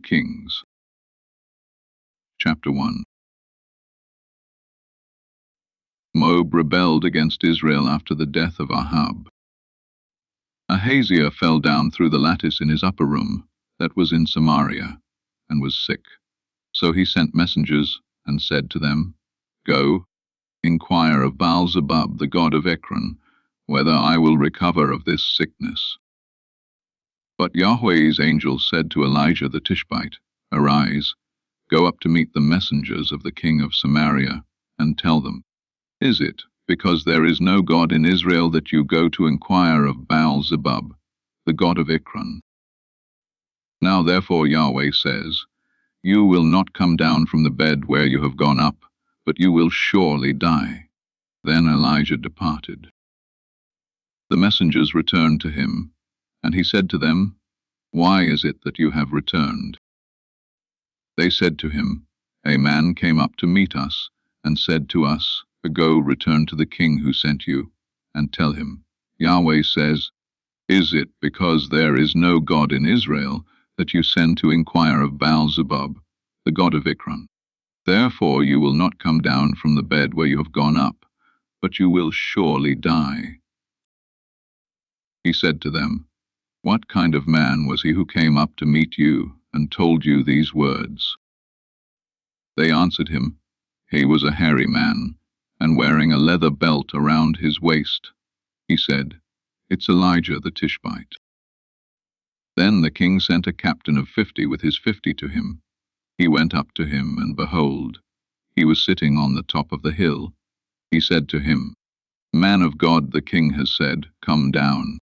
Kings. Chapter 1. Moab rebelled against Israel after the death of Ahab. Ahaziah fell down through the lattice in his upper room, that was in Samaria, and was sick. So he sent messengers, and said to them, Go, inquire of Baal-zebub, the god of Ekron, whether I will recover of this sickness. But Yahweh's angel said to Elijah the Tishbite, Arise, go up to meet the messengers of the king of Samaria, and tell them, Is it because there is no God in Israel that you go to inquire of Baal-zebub, the god of Ekron? Now therefore Yahweh says, You will not come down from the bed where you have gone up, but you will surely die. Then Elijah departed. The messengers returned to him, and he said to them, Why is it that you have returned? They said to him, A man came up to meet us, and said to us, Go, return to the king who sent you, and tell him, Yahweh says, Is it because there is no God in Israel that you send to inquire of Baal-zebub, the god of Ekron? Therefore you will not come down from the bed where you have gone up, but you will surely die. He said to them, What kind of man was he who came up to meet you, and told you these words? They answered him, He was a hairy man, and wearing a leather belt around his waist. He said, It's Elijah the Tishbite. Then the king sent a captain of 50 with his 50 to him. He went up to him, and behold, he was sitting on the top of the hill. He said to him, Man of God, the king has said, Come down.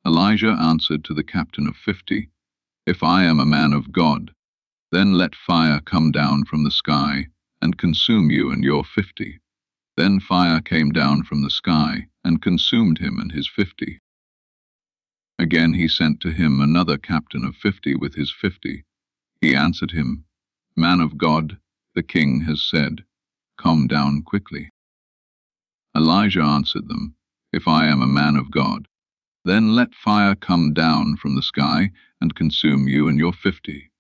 Elijah answered to the captain of 50, If I am a man of God, then let fire come down from the sky, and consume you and your 50. Then fire came down from the sky, and consumed him and his 50. Again he sent to him another captain of 50 with his 50. He answered him, Man of God, the king has said, Come down quickly. Elijah answered them, If I am a man of God, then let fire come down from the sky, and consume you and your 50.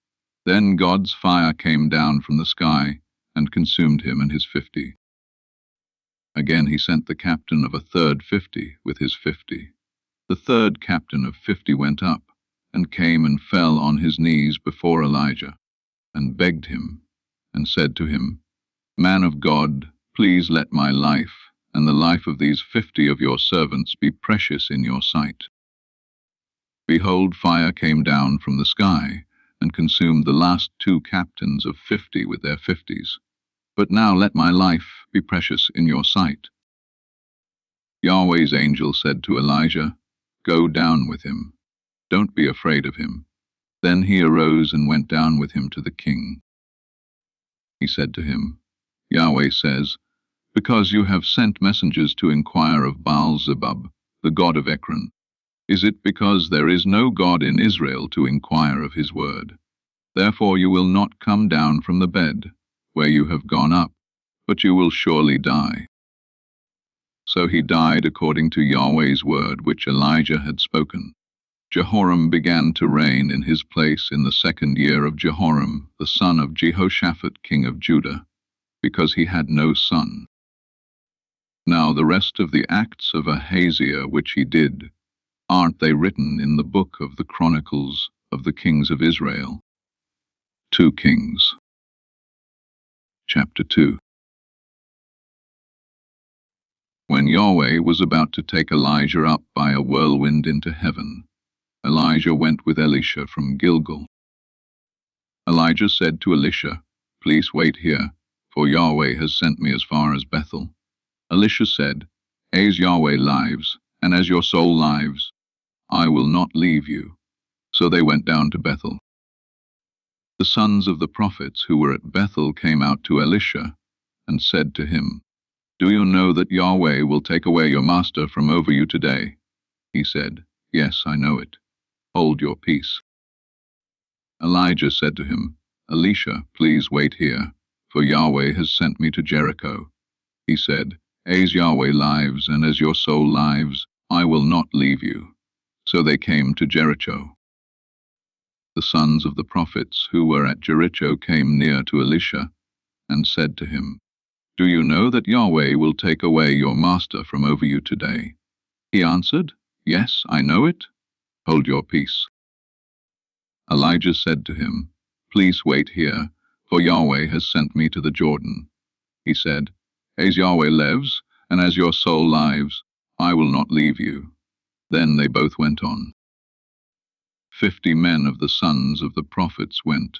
Then God's fire came down from the sky, and consumed him and his 50. Again he sent the captain of a third 50 with his 50. The third captain of 50 went up, and came and fell on his knees before Elijah, and begged him, and said to him, Man of God, please let my life, and the life of these 50 of your servants be precious in your sight. Behold, fire came down from the sky, and consumed the last 2 captains of 50 with their 50s. But now let my life be precious in your sight. Yahweh's angel said to Elijah, Go down with him. Don't be afraid of him. Then he arose and went down with him to the king. He said to him, Yahweh says, Because you have sent messengers to inquire of Baal-zebub, the god of Ekron, is it because there is no God in Israel to inquire of his word? Therefore you will not come down from the bed where you have gone up, but you will surely die. So he died according to Yahweh's word which Elijah had spoken. Jehoram began to reign in his place in the 2nd year of Jehoram, the son of Jehoshaphat, king of Judah, because he had no son. Now the rest of the acts of Ahaziah which he did, aren't they written in the book of the Chronicles of the kings of Israel? 2 Kings. Chapter 2. When Yahweh was about to take Elijah up by a whirlwind into heaven, Elijah went with Elisha from Gilgal. Elijah said to Elisha, Please wait here, for Yahweh has sent me as far as Bethel. Elisha said, As Yahweh lives, and as your soul lives, I will not leave you. So they went down to Bethel. The sons of the prophets who were at Bethel came out to Elisha, and said to him, Do you know that Yahweh will take away your master from over you today? He said, Yes, I know it. Hold your peace. Elijah said to him, Elisha, please wait here, for Yahweh has sent me to Jericho. He said, As Yahweh lives, and as your soul lives, I will not leave you. So they came to Jericho. the sons of the prophets who were at Jericho came near to Elisha and said to him, "Do you know that Yahweh will take away your master from over you today?" He answered, "Yes, I know it. Hold your peace." Elijah said to him, "Please wait here, for Yahweh has sent me to the Jordan." He said, "As Yahweh lives, and as your soul lives, I will not leave you." Then they both went on. 50 men of the sons of the prophets went,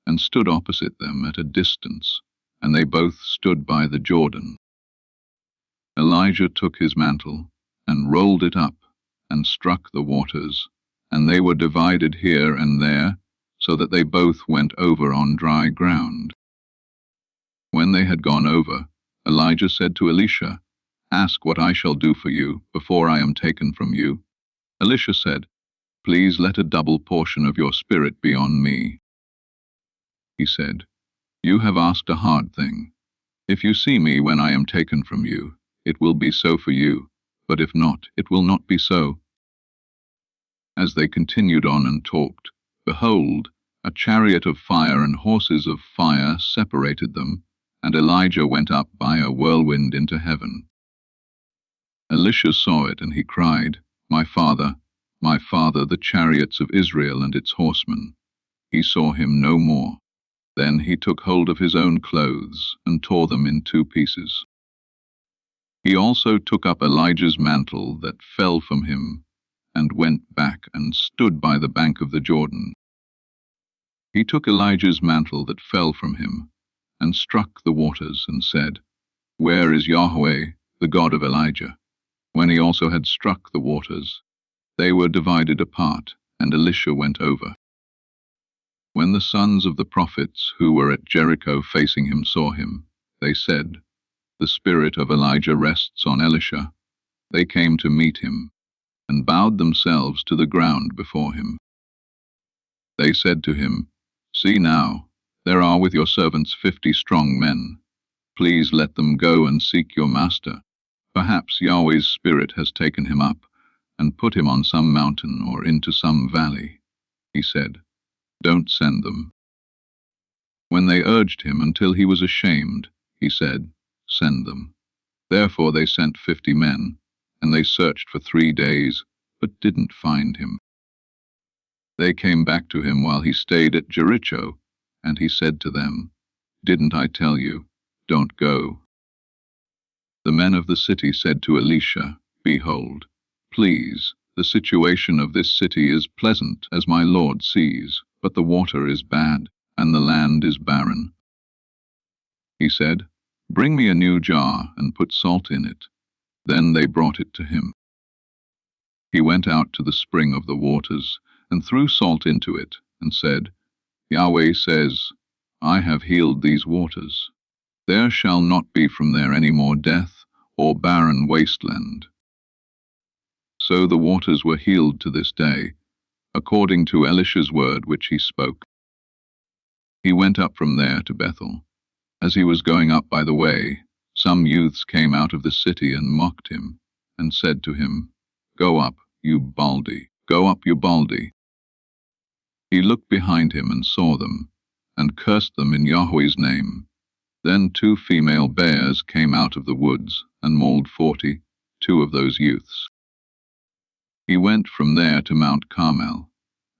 and stood opposite them at a distance, and they both stood by the Jordan. Elijah took his mantle, and rolled it up, and struck the waters, and they were divided here and there, so that they both went over on dry ground. When they had gone over, Elijah said to Elisha, "Ask what I shall do for you before I am taken from you." Elisha said, "Please let a double portion of your spirit be on me." He said, "You have asked a hard thing. If you see me when I am taken from you, it will be so for you, but if not, it will not be so." As they continued on and talked, behold, a chariot of fire and horses of fire separated them, and Elijah went up by a whirlwind into heaven. Elisha saw it, and he cried, my father, the chariots of Israel and its horsemen." He saw him no more. Then he took hold of his own clothes, and tore them in 2 pieces. He also took up Elijah's mantle that fell from him, and went back and stood by the bank of the Jordan. He took Elijah's mantle that fell from him, and struck the waters, and said, "Where is Yahweh, the God of Elijah?" When he also had struck the waters, they were divided apart, and Elisha went over. When the sons of the prophets who were at Jericho facing him saw him, they said, "The spirit of Elijah rests on Elisha." They came to meet him, and bowed themselves to the ground before him. They said to him, "See now, there are with your servants 50 strong men. Please let them go and seek your master. Perhaps Yahweh's spirit has taken him up, and put him on some mountain or into some valley." He said, "Don't send them." When they urged him until he was ashamed, he said, "Send them." Therefore they sent 50 men, and they searched for 3 days, but didn't find him. They came back to him while he stayed at Jericho, and he said to them, "Didn't I tell you, don't go?" The men of the city said to Elisha, "Behold, please, the situation of this city is pleasant, as my lord sees, but the water is bad, and the land is barren." He said, "Bring me a new jar, and put salt in it." Then they brought it to him. He went out to the spring of the waters, and threw salt into it, and said, "Yahweh says, I have healed these waters. There shall not be from there any more death, or barren wasteland." So the waters were healed to this day, according to Elisha's word which he spoke. He went up from there to Bethel. As he was going up by the way, some youths came out of the city and mocked him, and said to him, "Go up, you Baldy, go up, you Baldy." He looked behind him and saw them, and cursed them in Yahweh's name. Then 2 female bears came out of the woods, and mauled 40, 2 of those youths. He went from there to Mount Carmel,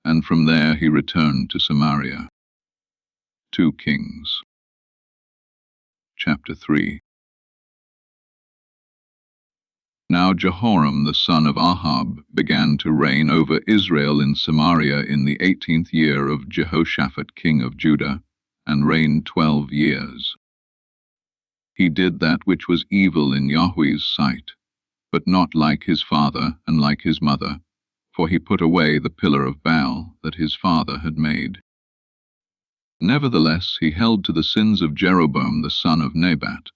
and from there he returned to Samaria. 2 Kings. Chapter 3. Now Jehoram the son of Ahab began to reign over Israel in Samaria in the 18th year of Jehoshaphat king of Judah, and reigned 12 years. He did that which was evil in Yahweh's sight, but not like his father and like his mother, for he put away the pillar of Baal that his father had made. Nevertheless he held to the sins of Jeroboam the son of Nebat,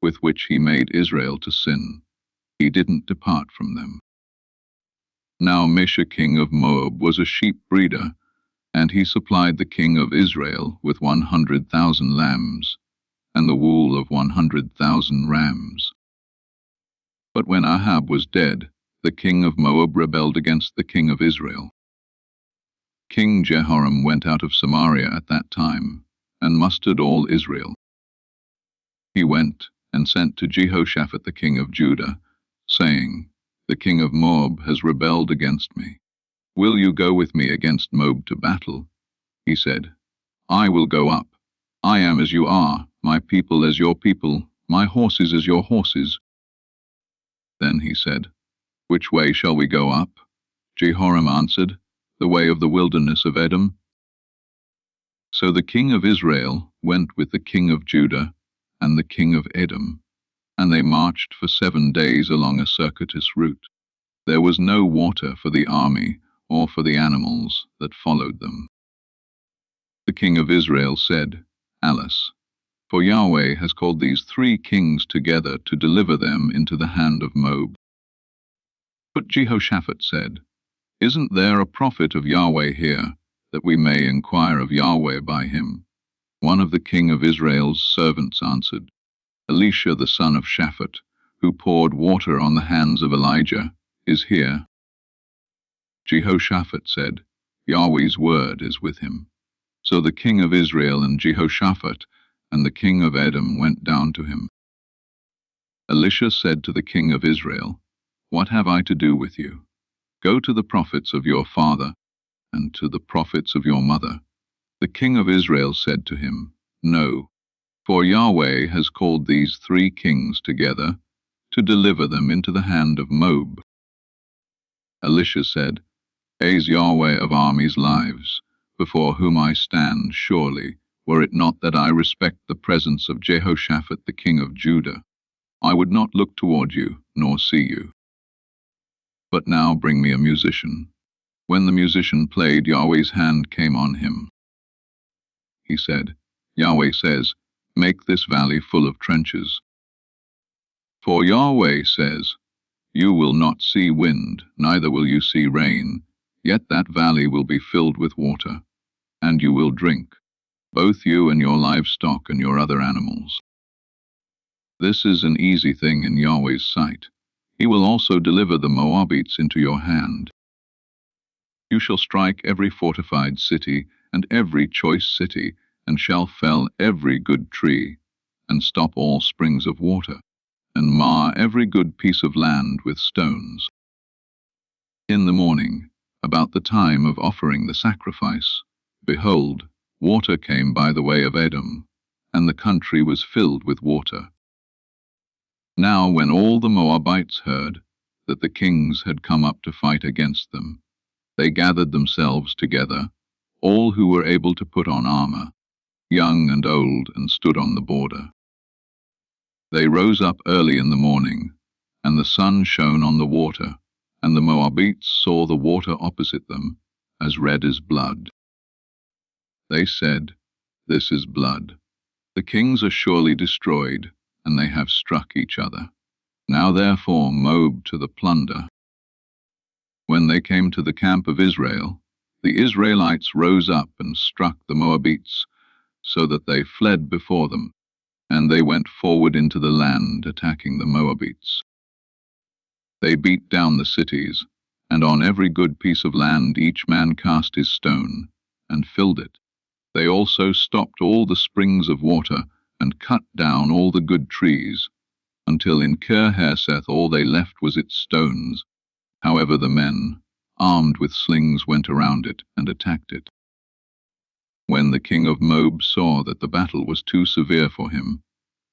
with which he made Israel to sin. He didn't depart from them. Now Mesha king of Moab was a sheep breeder, and he supplied the king of Israel with 100,000 lambs, and the wool of 100,000 rams. But when Ahab was dead, the king of Moab rebelled against the king of Israel. King Jehoram went out of Samaria at that time, and mustered all Israel. He went and sent to Jehoshaphat the king of Judah, saying, "The king of Moab has rebelled against me. Will you go with me against Moab to battle?" He said, "I will go up. I am as you are, my people as your people, my horses as your horses." Then he said, "Which way shall we go up?" Jehoram answered, "The way of the wilderness of Edom." So the king of Israel went with the king of Judah and the king of Edom, and they marched for 7 days along a circuitous route. There was no water for the army or for the animals that followed them. The king of Israel said, "Alas, for Yahweh has called these 3 kings together to deliver them into the hand of Moab." But Jehoshaphat said, "Isn't there a prophet of Yahweh here, that we may inquire of Yahweh by him?" One of the king of Israel's servants answered, "Elisha the son of Shaphat, who poured water on the hands of Elijah, is here." Jehoshaphat said, "Yahweh's word is with him." So the king of Israel and Jehoshaphat and the king of Edom went down to him. Elisha said to the king of Israel, "What have I to do with you? Go to the prophets of your father and to the prophets of your mother." The king of Israel said to him, "No, for Yahweh has called these 3 kings together to deliver them into the hand of Moab." Elisha said, "As Yahweh of armies lives, before whom I stand, surely, were it not that I respect the presence of Jehoshaphat the king of Judah, I would not look toward you, nor see you. But now bring me a musician." When the musician played, Yahweh's hand came on him. He said, "Yahweh says, make this valley full of trenches." For Yahweh says, "You will not see wind, neither will you see rain, yet that valley will be filled with water, and you will drink, both you and your livestock and your other animals." This is an easy thing in Yahweh's sight. He will also deliver the Moabites into your hand. You shall strike every fortified city and every choice city, and shall fell every good tree, and stop all springs of water, and mar every good piece of land with stones. In the morning, about the time of offering the sacrifice, behold, water came by the way of Edom, and the country was filled with water. Now when all the Moabites heard that the kings had come up to fight against them, they gathered themselves together, all who were able to put on armor, young and old, and stood on the border. They rose up early in the morning, and the sun shone on the water, and the Moabites saw the water opposite them, as red as blood. They said, "This is blood. The kings are surely destroyed, and they have struck each other. Now therefore Moab to the plunder." When they came to the camp of Israel, the Israelites rose up and struck the Moabites, so that they fled before them, and they went forward into the land, attacking the Moabites. They beat down the cities, and on every good piece of land each man cast his stone, and filled it. They also stopped all the springs of water, and cut down all the good trees, until in Kir-Hareseth all they left was its stones. However the men, armed with slings, went around it and attacked it. When the king of Moab saw that the battle was too severe for him,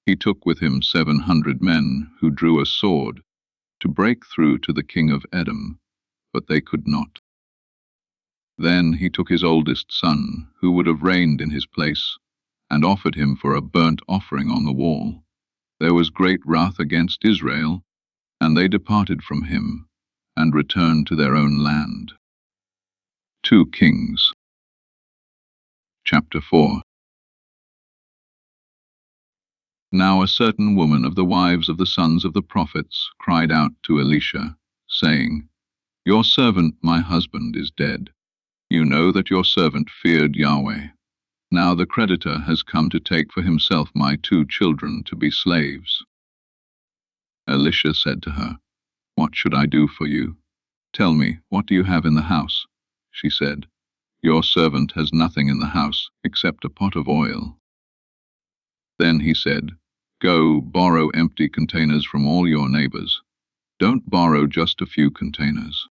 he took with him 700 men who drew a sword to break through to the king of Edom, but they could not. Then he took his oldest son, who would have reigned in his place, and offered him for a burnt offering on the wall. There was great wrath against Israel, and they departed from him, and returned to their own land. 2 Kings. Chapter 4. Now a certain woman of the wives of the sons of the prophets cried out to Elisha, saying, "Your servant my husband is dead. You know that your servant feared Yahweh. Now the creditor has come to take for himself my 2 children to be slaves." Elisha said to her, "What should I do for you? Tell me, what do you have in the house?" She said, Your servant has nothing in the house except a pot of oil." Then he said, "Go, borrow empty containers from all your neighbors. Don't borrow just a few containers.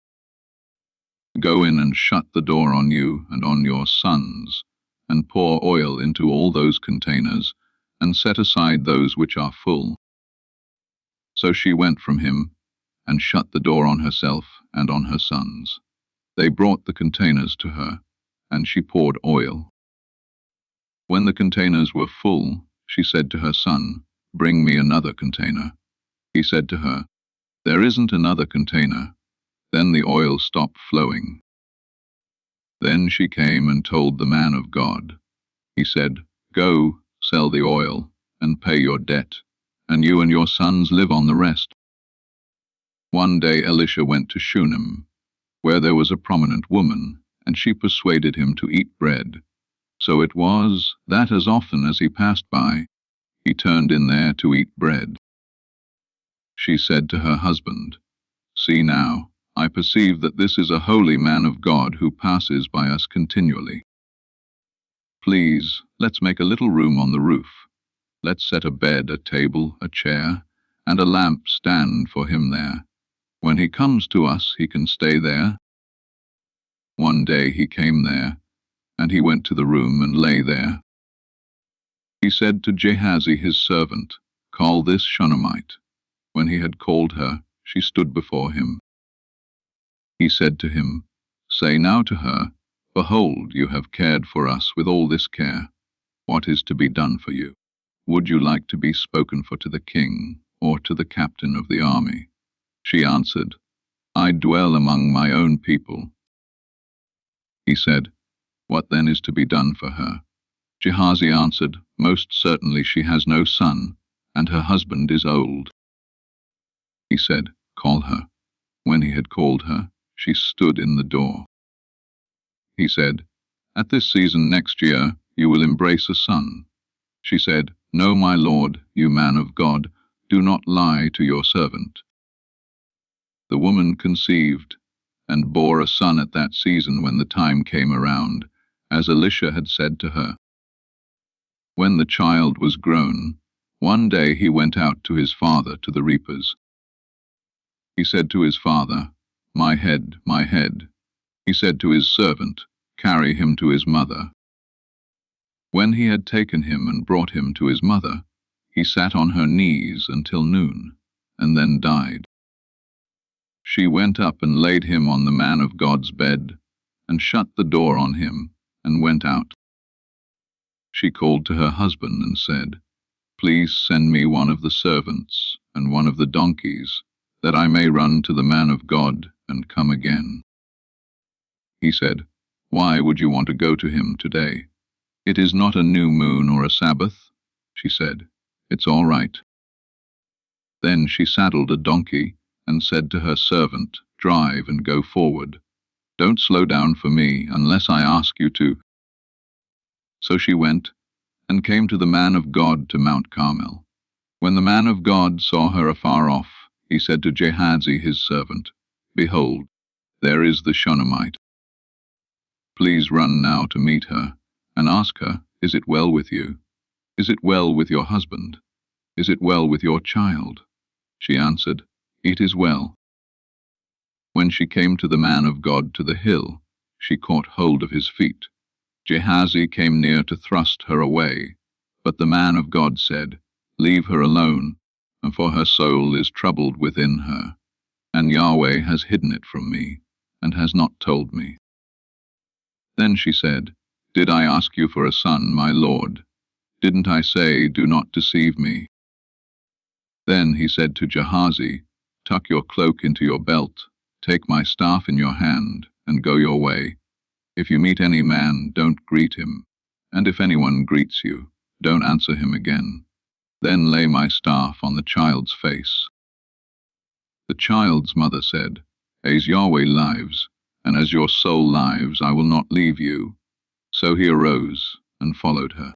Go in and shut the door on you and on your sons, and pour oil into all those containers, and set aside those which are full." So she went from him, and shut the door on herself and on her sons. They brought the containers to her, and she poured oil. When the containers were full, she said to her son, "Bring me another container." He said to her, "There isn't another container." Then the oil stopped flowing. Then she came and told the man of God. He said, "Go, sell the oil, and pay your debt, and you and your sons live on the rest." One day Elisha went to Shunammite, where there was a prominent woman, and she persuaded him to eat bread. So it was that as often as he passed by, he turned in there to eat bread. She said to her husband, "See now, I perceive that this is a holy man of God who passes by us continually. Please, let's make a little room on the roof. Let's set a bed, a table, a chair, and a lamp stand for him there. When he comes to us, he can stay there." One day he came there, and he went to the room and lay there. He said to Gehazi his servant, "Call this Shunammite." When he had called her, she stood before him. He said to him, "Say now to her, Behold, you have cared for us with all this care. What is to be done for you? Would you like to be spoken for to the king, or to the captain of the army?" She answered, "I dwell among my own people." He said, "What then is to be done for her?" Gehazi answered, "Most certainly she has no son, and her husband is old." He said, "Call her." When he had called her, she stood in the door. He said, "At this season next year you will embrace a son." She said, "No, my lord, you man of God, do not lie to your servant." The woman conceived, and bore a son at that season when the time came around, as Elisha had said to her. When the child was grown, one day he went out to his father to the reapers. He said to his father, "My head, my head." He said to his servant, "Carry him to his mother." When he had taken him and brought him to his mother, he sat on her knees until noon, and then died. She went up and laid him on the man of God's bed, and shut the door on him, and went out. She called to her husband and said, "Please send me one of the servants and one of the donkeys, that I may run to the man of God and come again." He said, "Why would you want to go to him today? It is not a new moon or a Sabbath." She said, "It's all right." Then she saddled a donkey and said to her servant, "Drive and go forward. Don't slow down for me unless I ask you to." So she went and came to the man of God to Mount Carmel. When the man of God saw her afar off, he said to Gehazi his servant, "Behold, there is the Shunammite. Please run now to meet her, and ask her, Is it well with you? Is it well with your husband? Is it well with your child?" She answered, "It is well." When she came to the man of God to the hill, she caught hold of his feet. Gehazi came near to thrust her away, but the man of God said, "Leave her alone, for her soul is troubled within her, and Yahweh has hidden it from me, and has not told me." Then she said, "Did I ask you for a son, my lord? Didn't I say, 'Do not deceive me'?" Then he said to Gehazi, "Tuck your cloak into your belt, take my staff in your hand, and go your way. If you meet any man, don't greet him, and if anyone greets you, don't answer him again. Then lay my staff on the child's face." The child's mother said, "As Yahweh lives, and as your soul lives, I will not leave you." So he arose and followed her.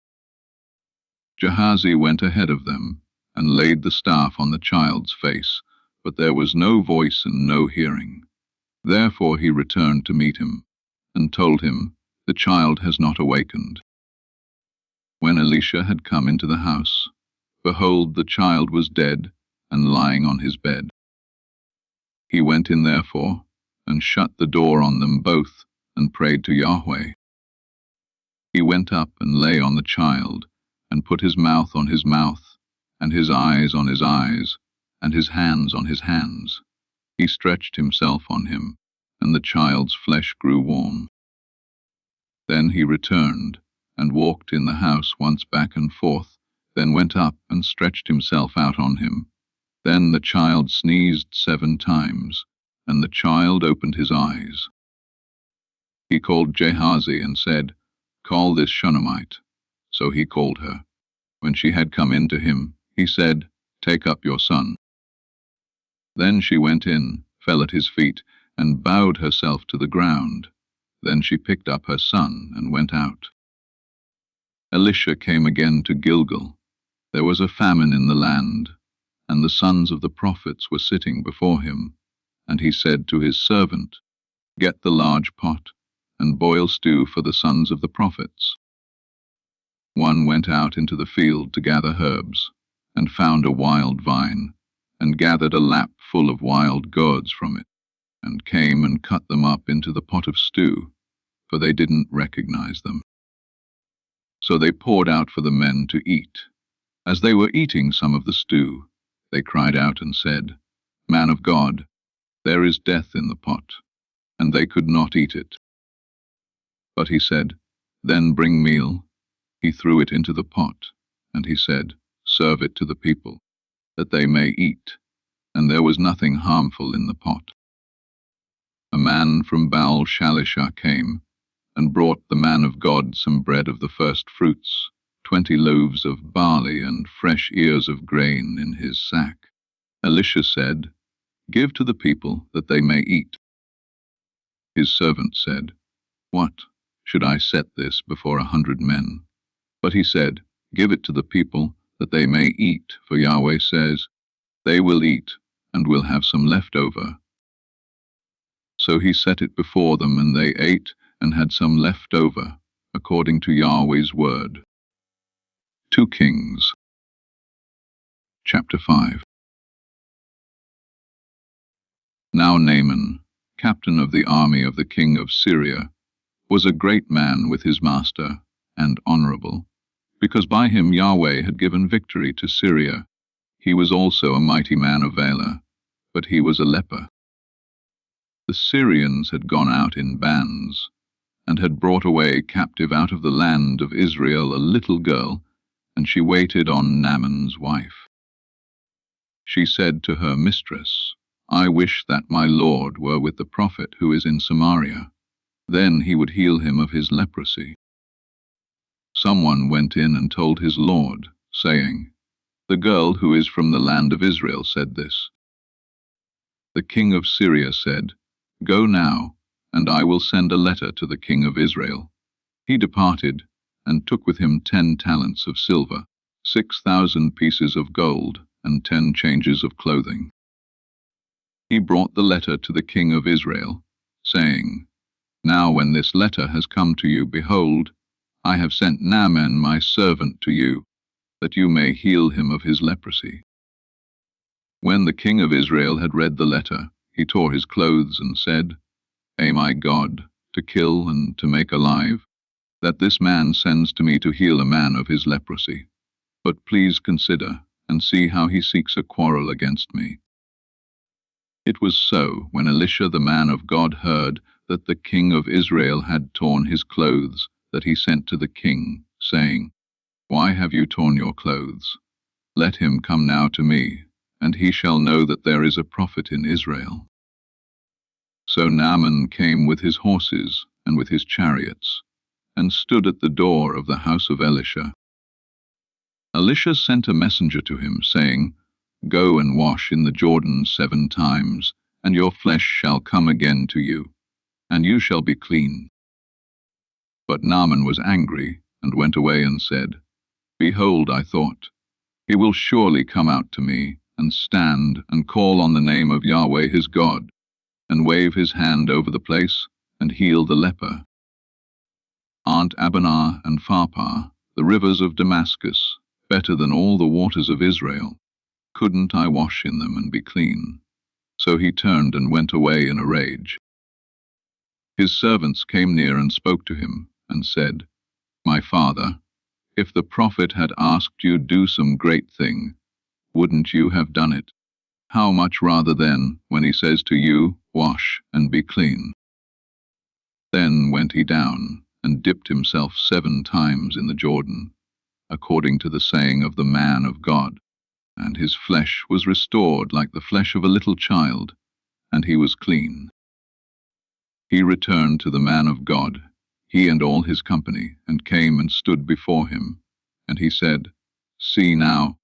Gehazi went ahead of them, and laid the staff on the child's face, but there was no voice and no hearing. Therefore he returned to meet him, and told him, The child has not awakened." When Elisha had come into the house, behold, the child was dead and lying on his bed. He went in therefore, and shut the door on them both, and prayed to Yahweh. He went up and lay on the child, and put his mouth on his mouth, and his eyes on his eyes, and his hands on his hands. He stretched himself on him, and the child's flesh grew warm. Then he returned, and walked in the house once back and forth, then went up and stretched himself out on him. Then the child sneezed 7 times, and the child opened his eyes. He called Gehazi and said, "Call this Shunammite." So he called her. When she had come in to him, he said, "Take up your son." Then she went in, fell at his feet, and bowed herself to the ground. Then she picked up her son and went out. Elisha came again to Gilgal. There was a famine in the land, and the sons of the prophets were sitting before him. And he said to his servant, "Get the large pot, and boil stew for the sons of the prophets." One went out into the field to gather herbs, and found a wild vine, and gathered a lap full of wild gourds from it, and came and cut them up into the pot of stew, for they didn't recognize them. So they poured out for the men to eat. As they were eating some of the stew, they cried out and said, "Man of God, there is death in the pot," and they could not eat it. But he said, "Then bring meal." He threw it into the pot, and he said, "Serve it to the people, that they may eat," and there was nothing harmful in the pot. A man from Baal Shalisha came, and brought the man of God some bread of the first fruits, 20 loaves of barley and fresh ears of grain in his sack. Elisha said, "Give to the people, that they may eat." His servant said, "What, should I set this before 100 men? But he said, "Give it to the people, that they may eat, for Yahweh says, they will eat, and will have some left over." So he set it before them, and they ate, and had some left over, according to Yahweh's word. 2 Kings, chapter 5. Now Naaman, captain of the army of the king of Syria, was a great man with his master, and honorable, because by him Yahweh had given victory to Syria. He was also a mighty man of valor, but he was a leper. The Syrians had gone out in bands, and had brought away captive out of the land of Israel a little girl, and she waited on Naaman's wife. She said to her mistress, "I wish that my lord were with the prophet who is in Samaria. Then he would heal him of his leprosy." Someone went in and told his lord, saying, "The girl who is from the land of Israel said this." The king of Syria said, "Go now, and I will send a letter to the king of Israel." He departed, and took with him 10 talents of silver, 6,000 pieces of gold, and 10 changes of clothing. He brought the letter to the king of Israel, saying, "Now when this letter has come to you, behold, I have sent Naaman my servant to you, that you may heal him of his leprosy." When the king of Israel had read the letter, he tore his clothes and said, "Am I God, to kill and to make alive, that this man sends to me to heal a man of his leprosy? But please consider, and see how he seeks a quarrel against me." It was so, when Elisha the man of God heard that the king of Israel had torn his clothes, that he sent to the king, saying, "Why have you torn your clothes? Let him come now to me, and he shall know that there is a prophet in Israel." So Naaman came with his horses and with his chariots, and stood at the door of the house of Elisha. Elisha sent a messenger to him, saying, "Go and wash in the Jordan 7 times, and your flesh shall come again to you, and you shall be clean." But Naaman was angry, and went away and said, "Behold, I thought, he will surely come out to me, and stand, and call on the name of Yahweh his God, and wave his hand over the place, and heal the leper." Aren't Abana and Pharpar, the rivers of Damascus, better than all the waters of Israel? Couldn't I wash in them and be clean?" So he turned and went away in a rage. His servants came near and spoke to him, and said, "My father, if the prophet had asked you do some great thing, wouldn't you have done it? How much rather then, when he says to you, 'Wash and be clean'?" Then went he down, and dipped himself 7 times in the Jordan, according to the saying of the man of God, and his flesh was restored like the flesh of a little child, and he was clean. He returned to the man of God, he and all his company, and came and stood before him. And he said, "See now,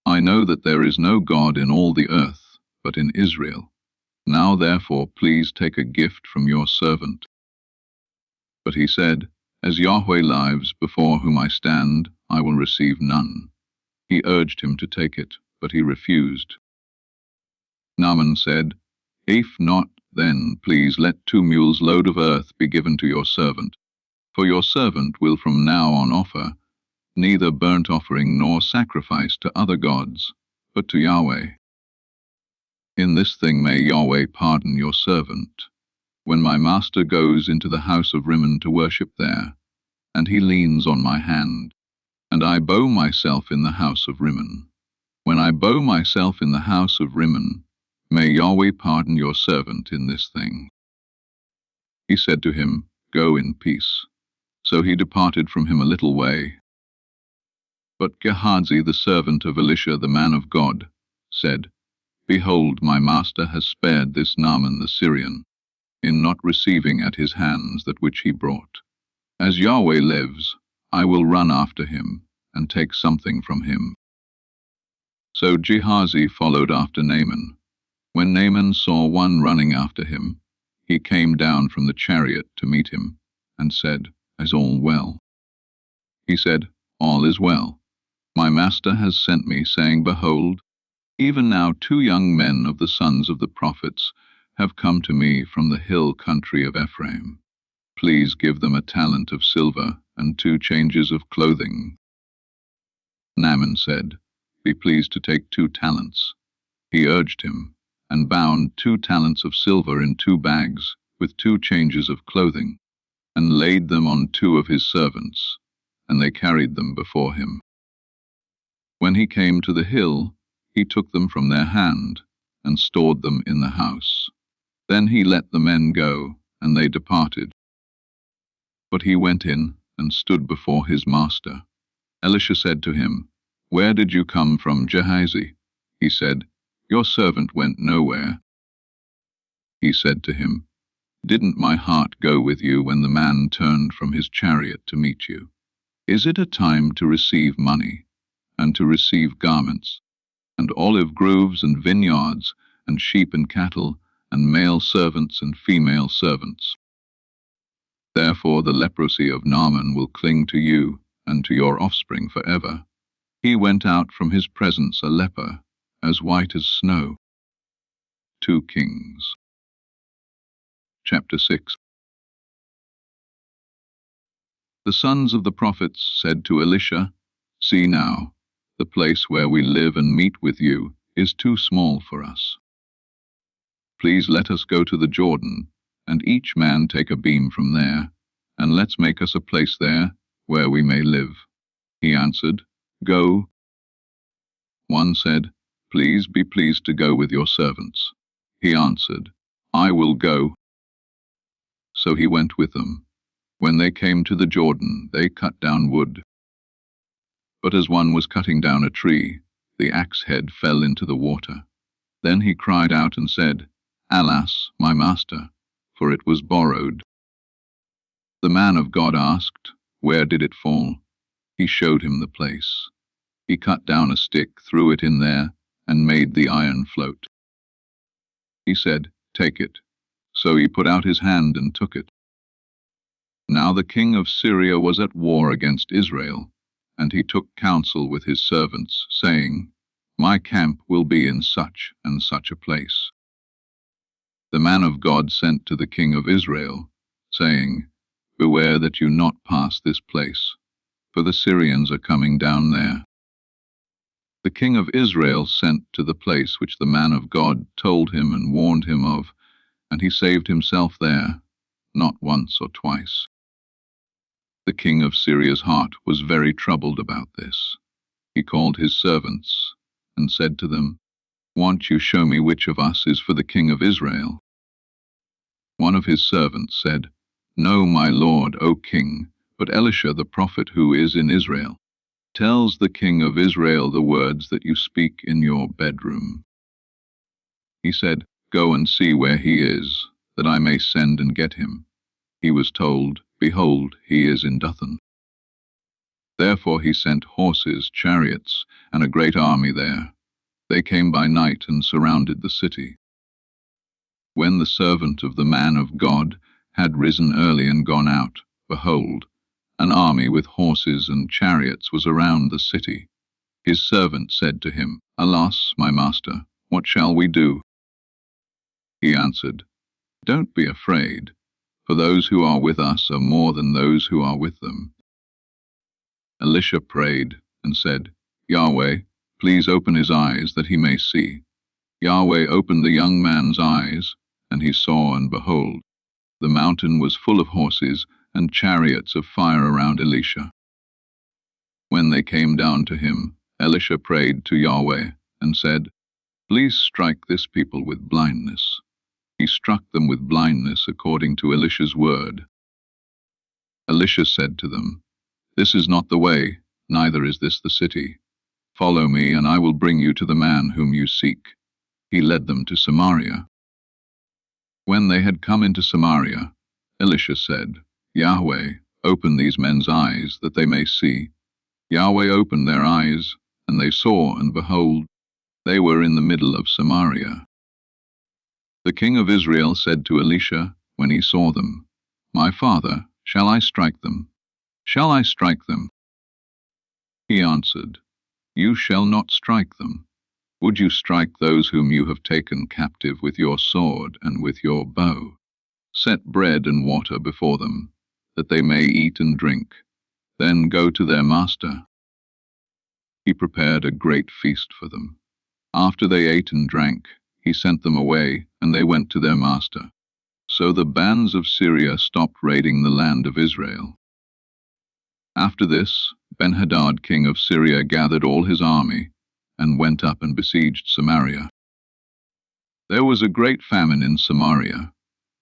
I know that there is no God in all the earth, but in Israel. Now therefore please take a gift from your servant." But he said, "As Yahweh lives, before whom I stand, I will receive none." He urged him to take it, but he refused. Naaman said, "If not, then please let 2 mules load of earth be given to your servant, for your servant will from now on offer neither burnt offering nor sacrifice to other gods, but to Yahweh. In this thing may Yahweh pardon your servant. When my master goes into the house of Rimmon to worship there, and he leans on my hand, and I bow myself in the house of Rimmon. When I bow myself in the house of Rimmon, may Yahweh pardon your servant in this thing." He said to him, "Go in peace." So he departed from him a little way. But Gehazi, the servant of Elisha the man of God, said, "Behold, my master has spared this Naaman the Syrian, in not receiving at his hands that which he brought. As Yahweh lives, I will run after him, and take something from him." So Gehazi followed after Naaman. When Naaman saw one running after him, he came down from the chariot to meet him, and said, "Is all well?" He said, "All is well. My master has sent me, saying, Behold, even now 2 young men of the sons of the prophets have come to me from the hill country of Ephraim. Please give them a talent of silver and 2 changes of clothing." Naaman said, "Be pleased to take 2 talents. He urged him, and bound 2 talents of silver in 2 bags, with 2 changes of clothing, and laid them on 2 of his servants, and they carried them before him. When he came to the hill, he took them from their hand, and stored them in the house. Then he let the men go, and they departed. But he went in, and stood before his master. Elisha said to him, "Where did you come from, Gehazi?" He said, "Your servant went nowhere." He said to him, "Didn't my heart go with you when the man turned from his chariot to meet you? Is it a time to receive money, and to receive garments, and olive groves and vineyards, and sheep and cattle, and male servants and female servants? Therefore the leprosy of Naaman will cling to you and to your offspring forever. He went out from his presence a leper, as white as snow." 2 Kings. Chapter 6. The sons of the prophets said to Elisha, "See now, the place where we live and meet with you is too small for us. Please let us go to the Jordan, and each man take a beam from there, and let's make us a place there where we may live." He answered, "Go." One said, "Please be pleased to go with your servants." He answered, "I will go." So he went with them. When they came to the Jordan, they cut down wood. But as one was cutting down a tree, the axe head fell into the water. Then he cried out and said, "Alas, my master, for it was borrowed." The man of God asked, "Where did it fall?" He showed him the place. He cut down a stick, threw it in there, and made the iron float. He said, "Take it." So he put out his hand and took it. Now the king of Syria was at war against Israel, and he took counsel with his servants, saying, "My camp will be in such and such a place." The man of God sent to the king of Israel, saying, Beware that you not pass this place, for the Syrians are coming down there. The king of Israel sent to the place which the man of God told him and warned him of, and he saved himself there, not once or twice. The king of Syria's heart was very troubled about this. He called his servants and said to them, "Won't you show me which of us is for the king of Israel?" One of his servants said, "No, my lord, O king, but Elisha the prophet who is in Israel tells the king of Israel the words that you speak in your bedroom." He said, "Go and see where he is, that I may send and get him." He was told, "Behold, he is in Jotham." Therefore he sent horses, chariots, and a great army there. They came by night and surrounded the city. When the servant of the man of God had risen early and gone out, behold, an army with horses and chariots was around the city. His servant said to him, "Alas, my master, what shall we do?" He answered, "Don't be afraid, for those who are with us are more than those who are with them." Elisha prayed and said, "Yahweh, please open his eyes that he may see." Yahweh opened the young man's eyes, and he saw, and behold, the mountain was full of horses and chariots of fire around Elisha. When they came down to him, Elisha prayed to Yahweh and said, "Please strike this people with blindness." He struck them with blindness according to Elisha's word. Elisha said to them, "This is not the way, neither is this the city. Follow me, and I will bring you to the man whom you seek." He led them to Samaria. When they had come into Samaria, Elisha said, "Yahweh, open these men's eyes, that they may see." Yahweh opened their eyes, and they saw, and behold, they were in the middle of Samaria. The king of Israel said to Elisha, when he saw them, "My father, shall I strike them? Shall I strike them?" He answered, "You shall not strike them. Would you strike those whom you have taken captive with your sword and with your bow? Set bread and water before them, that they may eat and drink. Then go to their master." He prepared a great feast for them. After they ate and drank, he sent them away, and they went to their master. So the bands of Syria stopped raiding the land of Israel. After this, Ben-Hadad king of Syria gathered all his army, and went up and besieged Samaria. There was a great famine in Samaria.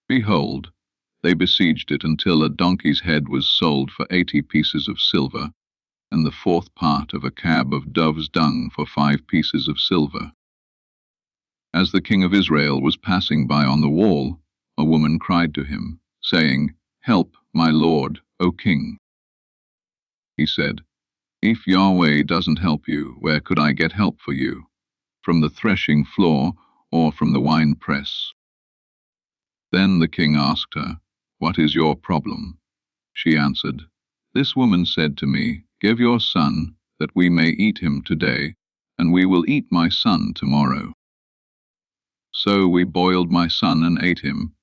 Behold, they besieged it until a donkey's head was sold for 80 pieces of silver, and the fourth part of a cab of dove's dung for 5 pieces of silver. As the king of Israel was passing by on the wall, a woman cried to him, saying, "Help, my lord, O king." He said, "If Yahweh doesn't help you, where could I get help for you? From the threshing floor or from the winepress?" Then the king asked her, "What is your problem?" She answered, "This woman said to me, 'Give your son, that we may eat him today, and we will eat my son tomorrow.' So we boiled my son and ate him.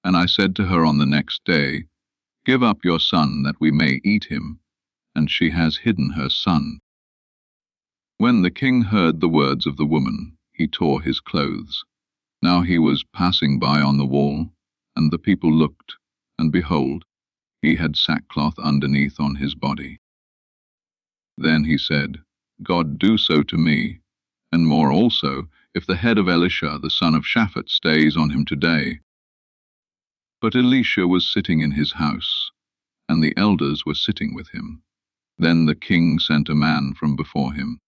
And I said to her on the next day, 'Give up your son that we may eat him,' and she has hidden her son." When the king heard the words of the woman, he tore his clothes. Now he was passing by on the wall, and the people looked, and behold, he had sackcloth underneath on his body. Then he said, "God do so to me, and more also, if the head of Elisha the son of Shaphat stays on him today." But Elisha was sitting in his house, and the elders were sitting with him. Then the king sent a man from before him.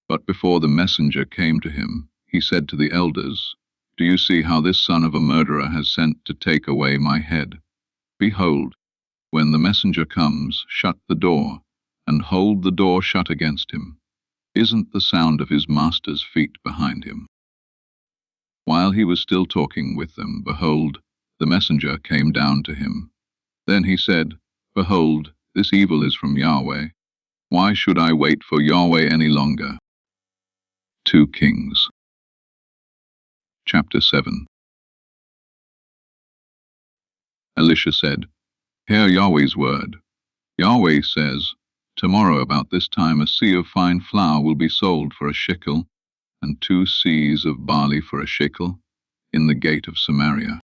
But before the messenger came to him, he said to the elders, "Do you see how this son of a murderer has sent to take away my head? Behold, when the messenger comes, shut the door, and hold the door shut against him. Isn't the sound of his master's feet behind him?" While he was still talking with them, behold, the messenger came down to him. Then he said, "Behold, this evil is from Yahweh. Why should I wait for Yahweh any longer?" 2 Kings. Chapter 7. Elisha said, Hear Yahweh's word. Yahweh says, Tomorrow about this time a seah of fine flour will be sold for a shekel, and 2 seahs of barley for a shekel, in the gate of Samaria.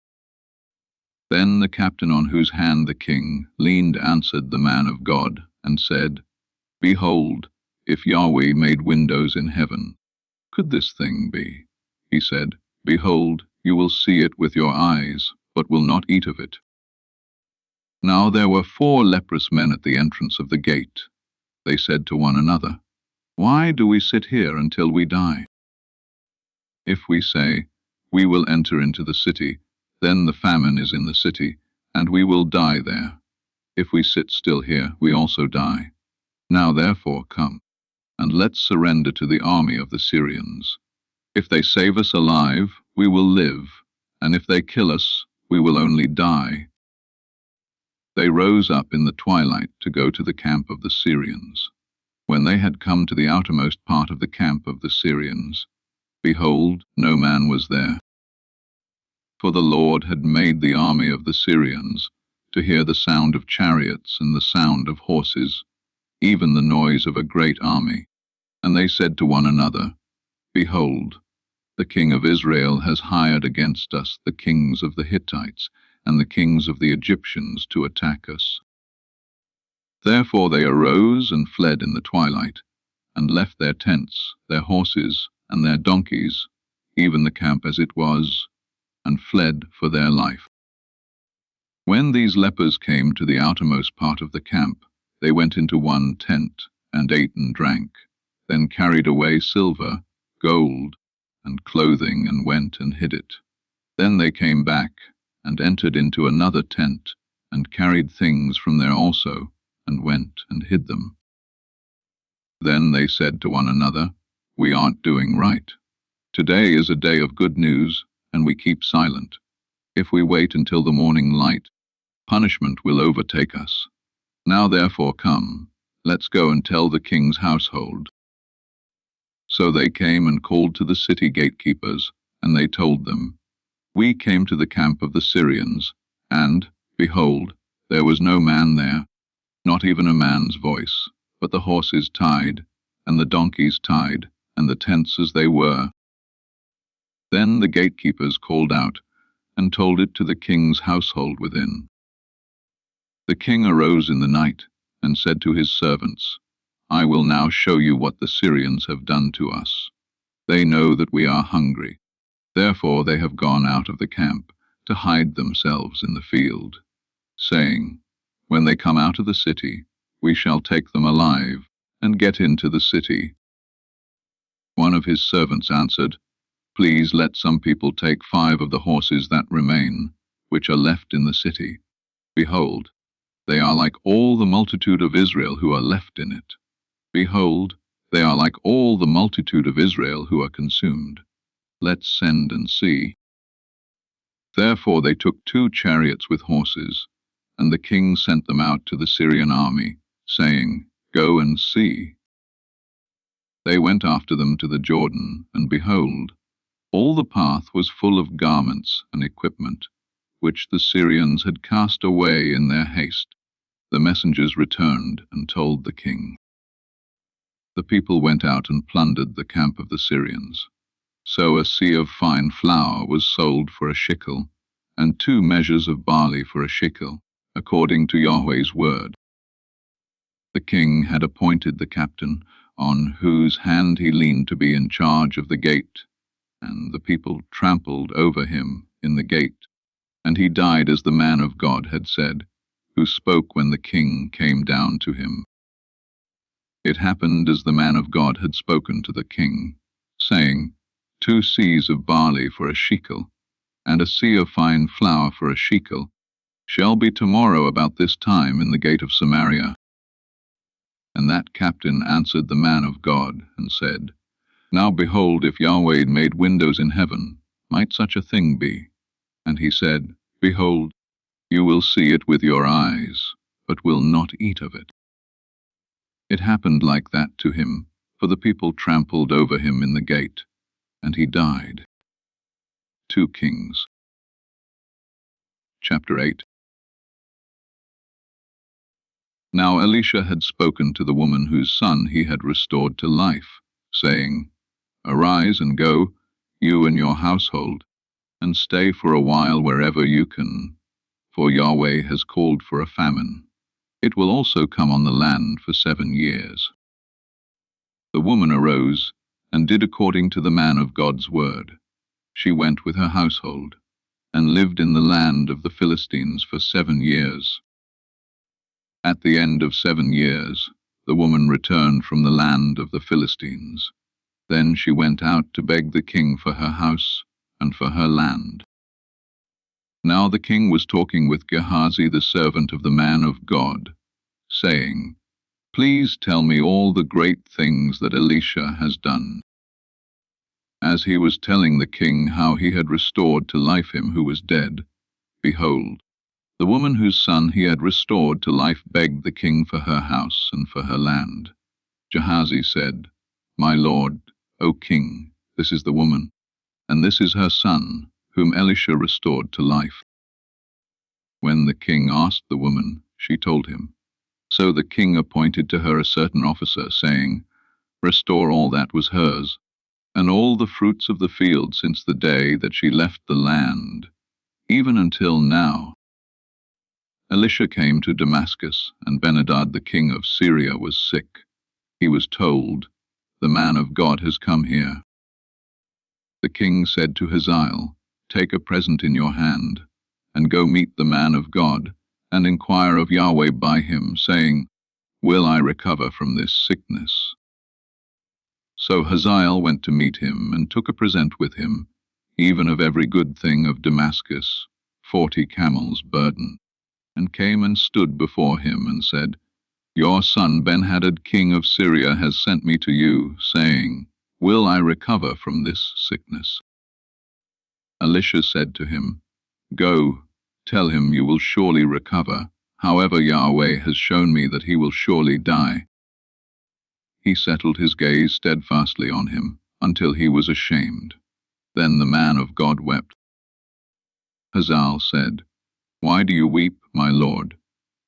Then the captain on whose hand the king leaned answered the man of God, and said, Behold, if Yahweh made windows in heaven, could this thing be? He said, Behold, you will see it with your eyes, but will not eat of it. Now there were 4 leprous men at the entrance of the gate. They said to one another, Why do we sit here until we die? If we say, We will enter into the city, then the famine is in the city, and we will die there. If we sit still here, we also die. Now therefore come, and let's surrender to the army of the Syrians. If they save us alive, we will live, and if they kill us, we will only die. They rose up in the twilight to go to the camp of the Syrians. When they had come to the outermost part of the camp of the Syrians, behold, no man was there. For the Lord had made the army of the Syrians to hear the sound of chariots and the sound of horses, even the noise of a great army. And they said to one another, Behold, the king of Israel has hired against us the kings of the Hittites and the kings of the Egyptians to attack us. Therefore they arose and fled in the twilight, and left their tents, their horses, and their donkeys, even the camp as it was, and fled for their life. When these lepers came to the outermost part of the camp, they went into one tent, and ate and drank, then carried away silver, gold, and clothing, and went and hid it. Then they came back, and entered into another tent, and carried things from there also, and went and hid them. Then they said to one another, We aren't doing right. Today is a day of good news, and we keep silent. If we wait until the morning light, punishment will overtake us. Now therefore come, let's go and tell the king's household. So they came and called to the city gatekeepers, and they told them, We came to the camp of the Syrians, and, behold, there was no man there, not even a man's voice, but the horses tied, and the donkeys tied, and the tents as they were. Then the gatekeepers called out, and told it to the king's household within. The king arose in the night, and said to his servants, I will now show you what the Syrians have done to us. They know that we are hungry. Therefore they have gone out of the camp to hide themselves in the field, saying, When they come out of the city, we shall take them alive, and get into the city. One of his servants answered, Please let some people take 5 of the horses that remain, which are left in the city. Behold, they are like all the multitude of Israel who are left in it. Behold, they are like all the multitude of Israel who are consumed. Let's send and see. Therefore they took 2 chariots with horses, and the king sent them out to the Syrian army, saying, Go and see. They went after them to the Jordan, and behold, all the path was full of garments and equipment, which the Syrians had cast away in their haste. The messengers returned and told the king. The people went out and plundered the camp of the Syrians. So a seah of fine flour was sold for a shekel, and 2 measures of barley for a shekel, according to Yahweh's word. The king had appointed the captain, on whose hand he leaned to be in charge of the gate, and the people trampled over him in the gate, and he died as the man of God had said, who spoke when the king came down to him. It happened as the man of God had spoken to the king, saying, 2 seahs of barley for a shekel, and a seah of fine flour for a shekel, shall be tomorrow about this time in the gate of Samaria. And that captain answered the man of God, and said, Now behold, if Yahweh made windows in heaven, might such a thing be? And he said, Behold, you will see it with your eyes, but will not eat of it. It happened like that to him, for the people trampled over him in the gate, and he died. 2 Kings, chapter 8. Now Elisha had spoken to the woman whose son he had restored to life, saying, "Arise and go, you and your household, and stay for a while wherever you can, for Yahweh has called for a famine. It will also come on the land for 7 years." The woman arose and did according to the man of God's word. She went with her household, and lived in the land of the Philistines for 7 years. At the end of 7 years, the woman returned from the land of the Philistines. Then she went out to beg the king for her house and for her land. Now the king was talking with Gehazi, the servant of the man of God, saying, "Please tell me all the great things that Elisha has done." As he was telling the king how he had restored to life him who was dead, behold, the woman whose son he had restored to life begged the king for her house and for her land. Gehazi said, "My lord, O king, this is the woman, and this is her son, whom Elisha restored to life." When the king asked the woman, she told him. So the king appointed to her a certain officer, saying, "Restore all that was hers, and all the fruits of the field since the day that she left the land, even until now." Elisha came to Damascus, and Ben-hadad the king of Syria was sick. He was told, "The man of God has come here." The king said to Hazael, "Take a present in your hand, and go meet the man of God, and inquire of Yahweh by him, saying, Will I recover from this sickness?" So Hazael went to meet him, and took a present with him, even of every good thing of Damascus, 40 camels' burden, and came and stood before him, and said, "Your son Ben-hadad king of Syria has sent me to you, saying, Will I recover from this sickness?" Elisha said to him, "Go, tell him you will surely recover. However, Yahweh has shown me that he will surely die." He settled his gaze steadfastly on him, until he was ashamed. Then the man of God wept. Hazael said, "Why do you weep, my lord?"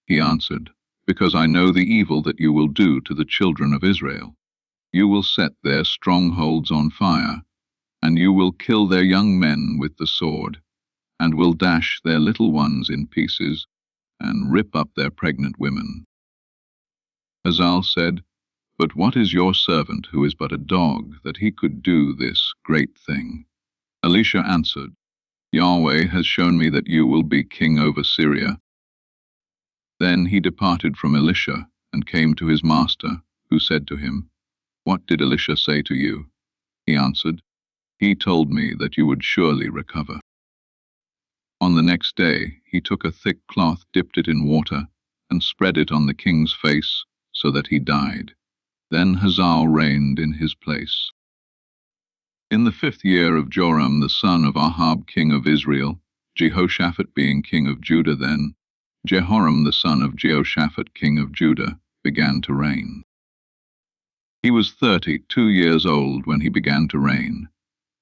He answered, "Because I know the evil that you will do to the children of Israel. You will set their strongholds on fire, and you will kill their young men with the sword, and will dash their little ones in pieces, and rip up their pregnant women." Hazael said, "But what is your servant, who is but a dog, that he could do this great thing?" Elisha answered, "Yahweh has shown me that you will be king over Syria." Then he departed from Elisha, and came to his master, who said to him, "What did Elisha say to you?" He answered, "He told me that you would surely recover." On the next day he took a thick cloth, dipped it in water, and spread it on the king's face, so that he died. Then Hazael reigned in his place. In the 5th year of Joram the son of Ahab king of Israel, Jehoshaphat being king of Judah then, Jehoram the son of Jehoshaphat king of Judah began to reign. He was 32 years old when he began to reign.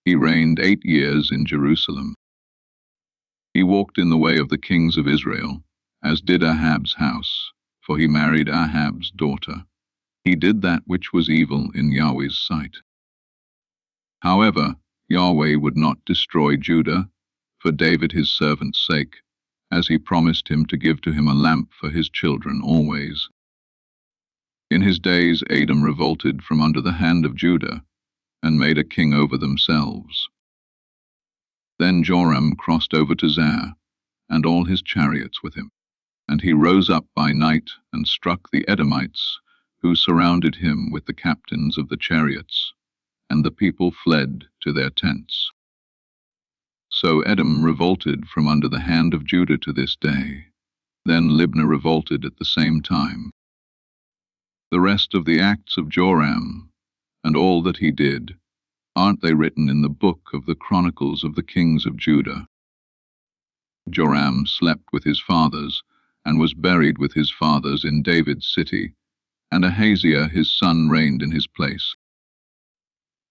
He reigned 8 years in Jerusalem. He walked in the way of the kings of Israel, as did Ahab's house, for he married Ahab's daughter. He did that which was evil in Yahweh's sight. However, Yahweh would not destroy Judah, for David his servant's sake, as he promised him to give to him a lamp for his children always. In his days Edom revolted from under the hand of Judah, and made a king over themselves. Then Joram crossed over to Zair, and all his chariots with him, and he rose up by night and struck the Edomites, who surrounded him with the captains of the chariots, and the people fled to their tents. So Edom revolted from under the hand of Judah to this day. Then Libnah revolted at the same time. The rest of the acts of Joram, and all that he did, aren't they written in the book of the Chronicles of the kings of Judah? Joram slept with his fathers, and was buried with his fathers in David's city, and Ahaziah his son reigned in his place.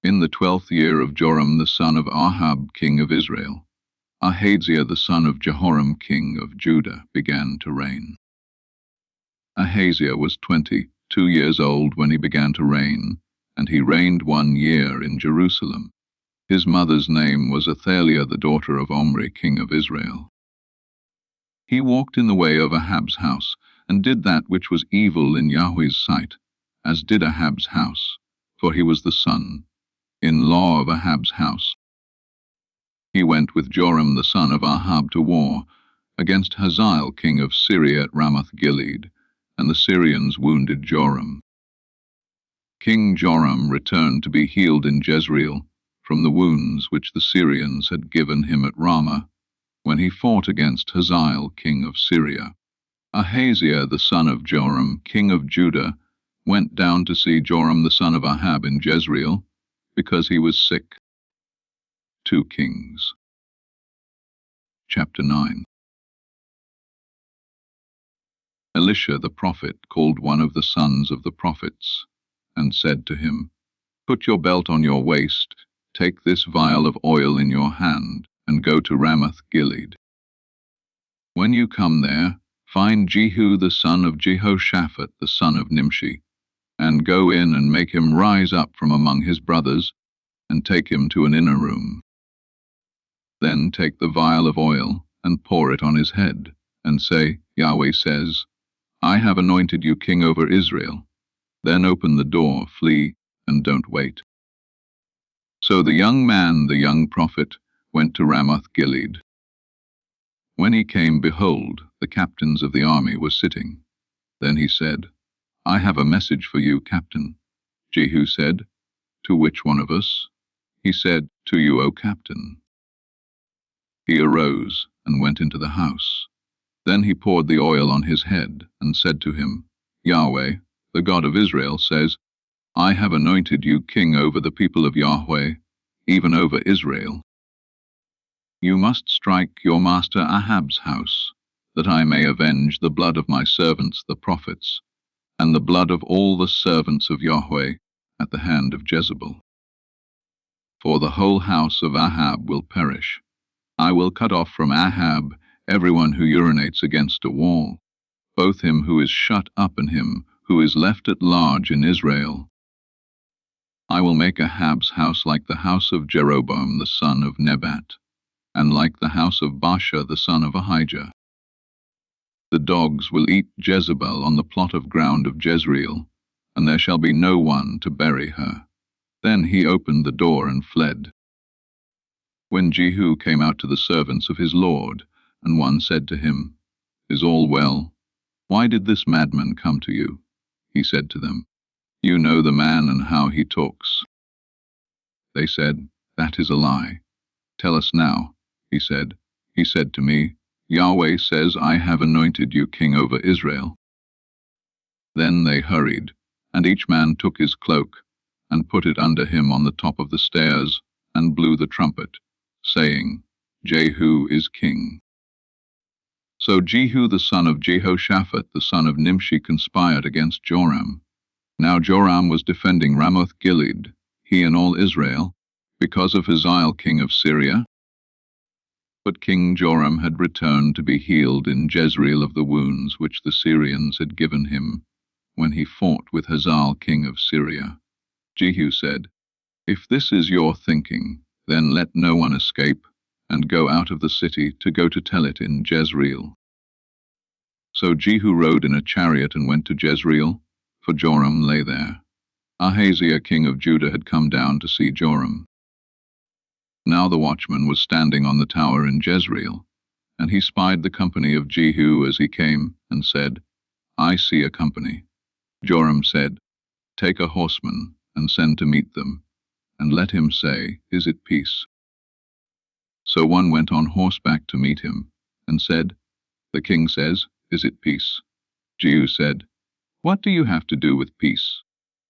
In the 12th year of Joram the son of Ahab king of Israel, Ahaziah the son of Jehoram king of Judah began to reign. Ahaziah was 22 years old when he began to reign, and he reigned 1 year in Jerusalem. His mother's name was Athaliah, the daughter of Omri, king of Israel. He walked in the way of Ahab's house, and did that which was evil in Yahweh's sight, as did Ahab's house, for he was the son-in-law of Ahab's house. He went with Joram the son of Ahab to war against Hazael, king of Syria, at Ramoth-Gilead, and the Syrians wounded Joram. King Joram returned to be healed in Jezreel from the wounds which the Syrians had given him at Ramah, when he fought against Hazael, king of Syria. Ahaziah the son of Joram, king of Judah, went down to see Joram the son of Ahab in Jezreel, because he was sick. 2 Kings. Chapter 9. Elisha the prophet called one of the sons of the prophets, and said to him, "Put your belt on your waist, take this vial of oil in your hand, and go to Ramoth-Gilead. When you come there, find Jehu the son of Jehoshaphat the son of Nimshi, and go in and make him rise up from among his brothers, and take him to an inner room. Then take the vial of oil, and pour it on his head, and say, 'Yahweh says, I have anointed you king over Israel.' Then open the door, flee, and don't wait." So the young man, the young prophet, went to Ramoth-Gilead. When he came, behold, the captains of the army were sitting. Then he said, "I have a message for you, captain." Jehu said, "To which one of us?" He said, "To you, O captain." He arose and went into the house. Then he poured the oil on his head, and said to him, "Yahweh, the God of Israel, says, I have anointed you king over the people of Yahweh, even over Israel. You must strike your master Ahab's house, that I may avenge the blood of my servants the prophets, and the blood of all the servants of Yahweh at the hand of Jezebel. For the whole house of Ahab will perish. I will cut off from Ahab everyone who urinates against a wall, both him who is shut up and him who is left at large in Israel. I will make Ahab's house like the house of Jeroboam the son of Nebat, and like the house of Baasha the son of Ahijah. The dogs will eat Jezebel on the plot of ground of Jezreel, and there shall be no one to bury her." Then he opened the door and fled. When Jehu came out to the servants of his lord, and one said to him, "Is all well? Why did this madman come to you?" He said to them, "You know the man and how he talks." They said, "That is a lie. Tell us now." He said to me, "Yahweh says, I have anointed you king over Israel." Then they hurried, and each man took his cloak, and put it under him on the top of the stairs, and blew the trumpet, saying, "Jehu is king." So Jehu the son of Jehoshaphat the son of Nimshi conspired against Joram. Now Joram was defending Ramoth-Gilead, he and all Israel, because of Hazael king of Syria. But King Joram had returned to be healed in Jezreel of the wounds which the Syrians had given him, when he fought with Hazael king of Syria. Jehu said, "If this is your thinking, then let no one escape, and go out of the city to go to tell it in Jezreel." So Jehu rode in a chariot and went to Jezreel, for Joram lay there. Ahaziah king of Judah had come down to see Joram. Now the watchman was standing on the tower in Jezreel, and he spied the company of Jehu as he came, and said, "I see a company." Joram said, "Take a horseman, and send to meet them, and let him say, 'Is it peace?'" So one went on horseback to meet him, and said, "The king says, 'Is it peace?'" Jehu said, "What do you have to do with peace?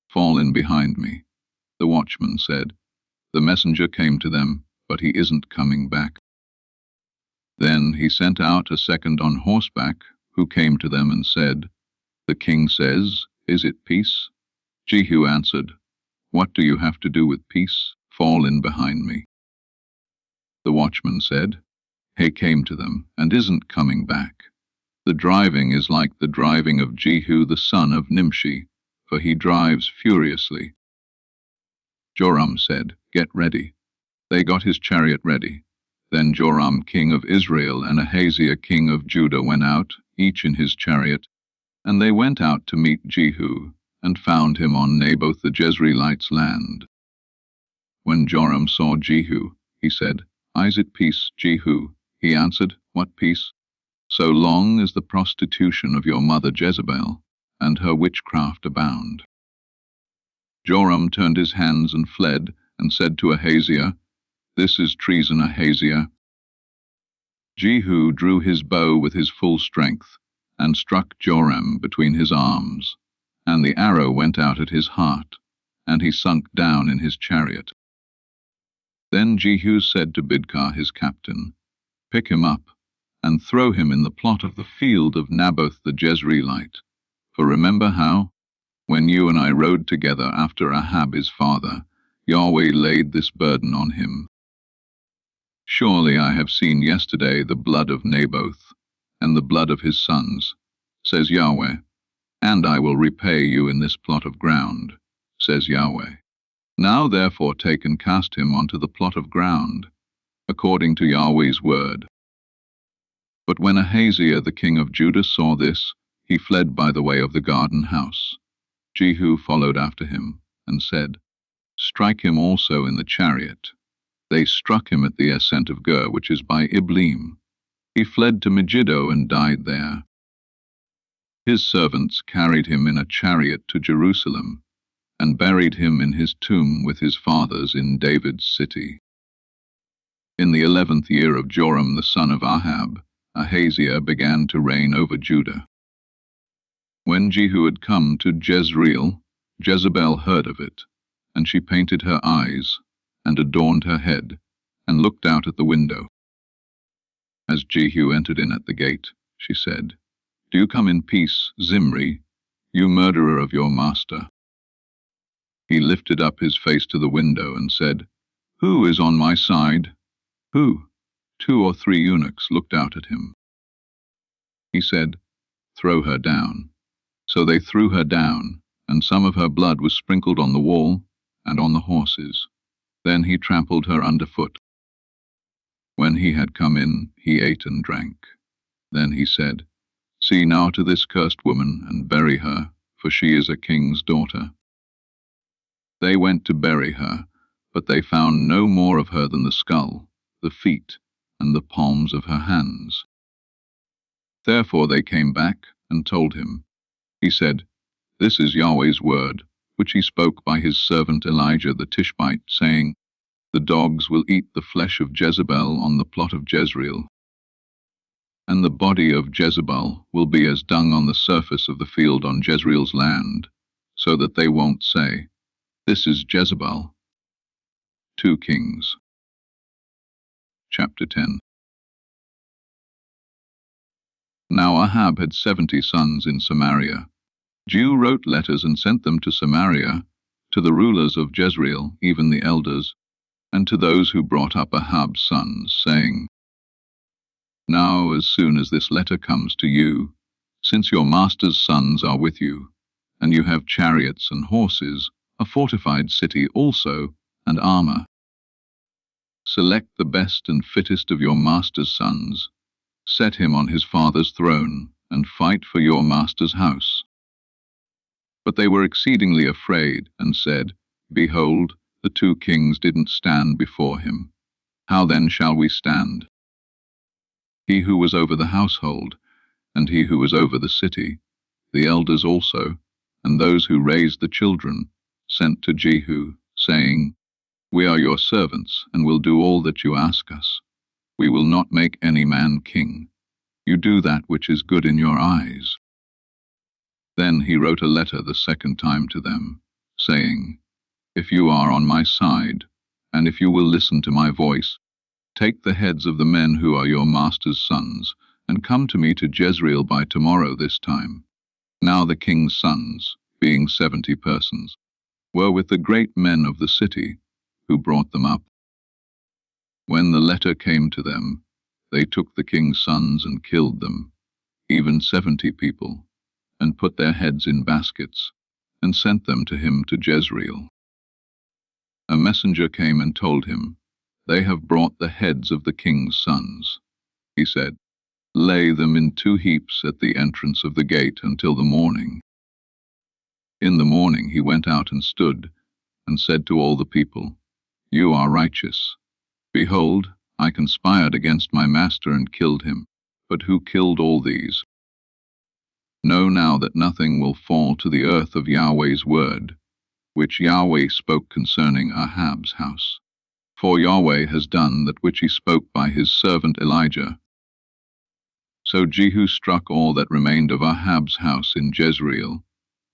Fall in behind me." The watchman said, "The messenger came to them, but he isn't coming back." Then he sent out a second on horseback, who came to them and said, "The king says, 'Is it peace?'" Jehu answered, "What do you have to do with peace? Fall in behind me." The watchman said, "He came to them, and isn't coming back." The driving is like the driving of Jehu the son of Nimshi, for he drives furiously. Joram said, "Get ready." They got his chariot ready. Then Joram king of Israel and Ahaziah king of Judah went out, each in his chariot, and they went out to meet Jehu, and found him on Naboth the Jezreelite's land. When Joram saw Jehu, he said, "Is it peace, Jehu?" He answered, "What peace? So long as the prostitution of your mother Jezebel and her witchcraft abound." Joram turned his hands and fled, and said to Ahaziah, "This is treason, Ahaziah." Jehu drew his bow with his full strength, and struck Joram between his arms, and the arrow went out at his heart, and he sunk down in his chariot. Then Jehu said to Bidkar his captain, "Pick him up, and throw him in the plot of the field of Naboth the Jezreelite. For remember how, when you and I rode together after Ahab his father, Yahweh laid this burden on him. Surely I have seen yesterday the blood of Naboth, and the blood of his sons, says Yahweh, and I will repay you in this plot of ground, says Yahweh. Now therefore take and cast him onto the plot of ground, according to Yahweh's word." But when Ahaziah the king of Judah saw this, he fled by the way of the garden house. Jehu followed after him, and said, "Strike him also in the chariot." They struck him at the ascent of Gur, which is by Ibleam. He fled to Megiddo and died there. His servants carried him in a chariot to Jerusalem, and buried him in his tomb with his fathers in David's city. In the 11th year of Joram the son of Ahab, Ahaziah began to reign over Judah. When Jehu had come to Jezreel, Jezebel heard of it, and she painted her eyes, and adorned her head, and looked out at the window. As Jehu entered in at the gate, she said, "Do you come in peace, Zimri, you murderer of your master?" He lifted up his face to the window and said, "Who is on my side? Who?" 2 or 3 eunuchs looked out at him. He said, "Throw her down." So they threw her down, and some of her blood was sprinkled on the wall and on the horses. Then he trampled her underfoot. When he had come in, he ate and drank. Then he said, "See now to this cursed woman, and bury her, for she is a king's daughter." They went to bury her, but they found no more of her than the skull, the feet, and the palms of her hands. Therefore they came back and told him. He said, "This is Yahweh's word, which he spoke by his servant Elijah the Tishbite, saying, The dogs will eat the flesh of Jezebel on the plot of Jezreel, and the body of Jezebel will be as dung on the surface of the field on Jezreel's land, so that they won't say, 'This is Jezebel.'" 2 Kings. Chapter 10. Now Ahab had 70 sons in Samaria. Jehu wrote letters and sent them to Samaria, to the rulers of Jezreel, even the elders, and to those who brought up Ahab's sons, saying, "Now as soon as this letter comes to you, since your master's sons are with you, and you have chariots and horses, a fortified city also, and armor, select the best and fittest of your master's sons, set him on his father's throne, and fight for your master's house." But they were exceedingly afraid, and said, "Behold, the 2 kings didn't stand before him. How then shall we stand?" He who was over the household, and he who was over the city, the elders also, and those who raised the children, sent to Jehu, saying, "We are your servants, and will do all that you ask us. We will not make any man king. You do that which is good in your eyes." Then he wrote a letter the second time to them, saying, "If you are on my side, and if you will listen to my voice, take the heads of the men who are your master's sons, and come to me to Jezreel by tomorrow this time." Now the king's sons, being 70 persons, were with the great men of the city, who brought them up. When the letter came to them, they took the king's sons and killed them, even 70 people, and put their heads in baskets, and sent them to him to Jezreel. A messenger came and told him, "They have brought the heads of the king's sons." He said, "Lay them in 2 heaps at the entrance of the gate until the morning." In the morning he went out and stood, and said to all the people, "You are righteous. Behold, I conspired against my master and killed him. But who killed all these? Know now that nothing will fall to the earth of Yahweh's word, which Yahweh spoke concerning Ahab's house. For Yahweh has done that which he spoke by his servant Elijah." So Jehu struck all that remained of Ahab's house in Jezreel,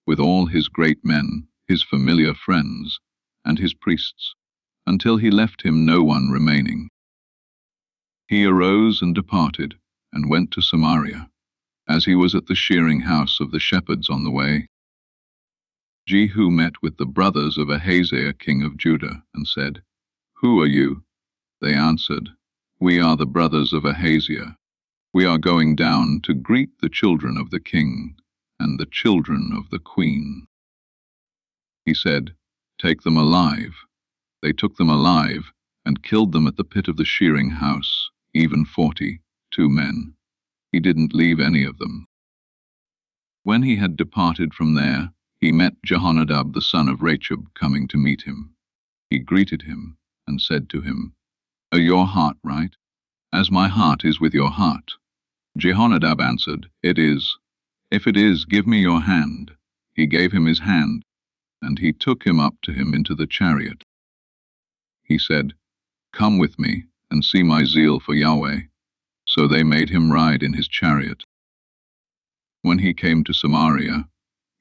with all his great men, his familiar friends, and his priests, until he left him no one remaining. He arose and departed, and went to Samaria, as he was at the shearing house of the shepherds on the way. Jehu met with the brothers of Ahaziah king of Judah, and said, "Who are you?" They answered, "We are the brothers of Ahaziah. We are going down to greet the children of the king and the children of the queen." He said, "Take them alive." They took them alive, and killed them at the pit of the shearing house, even 42 men. He didn't leave any of them. When he had departed from there, he met Jehonadab the son of Rechab coming to meet him. He greeted him, and said to him, "Are your heart right, as my heart is with your heart?" Jehonadab answered, "It is. If it is, give me your hand." He gave him his hand, and he took him up to him into the chariot. He said, "Come with me, and see my zeal for Yahweh." So they made him ride in his chariot. When he came to Samaria,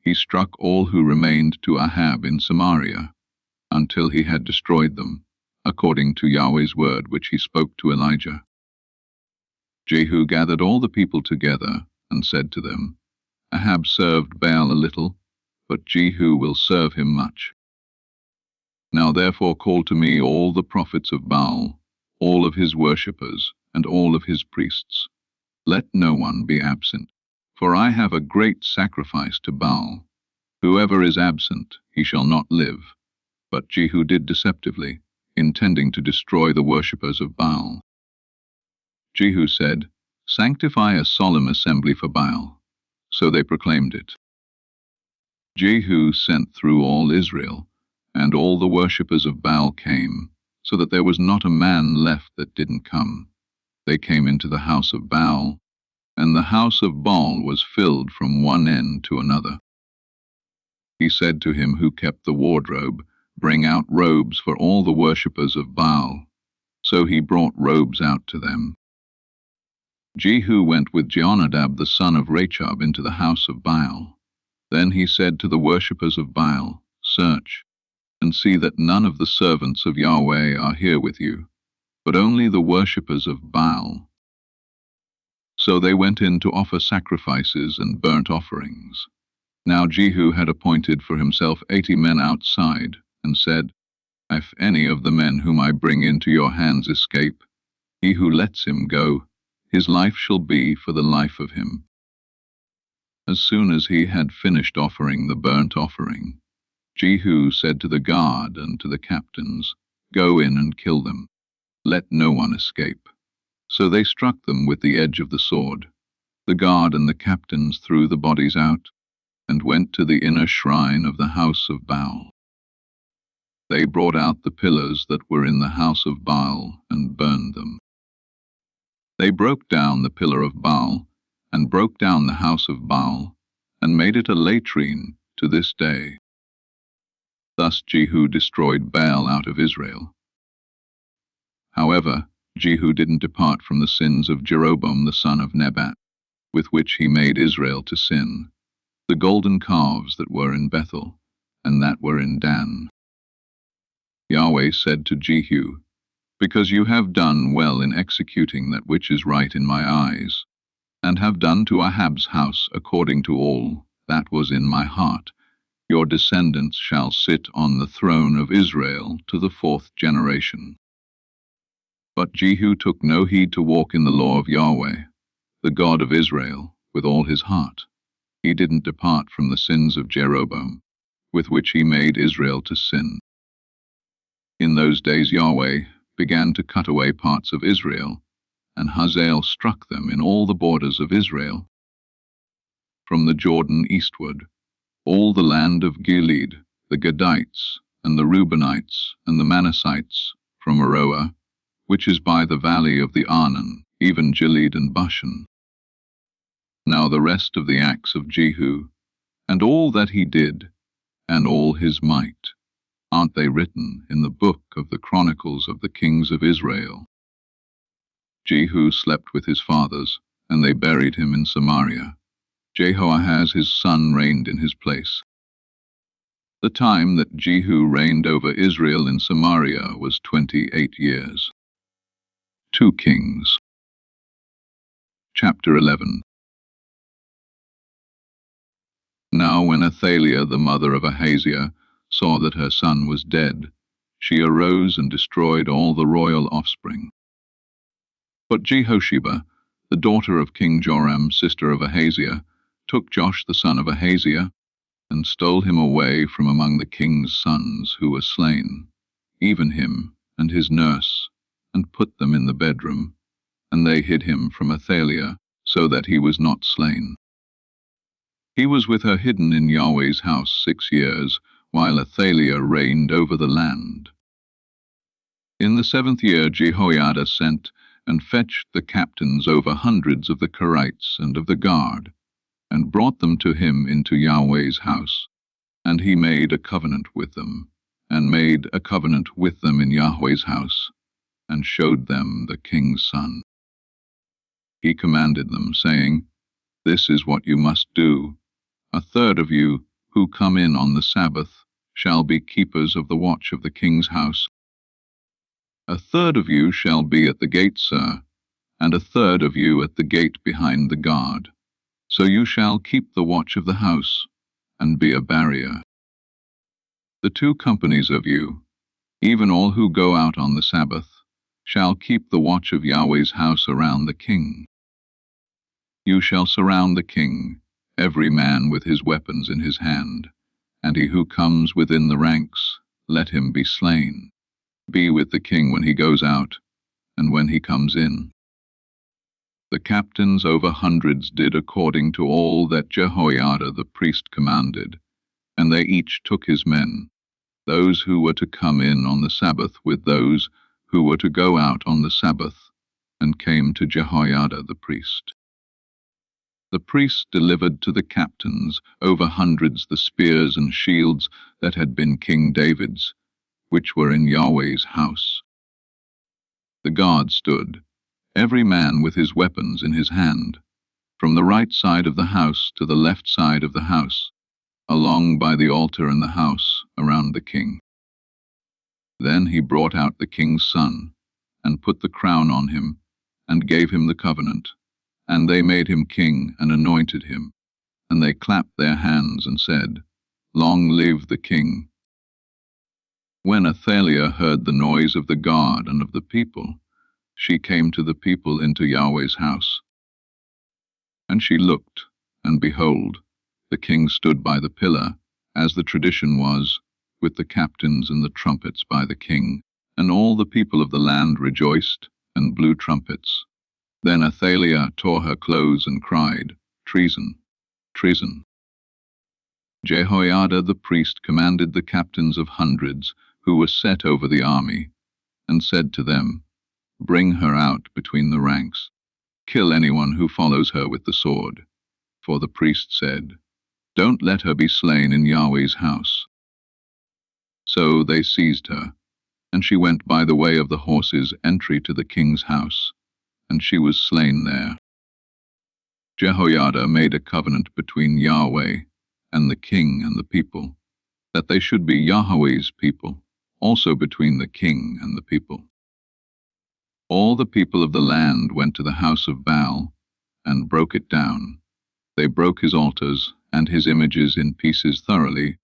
he struck all who remained to Ahab in Samaria, until he had destroyed them, according to Yahweh's word which he spoke to Elijah. Jehu gathered all the people together, and said to them, "Ahab served Baal a little, but Jehu will serve him much. Now therefore call to me all the prophets of Baal, all of his worshippers, and all of his priests. Let no one be absent, for I have a great sacrifice to Baal. Whoever is absent, he shall not live." But Jehu did deceptively, intending to destroy the worshippers of Baal. Jehu said, "Sanctify a solemn assembly for Baal." So they proclaimed it. Jehu sent through all Israel, and all the worshippers of Baal came, so that there was not a man left that didn't come. They came into the house of Baal, and the house of Baal was filled from one end to another. He said to him who kept the wardrobe, "Bring out robes for all the worshippers of Baal." So he brought robes out to them. Jehu went with Jehonadab the son of Rechab into the house of Baal. Then he said to the worshippers of Baal, "Search, and see that none of the servants of Yahweh are here with you, but only the worshippers of Baal." So they went in to offer sacrifices and burnt offerings. Now Jehu had appointed for himself 80 men outside, and said, "If any of the men whom I bring into your hands escape, he who lets him go, his life shall be for the life of him." As soon as he had finished offering the burnt offering, Jehu said to the guard and to the captains, "Go in and kill them. Let no one escape." So they struck them with the edge of the sword. The guard and the captains threw the bodies out, and went to the inner shrine of the house of Baal. They brought out the pillars that were in the house of Baal, and burned them. They broke down the pillar of Baal, and broke down the house of Baal, and made it a latrine to this day. Thus Jehu destroyed Baal out of Israel. However, Jehu didn't depart from the sins of Jeroboam the son of Nebat, with which he made Israel to sin, the golden calves that were in Bethel, and that were in Dan. Yahweh said to Jehu, "Because you have done well in executing that which is right in my eyes, and have done to Ahab's house according to all that was in my heart, your descendants shall sit on the throne of Israel to the 4th generation." But Jehu took no heed to walk in the law of Yahweh, the God of Israel, with all his heart. He didn't depart from the sins of Jeroboam, with which he made Israel to sin. In those days Yahweh began to cut away parts of Israel, and Hazael struck them in all the borders of Israel. From the Jordan eastward, all the land of Gilead, the Gadites, and the Reubenites, and the Manassites, from Aroer, which is by the valley of the Arnon, even Gilead and Bashan. Now the rest of the acts of Jehu, and all that he did, and all his might, aren't they written in the book of the Chronicles of the kings of Israel? Jehu slept with his fathers, and they buried him in Samaria. Jehoahaz his son reigned in his place. The time that Jehu reigned over Israel in Samaria was 28 years. 2 Kings. Chapter 11. Now when Athaliah, the mother of Ahaziah, saw that her son was dead, she arose and destroyed all the royal offspring. But Jehosheba, the daughter of King Joram, sister of Ahaziah, took Joash the son of Ahaziah, and stole him away from among the king's sons who were slain, even him and his nurse, and put them in the bedroom, and they hid him from Athaliah, so that he was not slain. He was with her hidden in Yahweh's house 6 years, while Athaliah reigned over the land. In the 7th year Jehoiada sent and fetched the captains over hundreds of the Kerites and of the guard, and brought them to him into Yahweh's house. And he made a covenant with them, and made a covenant with them in Yahweh's house, and showed them the king's son. He commanded them, saying, This is what you must do. 1/3 of you who come in on the Sabbath shall be keepers of the watch of the king's house. 1/3 of you shall be at the gate, sir, and 1/3 of you at the gate behind the guard. So you shall keep the watch of the house, and be a barrier. The 2 companies of you, even all who go out on the Sabbath, shall keep the watch of Yahweh's house around the king. You shall surround the king, every man with his weapons in his hand, and he who comes within the ranks, let him be slain. Be with the king when he goes out, and when he comes in. The captains over hundreds did according to all that Jehoiada the priest commanded, and they each took his men, those who were to come in on the Sabbath with those who were to go out on the Sabbath, and came to Jehoiada the priest. The priest delivered to the captains over hundreds the spears and shields that had been King David's, which were in Yahweh's house. The guard stood, every man with his weapons in his hand, from the right side of the house to the left side of the house, along by the altar and the house, around the king. Then he brought out the king's son, and put the crown on him, and gave him the covenant, and they made him king and anointed him, and they clapped their hands and said, Long live the king. When Athaliah heard the noise of the guard and of the people, she came to the people into Yahweh's house. And she looked, and behold, the king stood by the pillar, as the tradition was, with the captains and the trumpets by the king, and all the people of the land rejoiced and blew trumpets. Then Athaliah tore her clothes and cried, Treason! Treason! Jehoiada the priest commanded the captains of hundreds who were set over the army, and said to them, Bring her out between the ranks. Kill anyone who follows her with the sword. For the priest said, Don't let her be slain in Yahweh's house. So they seized her, and she went by the way of the horses' entry to the king's house, and she was slain there. Jehoiada made a covenant between Yahweh and the king and the people, that they should be Yahweh's people, also between the king and the people. All the people of the land went to the house of Baal, and broke it down. They broke his altars and his images in pieces thoroughly,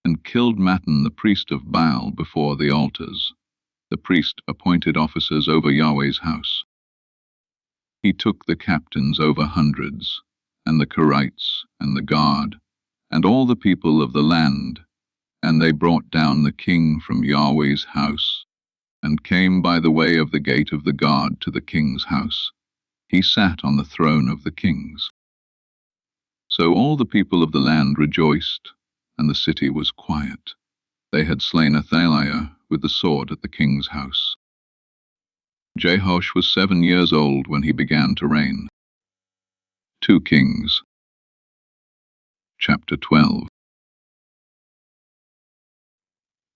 and killed Mattan the priest of Baal before the altars. The priest appointed officers over Yahweh's house. He took the captains over hundreds, and the Kerites, and the guard, and all the people of the land. And they brought down the king from Yahweh's house, and came by the way of the gate of the guard to the king's house. He sat on the throne of the kings. So all the people of the land rejoiced, and the city was quiet. They had slain Athaliah with the sword at the king's house. Joash was 7 years old when he began to reign. 2 Kings. Chapter 12.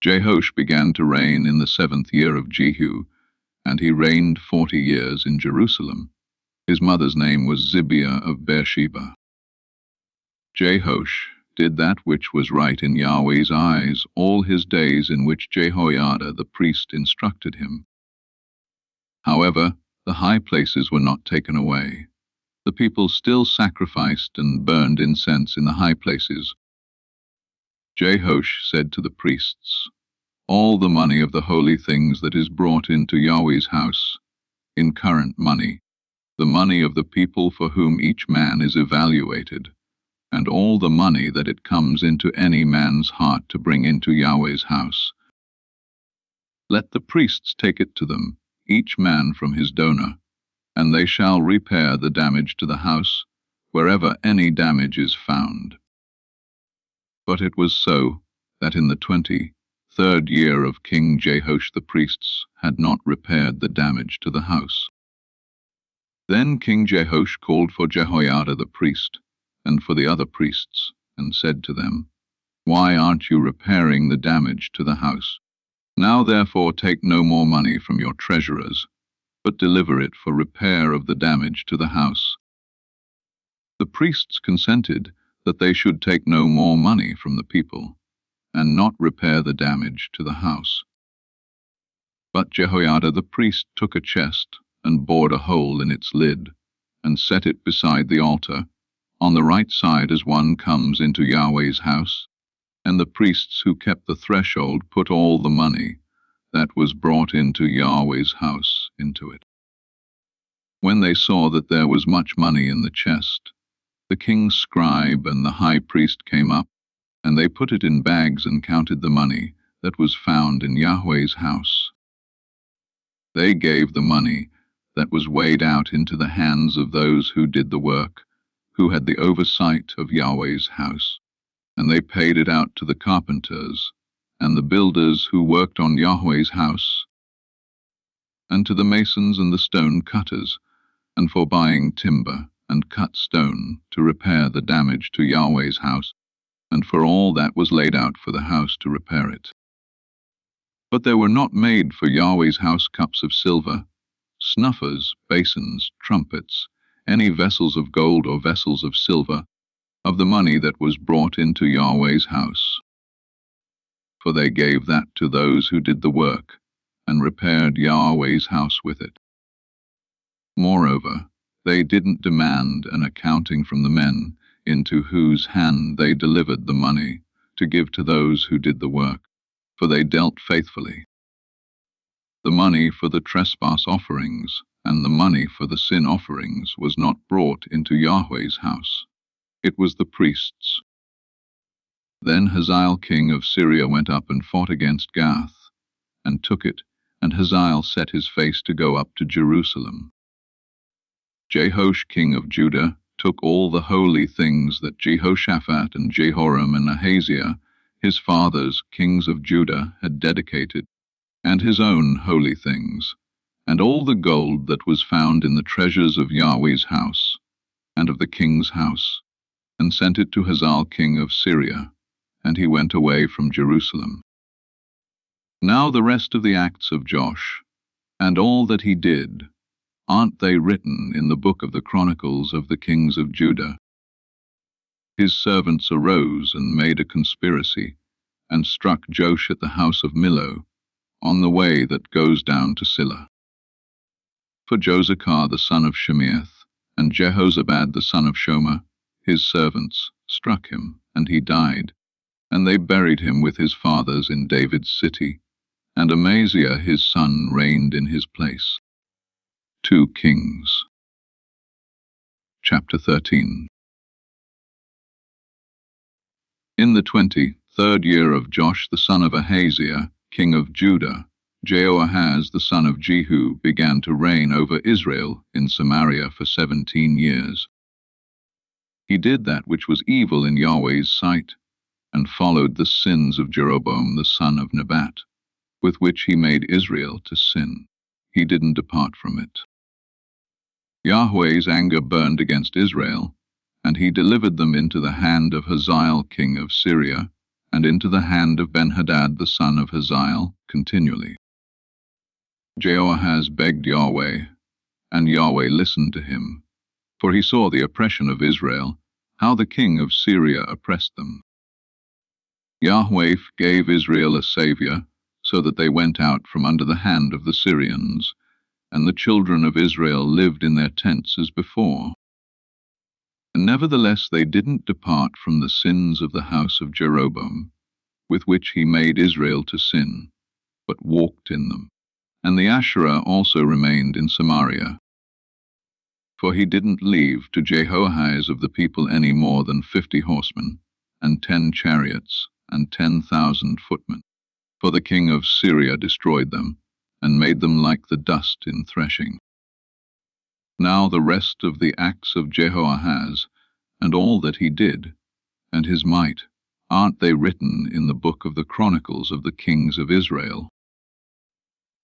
Joash began to reign in the 7th year of Jehu, and he reigned 40 years in Jerusalem. His mother's name was Zibiah of Beersheba. Joash did that which was right in Yahweh's eyes all his days in which Jehoiada the priest instructed him. However, the high places were not taken away. The people still sacrificed and burned incense in the high places. Joash said to the priests, "All the money of the holy things that is brought into Yahweh's house, in current money, the money of the people for whom each man is evaluated, and all the money that it comes into any man's heart to bring into Yahweh's house, let the priests take it to them, each man from his donor, and they shall repair the damage to the house, wherever any damage is found." But it was so, that in the 23rd year of King Joash the priests had not repaired the damage to the house. Then King Joash called for Jehoiada the priest, and for the other priests, and said to them, "Why aren't you repairing the damage to the house? Now therefore take no more money from your treasurers, but deliver it for repair of the damage to the house." The priests consented that they should take no more money from the people, and not repair the damage to the house. But Jehoiada the priest took a chest, and bored a hole in its lid, and set it beside the altar, on the right side as one comes into Yahweh's house, and the priests who kept the threshold put all the money that was brought into Yahweh's house into it. When they saw that there was much money in the chest, the king's scribe and the high priest came up, and they put it in bags and counted the money that was found in Yahweh's house. They gave the money that was weighed out into the hands of those who did the work, who had the oversight of Yahweh's house, and they paid it out to the carpenters and the builders who worked on Yahweh's house, and to the masons and the stone cutters, and for buying timber and cut stone to repair the damage to Yahweh's house, and for all that was laid out for the house to repair it. But there were not made for Yahweh's house cups of silver, snuffers, basins, trumpets, any vessels of gold or vessels of silver, of the money that was brought into Yahweh's house. For they gave that to those who did the work, and repaired Yahweh's house with it. Moreover, they didn't demand an accounting from the men into whose hand they delivered the money to give to those who did the work, for they dealt faithfully. The money for the trespass offerings and the money for the sin offerings was not brought into Yahweh's house. It was the priests. Then Hazael king of Syria went up and fought against Gath, and took it, and Hazael set his face to go up to Jerusalem. Joash king of Judah took all the holy things that Jehoshaphat and Jehoram and Ahaziah, his fathers, kings of Judah, had dedicated, and his own holy things, and all the gold that was found in the treasures of Yahweh's house, and of the king's house, and sent it to Hazael king of Syria, and he went away from Jerusalem. Now the rest of the acts of Joash, and all that he did, aren't they written in the book of the Chronicles of the kings of Judah? His servants arose and made a conspiracy, and struck Joash at the house of Millo, on the way that goes down to Silla. For Josachar the son of Shemeath, and Jehozabad the son of Shomer, his servants, struck him, and he died, and they buried him with his fathers in David's city, and Amaziah his son reigned in his place. 2 Kings. Chapter 13. In the 23rd year of Joash the son of Ahaziah, king of Judah, Jehoahaz the son of Jehu began to reign over Israel in Samaria for 17 years. He did that which was evil in Yahweh's sight, and followed the sins of Jeroboam the son of Nebat, with which he made Israel to sin. He didn't depart from it. Yahweh's anger burned against Israel, and he delivered them into the hand of Hazael king of Syria, and into the hand of Ben-Hadad the son of Hazael continually. Jehoahaz begged Yahweh, and Yahweh listened to him, for he saw the oppression of Israel, how the king of Syria oppressed them. Yahweh gave Israel a saviour, so that they went out from under the hand of the Syrians, and the children of Israel lived in their tents as before. And nevertheless they didn't depart from the sins of the house of Jeroboam, with which he made Israel to sin, but walked in them. And the Asherah also remained in Samaria. For he didn't leave to Jehoahaz of the people any more than 50 horsemen, and 10 chariots, and 10,000 footmen. For the king of Syria destroyed them, and made them like the dust in threshing. Now the rest of the acts of Jehoahaz, and all that he did, and his might, aren't they written in the book of the Chronicles of the kings of Israel?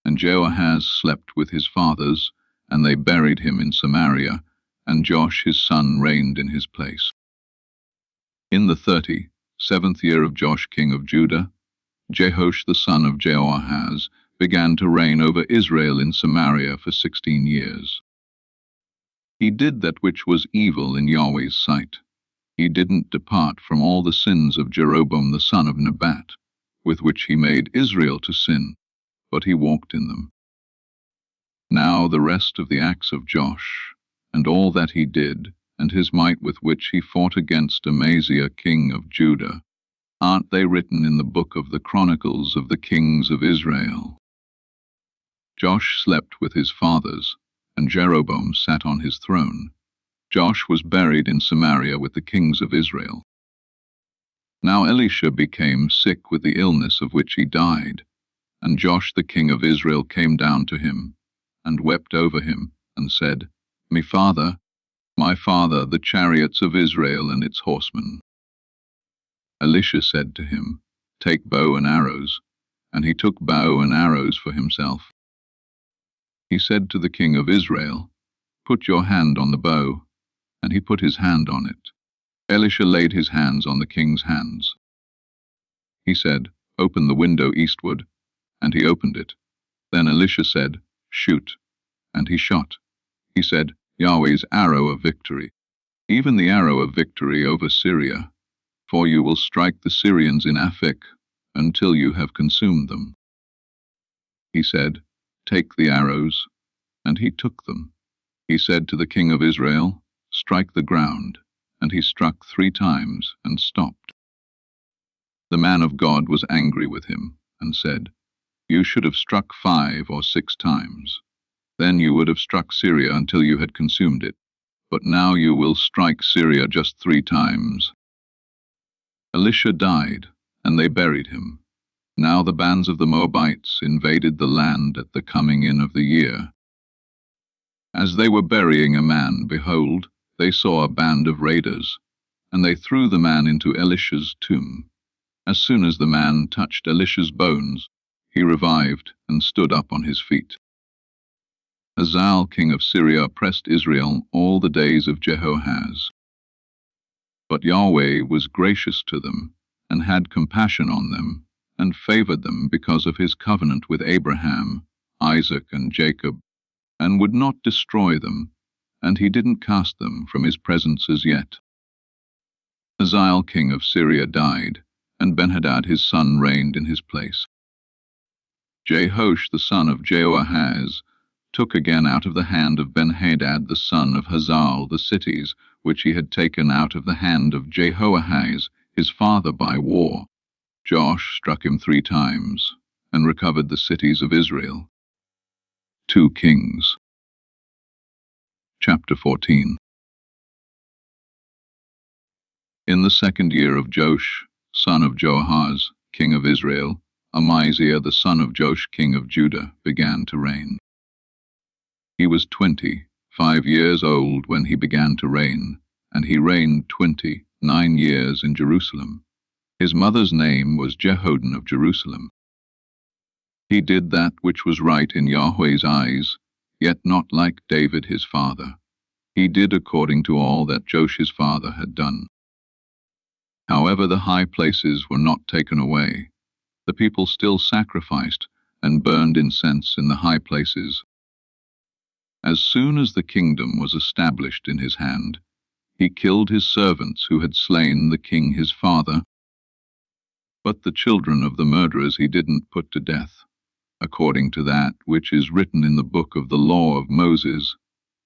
And Jehoahaz slept with his fathers, and they buried him in Samaria, and Joash his son reigned in his place. In the 37th year of Joash king of Judah, Jehoash the son of Jehoahaz began to reign over Israel in Samaria for 16 years. He did that which was evil in Yahweh's sight. He didn't depart from all the sins of Jeroboam the son of Nebat, with which he made Israel to sin, but he walked in them. Now the rest of the acts of Joash, and all that he did, and his might with which he fought against Amaziah king of Judah, aren't they written in the book of the Chronicles of the kings of Israel? Joash slept with his fathers, and Jeroboam sat on his throne. Joash was buried in Samaria with the kings of Israel. Now Elisha became sick with the illness of which he died, and Joash the king of Israel came down to him, and wept over him, and said, my father, the chariots of Israel and its horsemen. Elisha said to him, take bow and arrows, and he took bow and arrows for himself. He said to the king of Israel, put your hand on the bow, and he put his hand on it. Elisha laid his hands on the king's hands. He said, open the window eastward, and he opened it. Then Elisha said, shoot, and he shot. He said, Yahweh's arrow of victory, even the arrow of victory over Syria, for you will strike the Syrians in Aphek until you have consumed them. He said, take the arrows, and he took them. He said to the king of Israel, strike the ground, and he struck 3 times and stopped. The man of God was angry with him, and said, you should have struck 5 or 6 times. Then you would have struck Syria until you had consumed it, but now you will strike Syria just 3 times. Elisha died, and they buried him. Now the bands of the Moabites invaded the land at the coming in of the year. As they were burying a man, behold, they saw a band of raiders, and they threw the man into Elisha's tomb. As soon as the man touched Elisha's bones, he revived and stood up on his feet. Hazael king of Syria oppressed Israel all the days of Jehoahaz. But Yahweh was gracious to them, and had compassion on them, and favored them because of his covenant with Abraham, Isaac, and Jacob, and would not destroy them, and he didn't cast them from his presence as yet. Hazael king of Syria died, and Ben-Hadad his son reigned in his place. Jehoash the son of Jehoahaz took again out of the hand of Ben-Hadad the son of Hazael the cities which he had taken out of the hand of Jehoahaz his father by war. Joash struck him 3 times, and recovered the cities of Israel. 2 Kings. Chapter 14. In the 2nd year of Joash, son of Joahaz, king of Israel, Amaziah the son of Joash, king of Judah, began to reign. He was 25 years old when he began to reign, and he reigned 29 years in Jerusalem. His mother's name was Jehoahaz of Jerusalem. He did that which was right in Yahweh's eyes, yet not like David his father. He did according to all that Joash his father had done. However, the high places were not taken away. The people still sacrificed and burned incense in the high places. As soon as the kingdom was established in his hand, he killed his servants who had slain the king his father. But the children of the murderers he didn't put to death, according to that which is written in the book of the law of Moses,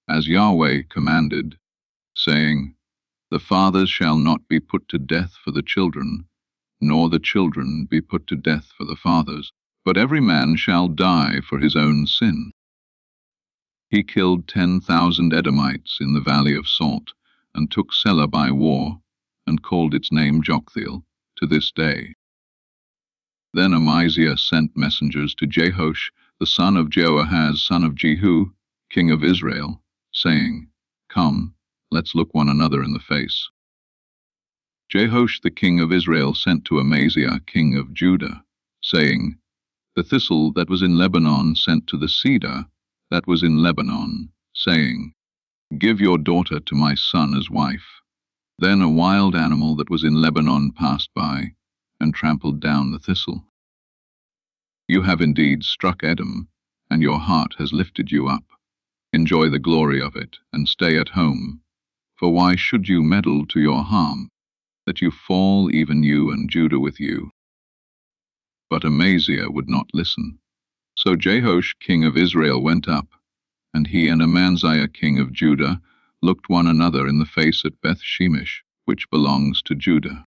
as Yahweh commanded, saying, The fathers shall not be put to death for the children, nor the children be put to death for the fathers, but every man shall die for his own sin. He killed 10,000 Edomites in the valley of Salt, and took Selah by war, and called its name Joktheel, to this day. Then Amaziah sent messengers to Jehoash, the son of Jehoahaz, son of Jehu, king of Israel, saying, Come, let's look one another in the face. Jehoash the king of Israel sent to Amaziah king of Judah, saying, The thistle that was in Lebanon sent to the cedar that was in Lebanon, saying, Give your daughter to my son as wife. Then a wild animal that was in Lebanon passed by, and trampled down the thistle. You have indeed struck Edom, and your heart has lifted you up. Enjoy the glory of it, and stay at home. For why should you meddle to your harm, that you fall, even you and Judah with you? But Amaziah would not listen. So Jehoash king of Israel went up, and he and Amaziah king of Judah looked one another in the face at Beth-shemesh, which belongs to Judah.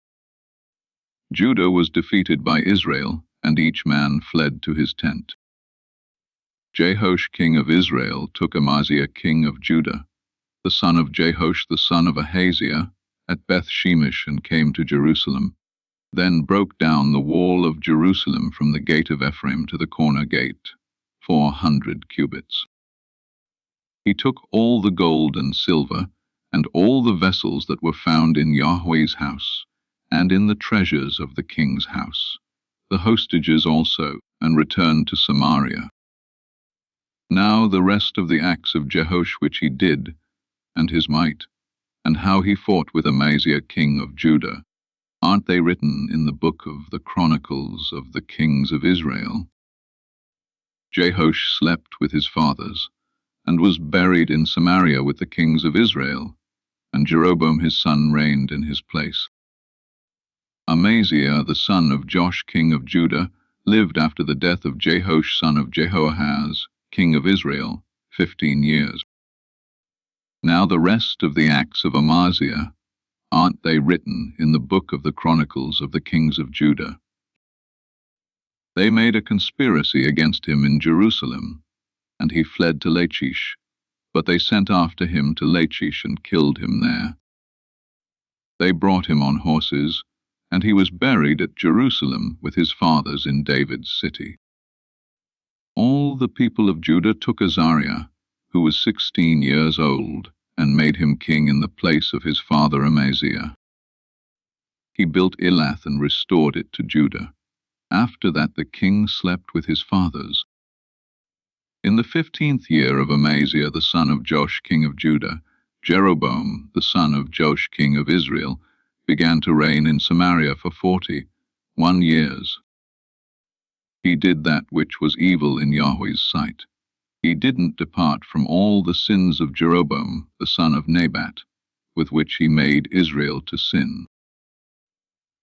Judah was defeated by Israel, and each man fled to his tent. Jehoash king of Israel took Amaziah king of Judah, the son of Jehoash the son of Ahaziah, at Beth-shemesh, and came to Jerusalem, then broke down the wall of Jerusalem from the gate of Ephraim to the corner gate, 400 cubits. He took all the gold and silver, and all the vessels that were found in Yahweh's house, and in the treasures of the king's house, the hostages also, and returned to Samaria. Now the rest of the acts of Jehoash which he did, and his might, and how he fought with Amaziah king of Judah, aren't they written in the book of the Chronicles of the kings of Israel? Jehoash slept with his fathers, and was buried in Samaria with the kings of Israel, and Jeroboam his son reigned in his place. Amaziah the son of Joash king of Judah lived after the death of Jehoash son of Jehoahaz, king of Israel, 15 years. Now the rest of the acts of Amaziah, aren't they written in the book of the Chronicles of the kings of Judah? They made a conspiracy against him in Jerusalem, and he fled to Lachish, but they sent after him to Lachish and killed him there. They brought him on horses, and he was buried at Jerusalem with his fathers in David's city. All the people of Judah took Azariah, who was 16 years old, and made him king in the place of his father Amaziah. He built Elath and restored it to Judah. After that the king slept with his fathers. In the 15th year of Amaziah the son of Joash king of Judah, Jeroboam the son of Joash king of Israel began to reign in Samaria for 41 years. He did that which was evil in Yahweh's sight. He didn't depart from all the sins of Jeroboam the son of Nebat, with which he made Israel to sin.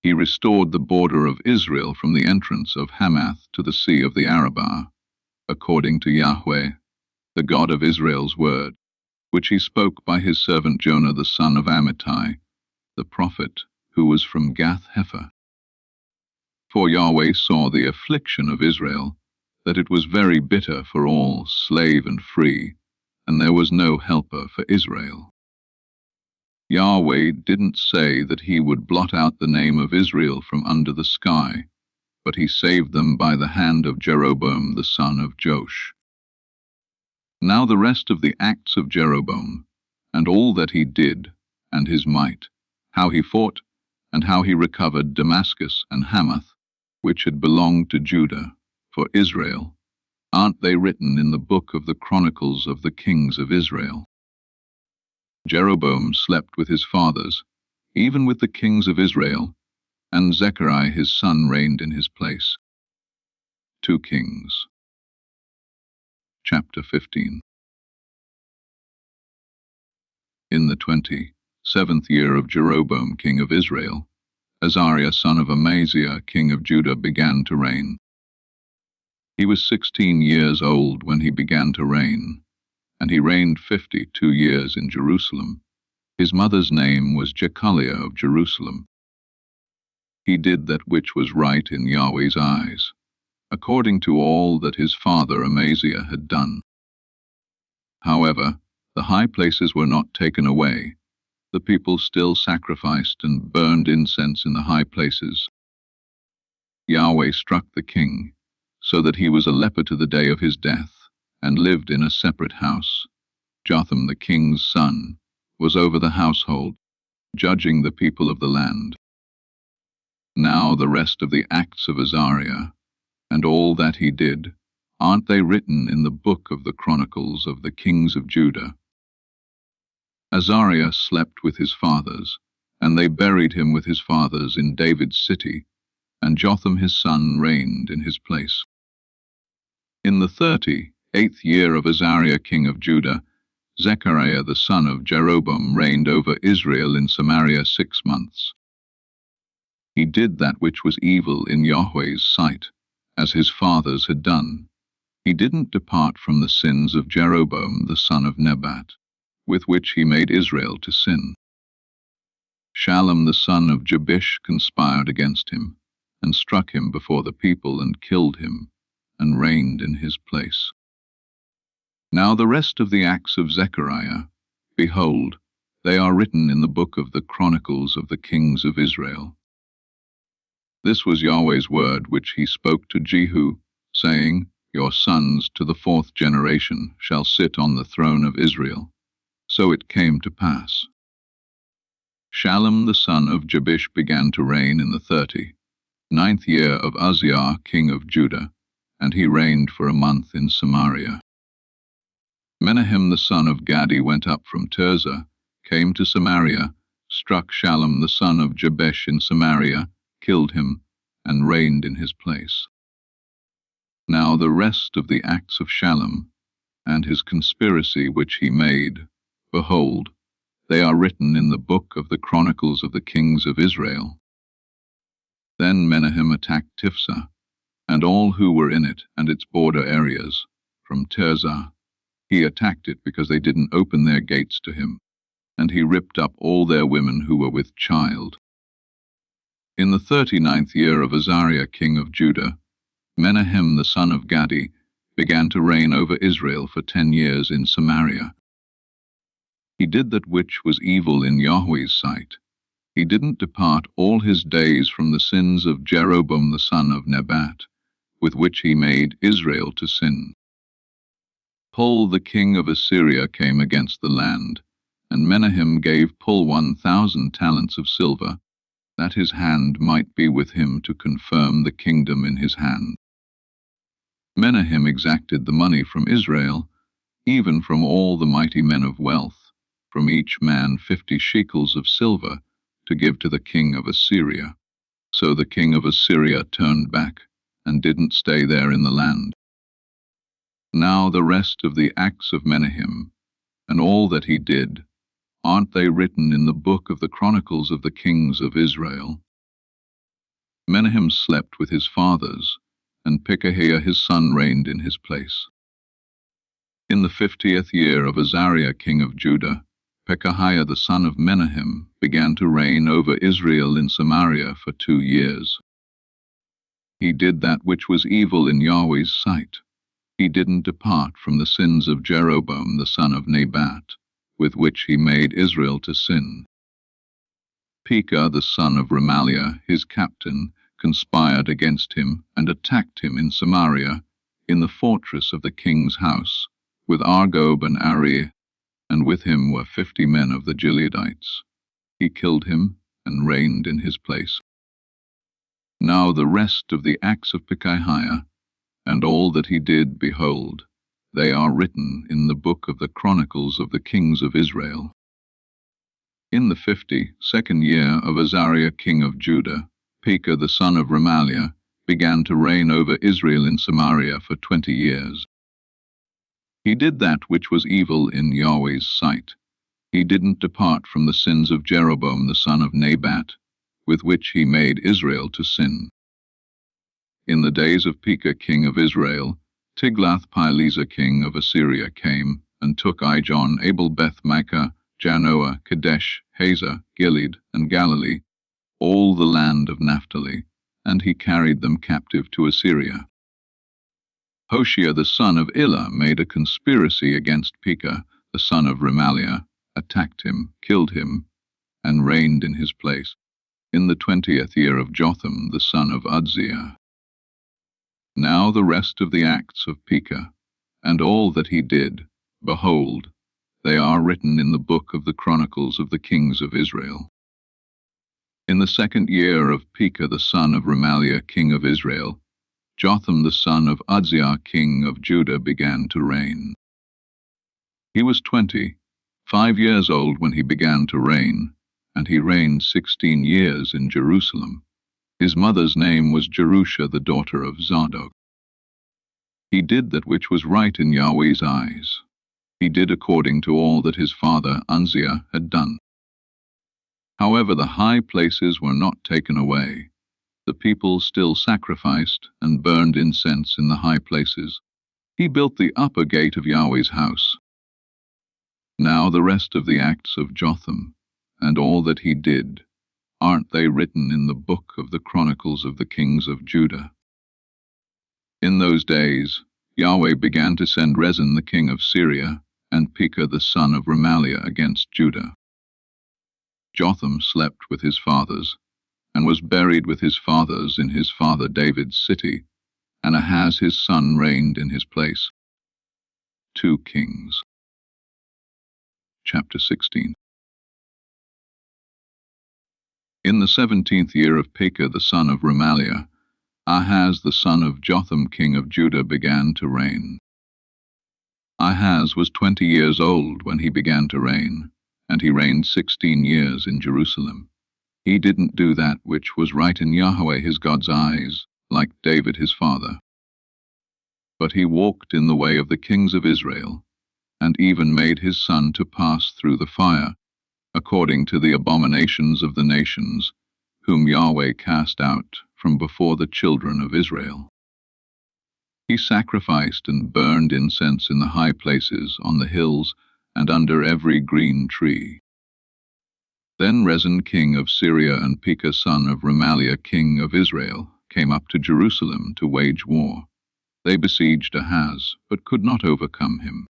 He restored the border of Israel from the entrance of Hamath to the sea of the Arabah, according to Yahweh, the God of Israel's word, which he spoke by his servant Jonah the son of Amittai, the prophet, who was from Gath-hepher. For Yahweh saw the affliction of Israel, that it was very bitter for all, slave and free, and there was no helper for Israel. Yahweh didn't say that he would blot out the name of Israel from under the sky, but he saved them by the hand of Jeroboam the son of Joash. Now the rest of the acts of Jeroboam, and all that he did, and his might, how he fought, and how he recovered Damascus and Hamath, which had belonged to Judah, for Israel, aren't they written in the book of the Chronicles of the Kings of Israel? Jeroboam slept with his fathers, even with the kings of Israel, and Zechariah his son reigned in his place. 2 Kings. Chapter 15. In the 27th year of Jeroboam king of Israel, Azariah son of Amaziah king of Judah began to reign. He was 16 years old when he began to reign, and he reigned 52 years in Jerusalem. His mother's name was Jechaliah of Jerusalem. He did that which was right in Yahweh's eyes, according to all that his father Amaziah had done. However, the high places were not taken away. The people still sacrificed and burned incense in the high places. Yahweh struck the king, so that he was a leper to the day of his death, and lived in a separate house. Jotham the king's son was over the household, judging the people of the land. Now the rest of the acts of Azariah, and all that he did, aren't they written in the book of the Chronicles of the Kings of Judah? Azariah slept with his fathers, and they buried him with his fathers in David's city, and Jotham his son reigned in his place. In the 38th year of Azariah king of Judah, Zechariah the son of Jeroboam reigned over Israel in Samaria 6 months. He did that which was evil in Yahweh's sight, as his fathers had done. He didn't depart from the sins of Jeroboam the son of Nebat, with which he made Israel to sin. Shallum the son of Jabesh conspired against him, and struck him before the people and killed him, and reigned in his place. Now the rest of the acts of Zechariah, behold, they are written in the book of the Chronicles of the Kings of Israel. This was Yahweh's word which he spoke to Jehu, saying, Your sons to the 4th generation shall sit on the throne of Israel. So it came to pass. Shallum the son of Jabesh began to reign in the 39th year of Ahaziah king of Judah, and he reigned for a month in Samaria. Menahem the son of Gadi went up from Tirzah, came to Samaria, struck Shallum the son of Jabesh in Samaria, killed him, and reigned in his place. Now the rest of the acts of Shallum, and his conspiracy which he made, behold, they are written in the book of the Chronicles of the Kings of Israel. Then Menahem attacked Tifsah, and all who were in it and its border areas, from Tirzah. He attacked it because they didn't open their gates to him, and he ripped up all their women who were with child. In the 39th year of Azariah king of Judah, Menahem the son of Gadi began to reign over Israel for 10 years in Samaria. He did that which was evil in Yahweh's sight. He didn't depart all his days from the sins of Jeroboam the son of Nebat, with which he made Israel to sin. Pul the king of Assyria came against the land, and Menahem gave Pul 1,000 talents of silver, that his hand might be with him to confirm the kingdom in his hand. Menahem exacted the money from Israel, even from all the mighty men of wealth, from each man 50 shekels of silver, to give to the king of Assyria. So the king of Assyria turned back, and didn't stay there in the land. Now the rest of the acts of Menahem, and all that he did, aren't they written in the book of the Chronicles of the Kings of Israel? Menahem slept with his fathers, and Pekahiah his son reigned in his place. In the 50th year of Azariah king of Judah, Pekahiah the son of Menahem began to reign over Israel in Samaria for 2 years. He did that which was evil in Yahweh's sight. He didn't depart from the sins of Jeroboam the son of Nebat, with which he made Israel to sin. Pekah the son of Remaliah, his captain, conspired against him and attacked him in Samaria, in the fortress of the king's house, with Argob and Ari, and with him were 50 men of the Gileadites. He killed him and reigned in his place. Now the rest of the acts of Pekahiah, and all that he did, behold, they are written in the book of the Chronicles of the kings of Israel. In the 52nd year of Azariah king of Judah, Pekah the son of Remaliah began to reign over Israel in Samaria for 20 years. He did that which was evil in Yahweh's sight. He didn't depart from the sins of Jeroboam the son of Nebat, with which he made Israel to sin. In the days of Pekah king of Israel, Tiglath-Pileser king of Assyria came and took Ijon, Abel, Beth-Maachah, Janoah, Kadesh, Hazah, Gilead, and Galilee, all the land of Naphtali, and he carried them captive to Assyria. Hoshea the son of Elah made a conspiracy against Pekah the son of Remaliah, attacked him, killed him, and reigned in his place, in the 20th year of Jotham the son of Ahaziah. Now the rest of the acts of Pekah, and all that he did, behold, they are written in the book of the Chronicles of the kings of Israel. In the 2nd year of Pekah the son of Remaliah king of Israel, Jotham the son of Ahaziah king of Judah began to reign. He was 25 years old when he began to reign, and he reigned 16 years in Jerusalem. His mother's name was Jerusha, the daughter of Zadok. He did that which was right in Yahweh's eyes. He did according to all that his father Uzziah had done. However, the high places were not taken away. The people still sacrificed and burned incense in the high places. He built the upper gate of Yahweh's house. Now the rest of the acts of Jotham, and all that he did, aren't they written in the book of the Chronicles of the kings of Judah? In those days, Yahweh began to send Rezin the king of Syria, and Pekah the son of Remaliah against Judah. Jotham slept with his fathers, and was buried with his fathers in his father David's city, and Ahaz his son reigned in his place. 2 Kings. Chapter 16. In the 17th year of Pekah the son of Remaliah, Ahaz the son of Jotham king of Judah began to reign. Ahaz was 20 years old when he began to reign, and he reigned 16 years in Jerusalem. He didn't do that which was right in Yahweh his God's eyes, like David his father. But he walked in the way of the kings of Israel, and even made his son to pass through the fire, according to the abominations of the nations, whom Yahweh cast out from before the children of Israel. He sacrificed and burned incense in the high places, on the hills, and under every green tree. Then Rezin king of Syria and Pekah son of Remaliah king of Israel came up to Jerusalem to wage war. They besieged Ahaz, but could not overcome him.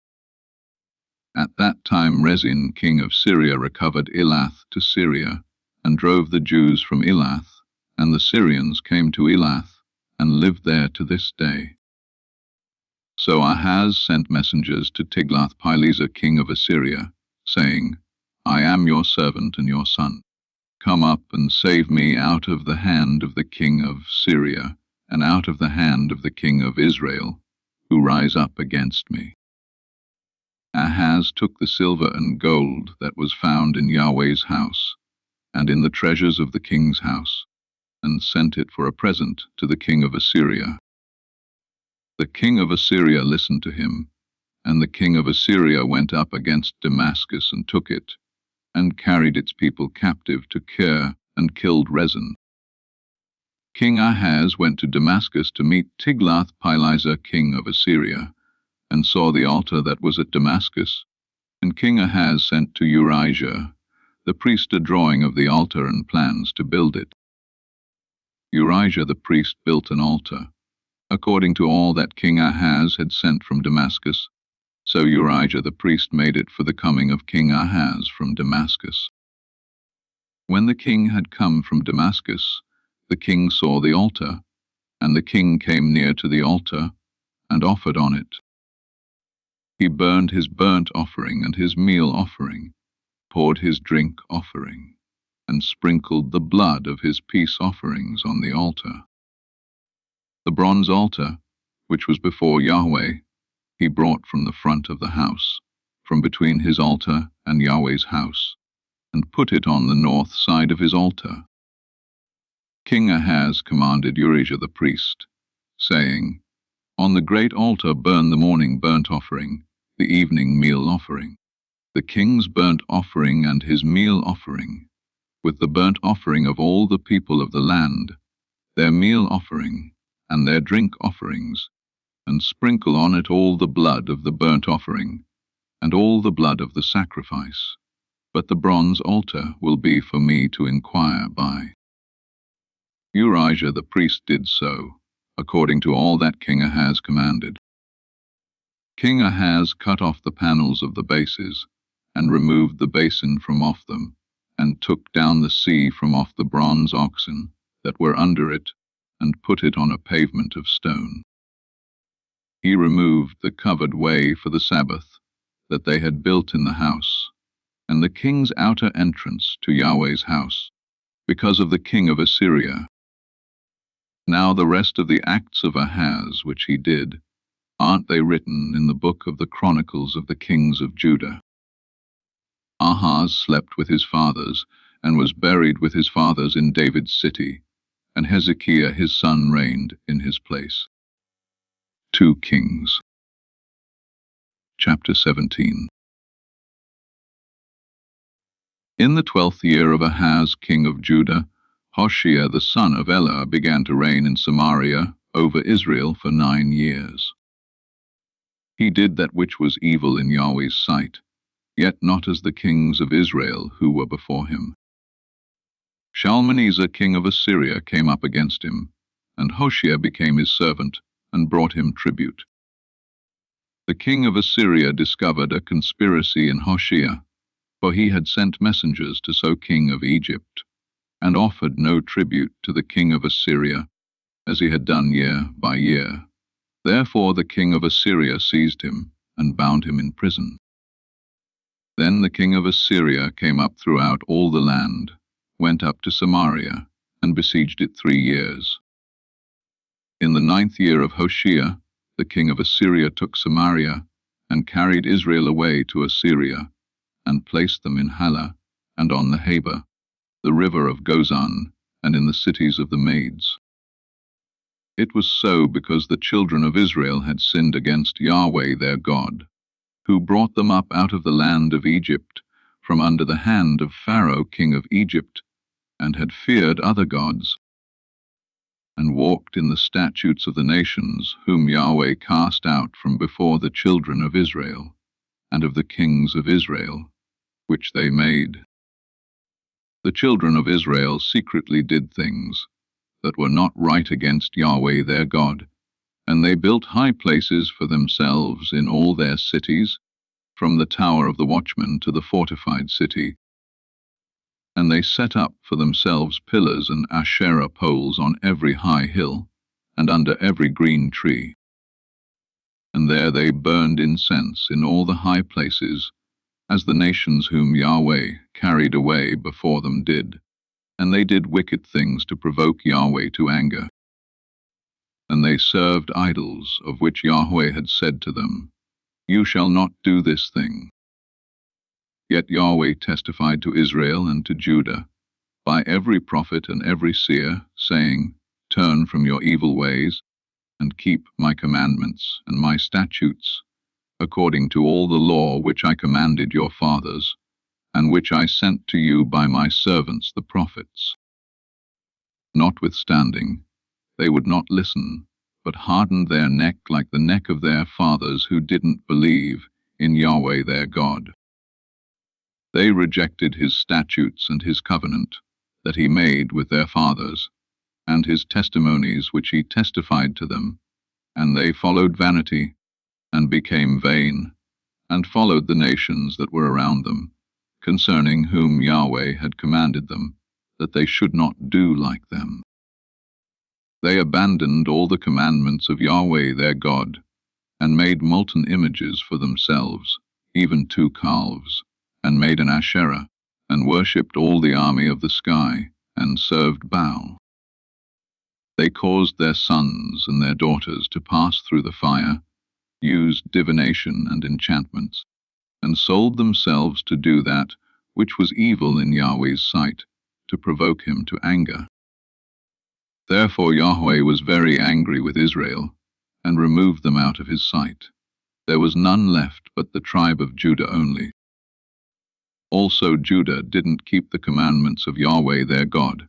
At that time Rezin king of Syria recovered Elath to Syria, and drove the Jews from Elath, and the Syrians came to Elath, and lived there to this day. So Ahaz sent messengers to Tiglath-Pileser king of Assyria, saying, I am your servant and your son. Come up and save me out of the hand of the king of Syria, and out of the hand of the king of Israel, who rise up against me. Ahaz took the silver and gold that was found in Yahweh's house, and in the treasures of the king's house, and sent it for a present to the king of Assyria. The king of Assyria listened to him, and the king of Assyria went up against Damascus and took it, and carried its people captive to Kir, and killed Rezin. King Ahaz went to Damascus to meet Tiglath-Pileser king of Assyria, and saw the altar that was at Damascus, and King Ahaz sent to Urijah, the priest, a drawing of the altar and plans to build it. Urijah the priest built an altar, according to all that King Ahaz had sent from Damascus. So Urijah the priest made it for the coming of King Ahaz from Damascus. When the king had come from Damascus, the king saw the altar, and the king came near to the altar, and offered on it. He burned his burnt offering and his meal offering, poured his drink offering, and sprinkled the blood of his peace offerings on the altar. The bronze altar, which was before Yahweh, he brought from the front of the house, from between his altar and Yahweh's house, and put it on the north side of his altar. King Ahaz commanded Urijah the priest, saying, On the great altar burn the morning burnt offering, the evening meal offering, the king's burnt offering and his meal offering, with the burnt offering of all the people of the land, their meal offering, and their drink offerings, and sprinkle on it all the blood of the burnt offering, and all the blood of the sacrifice. But the bronze altar will be for me to inquire by. Urijah the priest did so, according to all that King Ahaz commanded. King Ahaz cut off the panels of the bases, and removed the basin from off them, and took down the sea from off the bronze oxen that were under it, and put it on a pavement of stone. He removed the covered way for the Sabbath that they had built in the house, and the king's outer entrance to Yahweh's house, because of the king of Assyria. Now the rest of the acts of Ahaz which he did, aren't they written in the book of the Chronicles of the kings of Judah? Ahaz slept with his fathers, and was buried with his fathers in David's city, and Hezekiah his son reigned in his place. 2 Kings. Chapter 17. In the 12th year of Ahaz king of Judah, Hoshea the son of Elah began to reign in Samaria over Israel for 9 years. He did that which was evil in Yahweh's sight, yet not as the kings of Israel who were before him. Shalmaneser king of Assyria came up against him, and Hoshea became his servant, and brought him tribute. The king of Assyria discovered a conspiracy in Hoshea, for he had sent messengers to So king of Egypt, and offered no tribute to the king of Assyria, as he had done year by year. Therefore the king of Assyria seized him, and bound him in prison. Then the king of Assyria came up throughout all the land, went up to Samaria, and besieged it 3 years. In the 9th year of Hoshea, the king of Assyria took Samaria, and carried Israel away to Assyria, and placed them in Halah, and on the Habor, the river of Gozan, and in the cities of the maids. It was so because the children of Israel had sinned against Yahweh their God, who brought them up out of the land of Egypt, from under the hand of Pharaoh king of Egypt, and had feared other gods, and walked in the statutes of the nations whom Yahweh cast out from before the children of Israel, and of the kings of Israel, which they made. The children of Israel secretly did things that were not right against Yahweh their God, and they built high places for themselves in all their cities, from the tower of the watchman to the fortified city. And they set up for themselves pillars and Asherah poles on every high hill, and under every green tree. And there they burned incense in all the high places, as the nations whom Yahweh carried away before them did. And they did wicked things to provoke Yahweh to anger. And they served idols, of which Yahweh had said to them, You shall not do this thing. Yet Yahweh testified to Israel and to Judah, by every prophet and every seer, saying, Turn from your evil ways, and keep my commandments and my statutes, according to all the law which I commanded your fathers, and which I sent to you by my servants the prophets. Notwithstanding, they would not listen, but hardened their neck like the neck of their fathers who didn't believe in Yahweh their God. They rejected his statutes and his covenant that he made with their fathers, and his testimonies which he testified to them, and they followed vanity, and became vain, and followed the nations that were around them, concerning whom Yahweh had commanded them, that they should not do like them. They abandoned all the commandments of Yahweh their God, and made molten images for themselves, even 2 calves, and made an Asherah, and worshipped all the army of the sky, and served Baal. They caused their sons and their daughters to pass through the fire, used divination and enchantments, and sold themselves to do that which was evil in Yahweh's sight, to provoke him to anger. Therefore Yahweh was very angry with Israel, and removed them out of his sight. There was none left but the tribe of Judah only. Also Judah didn't keep the commandments of Yahweh their God,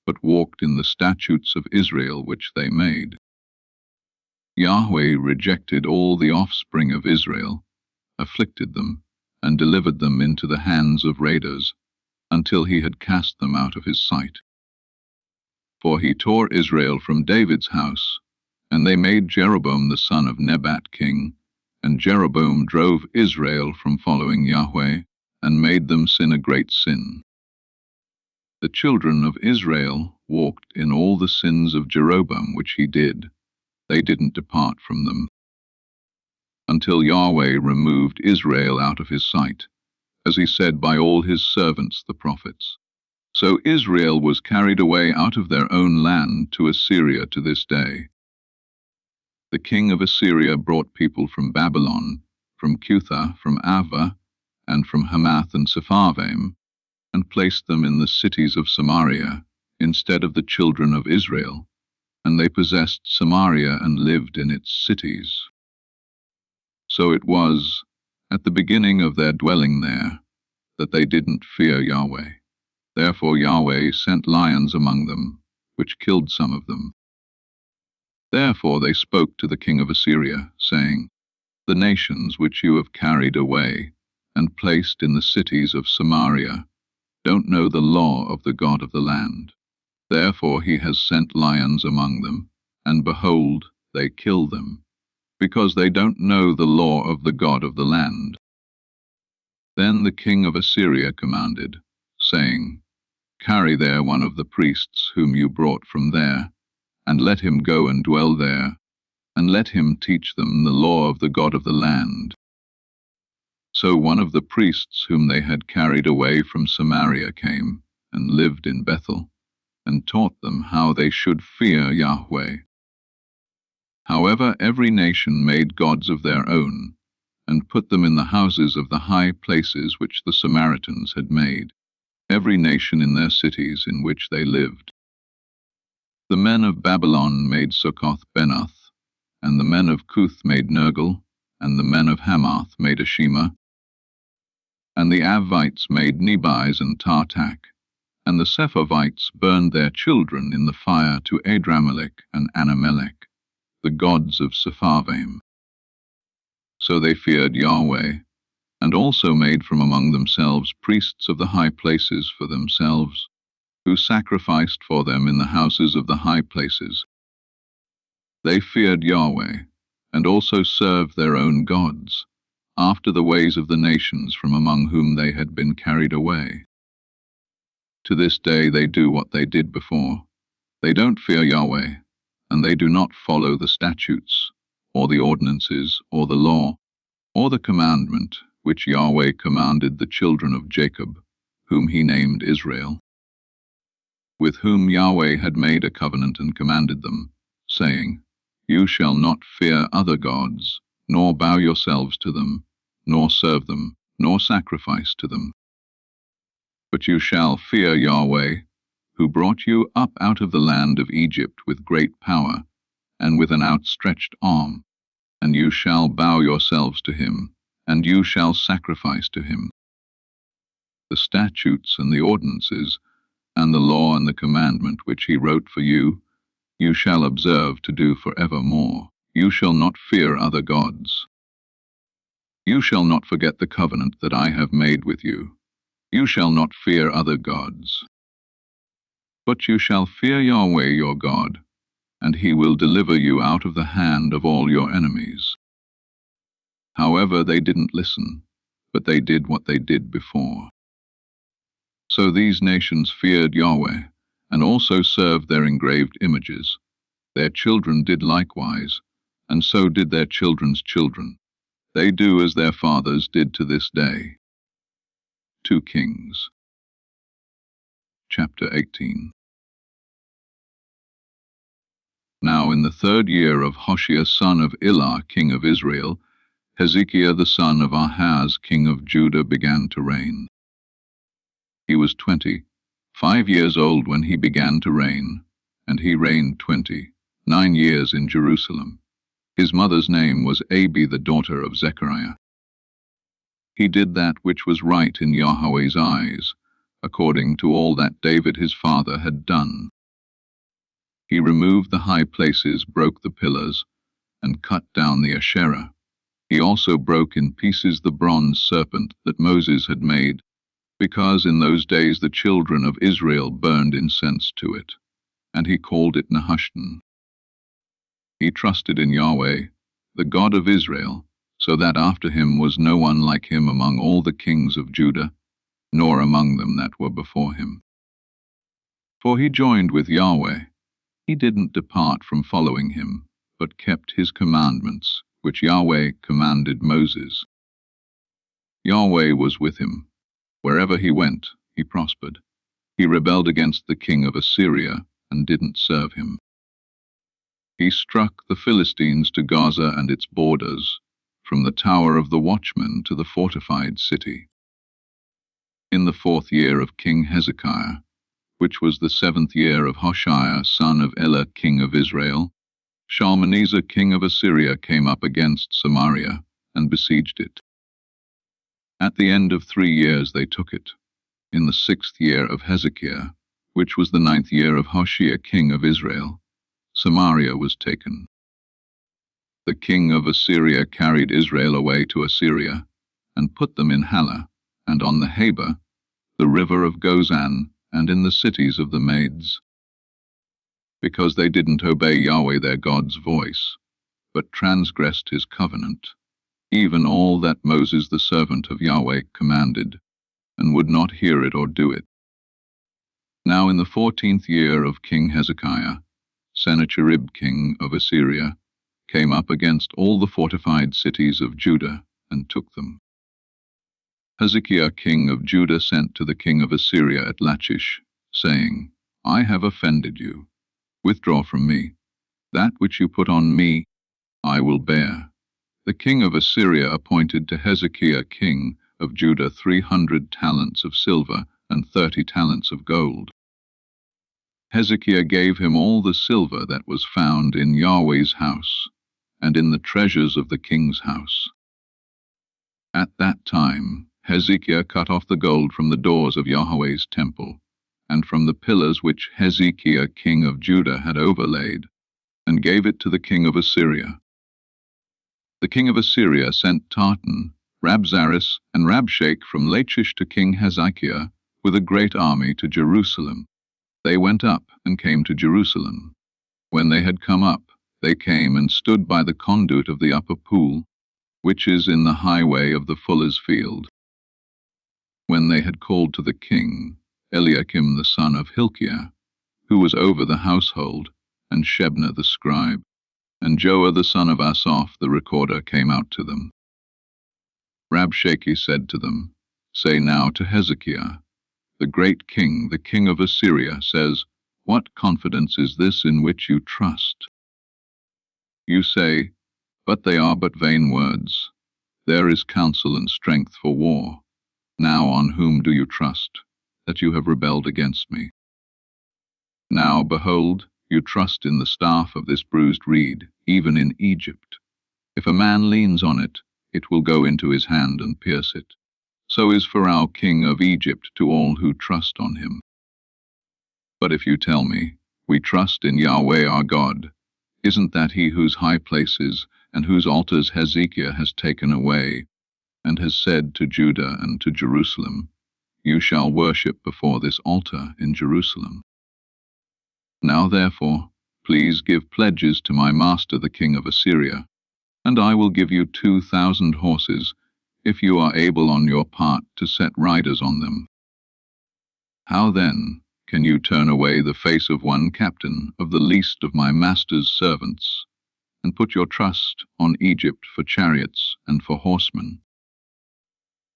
but walked in the statutes of Israel which they made. Yahweh rejected all the offspring of Israel, afflicted them, and delivered them into the hands of raiders, until he had cast them out of his sight. For he tore Israel from David's house, and they made Jeroboam the son of Nebat king, and Jeroboam drove Israel from following Yahweh, and made them sin a great sin. The children of Israel walked in all the sins of Jeroboam which he did. They didn't depart from them, until Yahweh removed Israel out of his sight, as he said by all his servants the prophets. So Israel was carried away out of their own land to Assyria to this day. The king of Assyria brought people from Babylon, from Cutha, from Ava, and from Hamath and Sepharvaim, and placed them in the cities of Samaria, instead of the children of Israel, and they possessed Samaria and lived in its cities. So it was, at the beginning of their dwelling there, that they didn't fear Yahweh. Therefore Yahweh sent lions among them, which killed some of them. Therefore they spoke to the king of Assyria, saying, The nations which you have carried away, and placed in the cities of Samaria, don't know the law of the God of the land. Therefore he has sent lions among them, and behold, they kill them, because they don't know the law of the God of the land. Then the king of Assyria commanded, saying, Carry there one of the priests whom you brought from there, and let him go and dwell there, and let him teach them the law of the God of the land. So one of the priests whom they had carried away from Samaria came, and lived in Bethel, and taught them how they should fear Yahweh. However, every nation made gods of their own, and put them in the houses of the high places which the Samaritans had made, every nation in their cities in which they lived. The men of Babylon made Succoth-Benoth, and the men of Cuth made Nergal, and the men of Hamath made Ashima, and the Avites made Nebis and Tartak, and the Sepharvites burned their children in the fire to Adramelech and Anamelech, the gods of Sepharvaim. So they feared Yahweh, and also made from among themselves priests of the high places for themselves, who sacrificed for them in the houses of the high places. They feared Yahweh, and also served their own gods, after the ways of the nations from among whom they had been carried away. To this day they do what they did before. They don't fear Yahweh, and they do not follow the statutes, or the ordinances, or the law, or the commandment which Yahweh commanded the children of Jacob, whom he named Israel, with whom Yahweh had made a covenant and commanded them, saying, You shall not fear other gods, nor bow yourselves to them, nor serve them, nor sacrifice to them. But you shall fear Yahweh, who brought you up out of the land of Egypt with great power, and with an outstretched arm, and you shall bow yourselves to him, and you shall sacrifice to him. The statutes and the ordinances, and the law and the commandment which he wrote for you, you shall observe to do for evermore. You shall not fear other gods. You shall not forget the covenant that I have made with you. You shall not fear other gods. But you shall fear Yahweh your God, and he will deliver you out of the hand of all your enemies. However, they didn't listen, but they did what they did before. So these nations feared Yahweh, and also served their engraved images. Their children did likewise, and so did their children's children. They do as their fathers did to this day. 2 Kings, chapter 18. Now in the 3rd year of Hoshea son of Elah, king of Israel, Hezekiah the son of Ahaz, king of Judah, began to reign. He was 25 years old when he began to reign, and he reigned 29 years in Jerusalem. His mother's name was Abi, the daughter of Zechariah. He did that which was right in Yahweh's eyes, according to all that David his father had done. He removed the high places, broke the pillars, and cut down the Asherah. He also broke in pieces the bronze serpent that Moses had made, because in those days the children of Israel burned incense to it, and he called it Nehushtan. He trusted in Yahweh, the God of Israel, so that after him was no one like him among all the kings of Judah, nor among them that were before him. For he joined with Yahweh. He didn't depart from following him, but kept his commandments, which Yahweh commanded Moses. Yahweh was with him. Wherever he went, he prospered. He rebelled against the king of Assyria and didn't serve him. He struck the Philistines to Gaza and its borders, from the tower of the watchman to the fortified city. In the 4th year of King Hezekiah, which was the 7th year of Hoshea son of Elah, king of Israel, Shalmaneser king of Assyria came up against Samaria and besieged it. At the end of 3 years they took it. In the 6th year of Hezekiah, which was the 9th year of Hoshea king of Israel, Samaria was taken. The king of Assyria carried Israel away to Assyria, and put them in Halah, and on the Habor, the river of Gozan, and in the cities of the Medes, because they didn't obey Yahweh their God's voice, but transgressed his covenant, even all that Moses the servant of Yahweh commanded, and would not hear it or do it. Now in the 14th year of King Hezekiah, Sennacherib king of Assyria came up against all the fortified cities of Judah and took them. Hezekiah king of Judah sent to the king of Assyria at Lachish, saying, I have offended you. Withdraw from me. That which you put on me, I will bear. The king of Assyria appointed to Hezekiah king of Judah 300 talents of silver and 30 talents of gold. Hezekiah gave him all the silver that was found in Yahweh's house, and in the treasures of the king's house. At that time Hezekiah cut off the gold from the doors of Yahweh's temple, and from the pillars which Hezekiah king of Judah had overlaid, and gave it to the king of Assyria. The king of Assyria sent Tartan, Rabsaris, and Rabshakeh from Lachish to King Hezekiah with a great army to Jerusalem. They went up and came to Jerusalem. When they had come up, they came and stood by the conduit of the upper pool, which is in the highway of the fuller's field. When they had called to the king, Eliakim the son of Hilkiah, who was over the household, and Shebna the scribe, and Joah the son of Asaph the recorder came out to them. Rabshakeh said to them, Say now to Hezekiah, the great king, the king of Assyria, says, What confidence is this in which you trust? You say, But they are but vain words. There is counsel and strength for war. Now on whom do you trust, that you have rebelled against me? Now, behold, you trust in the staff of this bruised reed, even in Egypt. If a man leans on it, it will go into his hand and pierce it. So is Pharaoh king of Egypt to all who trust on him. But if you tell me, We trust in Yahweh our God, isn't that he whose high places and whose altars Hezekiah has taken away, and has said to Judah and to Jerusalem, You shall worship before this altar in Jerusalem. Now therefore, please give pledges to my master the king of Assyria, and I will give you 2,000 horses, if you are able on your part to set riders on them. How then can you turn away the face of one captain of the least of my master's servants, and put your trust on Egypt for chariots and for horsemen?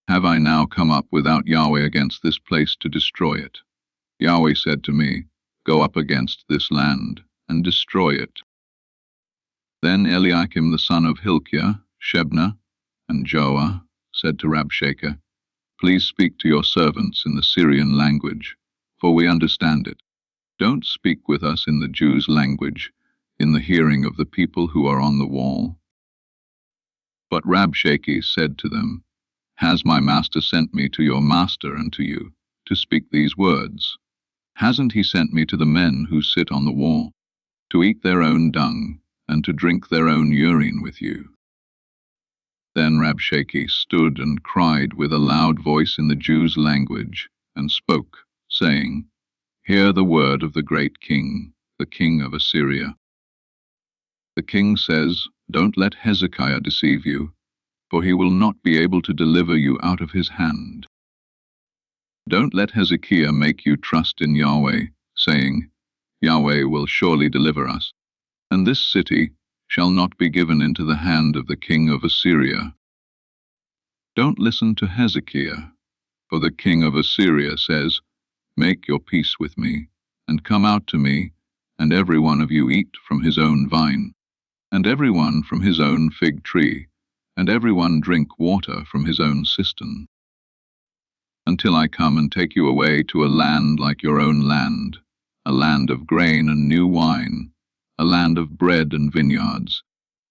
Have I now come up without Yahweh against this place to destroy it? Yahweh said to me, Go up against this land, and destroy it. Then Eliakim the son of Hilkiah, Shebna, and Joah said to Rabshakeh, Please speak to your servants in the Syrian language, for we understand it. Don't speak with us in the Jews' language, in the hearing of the people who are on the wall. But Rabshakeh said to them, Has my master sent me to your master and to you, to speak these words? Hasn't he sent me to the men who sit on the wall, to eat their own dung, and to drink their own urine with you? Then Rabshakeh stood and cried with a loud voice in the Jews' language, and spoke, saying, Hear the word of the great king, the king of Assyria. The king says, Don't let Hezekiah deceive you, for he will not be able to deliver you out of his hand. Don't let Hezekiah make you trust in Yahweh, saying, Yahweh will surely deliver us, and this city shall not be given into the hand of the king of Assyria. Don't listen to Hezekiah, for the king of Assyria says, Make your peace with me, and come out to me, and every one of you eat from his own vine, and every one from his own fig tree, and every one drink water from his own cistern, until I come and take you away to a land like your own land, a land of grain and new wine, a land of bread and vineyards,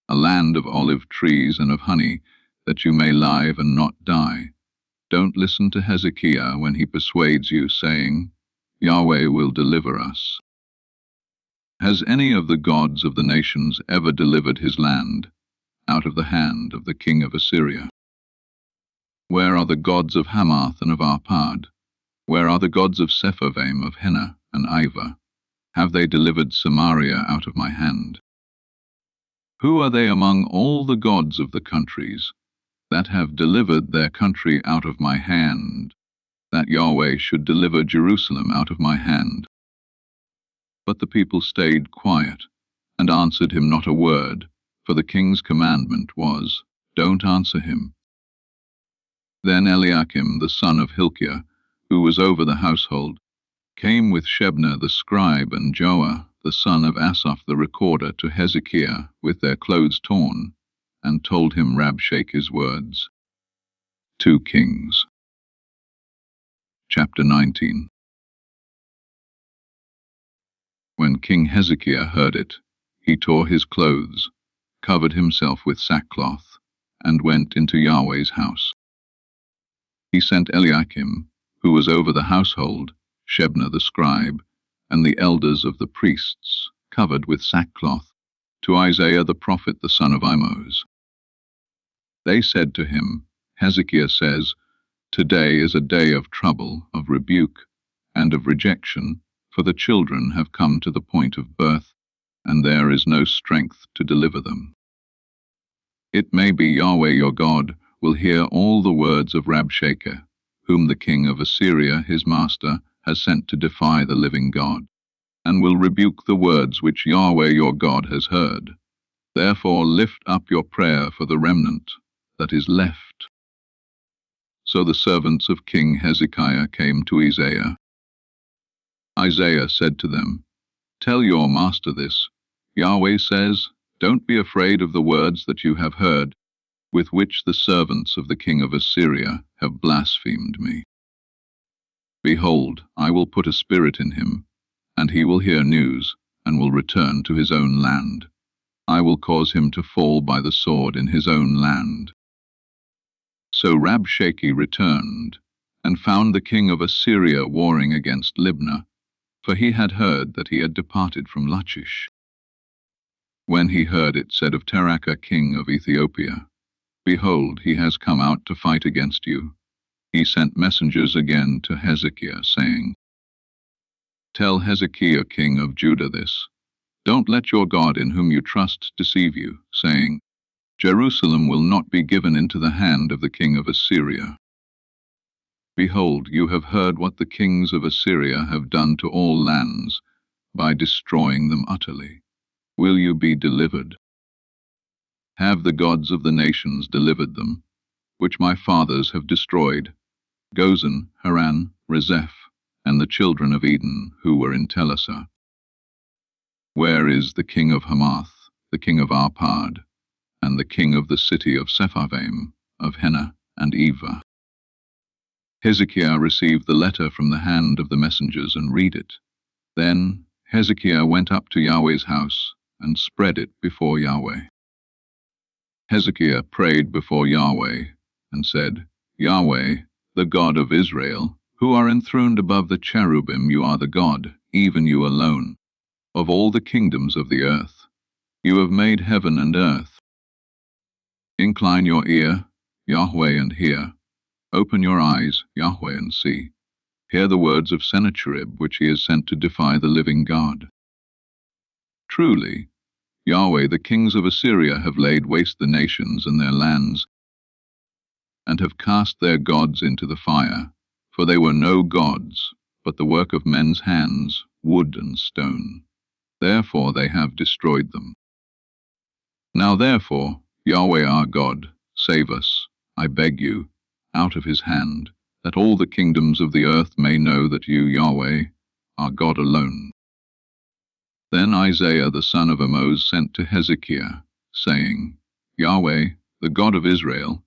a land of olive trees and of honey, that you may live and not die. Don't listen to Hezekiah when he persuades you, saying, Yahweh will deliver us. Has any of the gods of the nations ever delivered his land out of the hand of the king of Assyria? Where are the gods of Hamath and of Arpad? Where are the gods of Sepharvaim, of Hena and Ivah? Have they delivered Samaria out of my hand? Who are they among all the gods of the countries that have delivered their country out of my hand, that Yahweh should deliver Jerusalem out of my hand? But the people stayed quiet, and answered him not a word, for the king's commandment was, Don't answer him. Then Eliakim the son of Hilkiah, who was over the household, came with Shebna the scribe and Joah the son of Asaph the recorder to Hezekiah with their clothes torn, and told him Rabshakeh's words. 2 Kings. Chapter 19. When King Hezekiah heard it, he tore his clothes, covered himself with sackcloth, and went into Yahweh's house. He sent Eliakim, who was over the household, Shebna the scribe, and the elders of the priests, covered with sackcloth, to Isaiah the prophet the son of Amoz. They said to him, Hezekiah says, Today is a day of trouble, of rebuke, and of rejection, for the children have come to the point of birth, and there is no strength to deliver them. It may be Yahweh your God will hear all the words of Rabshakeh, whom the king of Assyria his master has sent to defy the living God, and will rebuke the words which Yahweh your God has heard. Therefore lift up your prayer for the remnant that is left. So the servants of King Hezekiah came to Isaiah. Isaiah said to them, Tell your master this. Yahweh says, Don't be afraid of the words that you have heard, with which the servants of the king of Assyria have blasphemed me. Behold, I will put a spirit in him, and he will hear news, and will return to his own land. I will cause him to fall by the sword in his own land. So Rabshakeh returned, and found the king of Assyria warring against Libnah, for he had heard that he had departed from Lachish. When he heard it said of Terakah king of Ethiopia, Behold, he has come out to fight against you. He sent messengers again to Hezekiah, saying, Tell Hezekiah king of Judah this, Don't let your God in whom you trust deceive you, saying, Jerusalem will not be given into the hand of the king of Assyria. Behold, you have heard what the kings of Assyria have done to all lands, by destroying them utterly. Will you be delivered? Have the gods of the nations delivered them, which my fathers have destroyed, Gozan, Haran, Rezeph, and the children of Eden who were in Telassar? Where is the king of Hamath, the king of Arpad, and the king of the city of Sepharvaim, of Hena and Eva? Hezekiah received the letter from the hand of the messengers and read it. Then Hezekiah went up to Yahweh's house and spread it before Yahweh. Hezekiah prayed before Yahweh and said, Yahweh, the God of Israel, who are enthroned above the cherubim, you are the God, even you alone, of all the kingdoms of the earth. You have made heaven and earth. Incline your ear, Yahweh, and hear. Open your eyes, Yahweh, and see. Hear the words of Sennacherib, which he has sent to defy the living God. Truly, Yahweh, the kings of Assyria have laid waste the nations and their lands, and have cast their gods into the fire, for they were no gods, but the work of men's hands, wood and stone. Therefore they have destroyed them. Now therefore, Yahweh our God, save us, I beg you, out of his hand, that all the kingdoms of the earth may know that you, Yahweh, are God alone. Then Isaiah the son of Amoz sent to Hezekiah, saying, Yahweh, the God of Israel,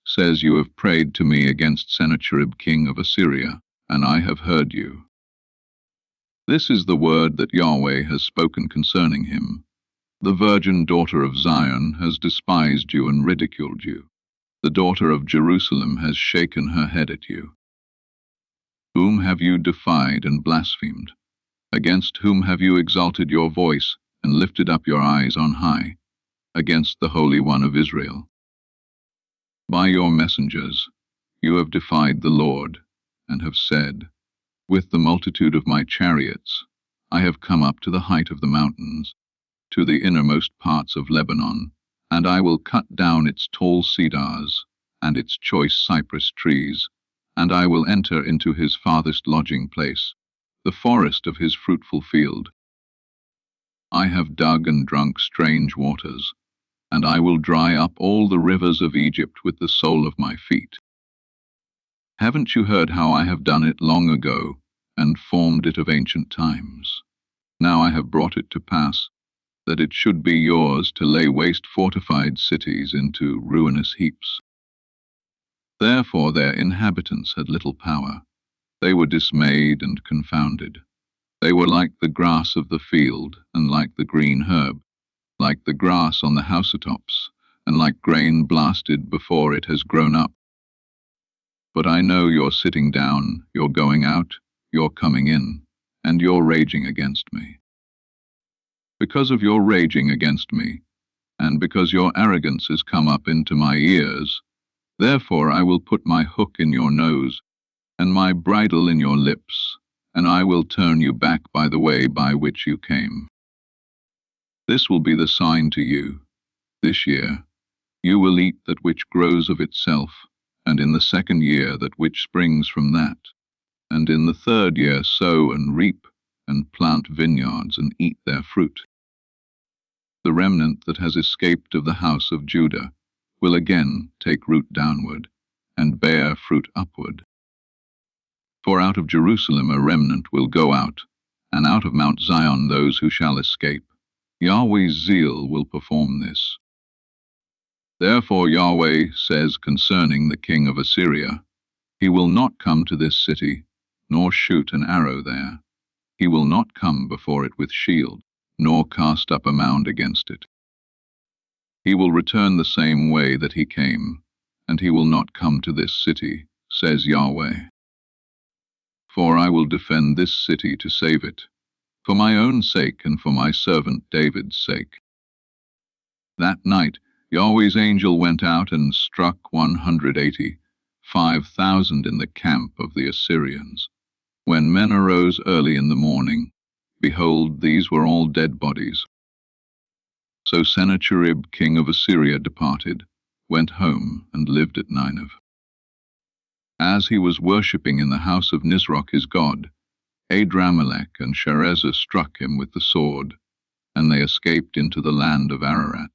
says you have prayed to me against Sennacherib king of Assyria, and I have heard you. This is the word that Yahweh has spoken concerning him. The virgin daughter of Zion has despised you and ridiculed you. The daughter of Jerusalem has shaken her head at you. Whom have you defied and blasphemed? Against whom have you exalted your voice and lifted up your eyes on high? Against the Holy One of Israel. By your messengers you have defied the Lord, and have said, with the multitude of my chariots I have come up to the height of the mountains, to the innermost parts of Lebanon, and I will cut down its tall cedars and its choice cypress trees, and I will enter into his farthest lodging place, the forest of his fruitful field. I have dug and drunk strange waters, and I will dry up all the rivers of Egypt with the sole of my feet. Haven't you heard how I have done it long ago, and formed it of ancient times? Now I have brought it to pass, that it should be yours to lay waste fortified cities into ruinous heaps. Therefore their inhabitants had little power. They were dismayed and confounded. They were like the grass of the field, and like the green herb, like the grass on the housetops, and like grain blasted before it has grown up. But I know your sitting down, your going out, your coming in, and your raging against me. Because of your raging against me, and because your arrogance has come up into my ears, therefore I will put my hook in your nose, and my bridle in your lips, and I will turn you back by the way by which you came. This will be the sign to you. This year you will eat that which grows of itself, and in the second year that which springs from that, and in the third year sow and reap, and plant vineyards and eat their fruit. The remnant that has escaped of the house of Judah will again take root downward, and bear fruit upward. For out of Jerusalem a remnant will go out, and out of Mount Zion those who shall escape. Yahweh's zeal will perform this. Therefore Yahweh says concerning the king of Assyria, he will not come to this city, nor shoot an arrow there. He will not come before it with shield, nor cast up a mound against it. He will return the same way that he came, and he will not come to this city, says Yahweh. For I will defend this city to save it, for my own sake and for my servant David's sake. That night Yahweh's angel went out and struck 185,000 in the camp of the Assyrians. When men arose early in the morning, behold, these were all dead bodies. So Sennacherib king of Assyria departed, went home, and lived at Nineveh. As he was worshipping in the house of Nisroch his god, Adramelech and Sharezer struck him with the sword, and they escaped into the land of Ararat.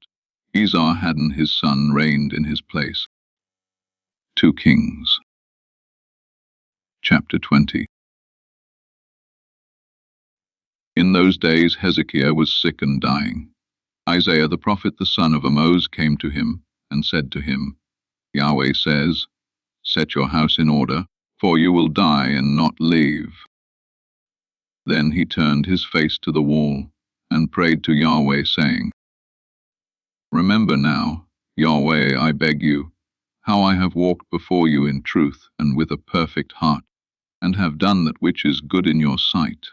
Esarhaddon his son reigned in his place. 2 Kings. Chapter 20. In those days Hezekiah was sick and dying. Isaiah the prophet the son of Amoz came to him, and said to him, Yahweh says, Set your house in order, for you will die and not live. Then he turned his face to the wall, and prayed to Yahweh, saying, Remember now, Yahweh, I beg you, how I have walked before you in truth and with a perfect heart, and have done that which is good in your sight.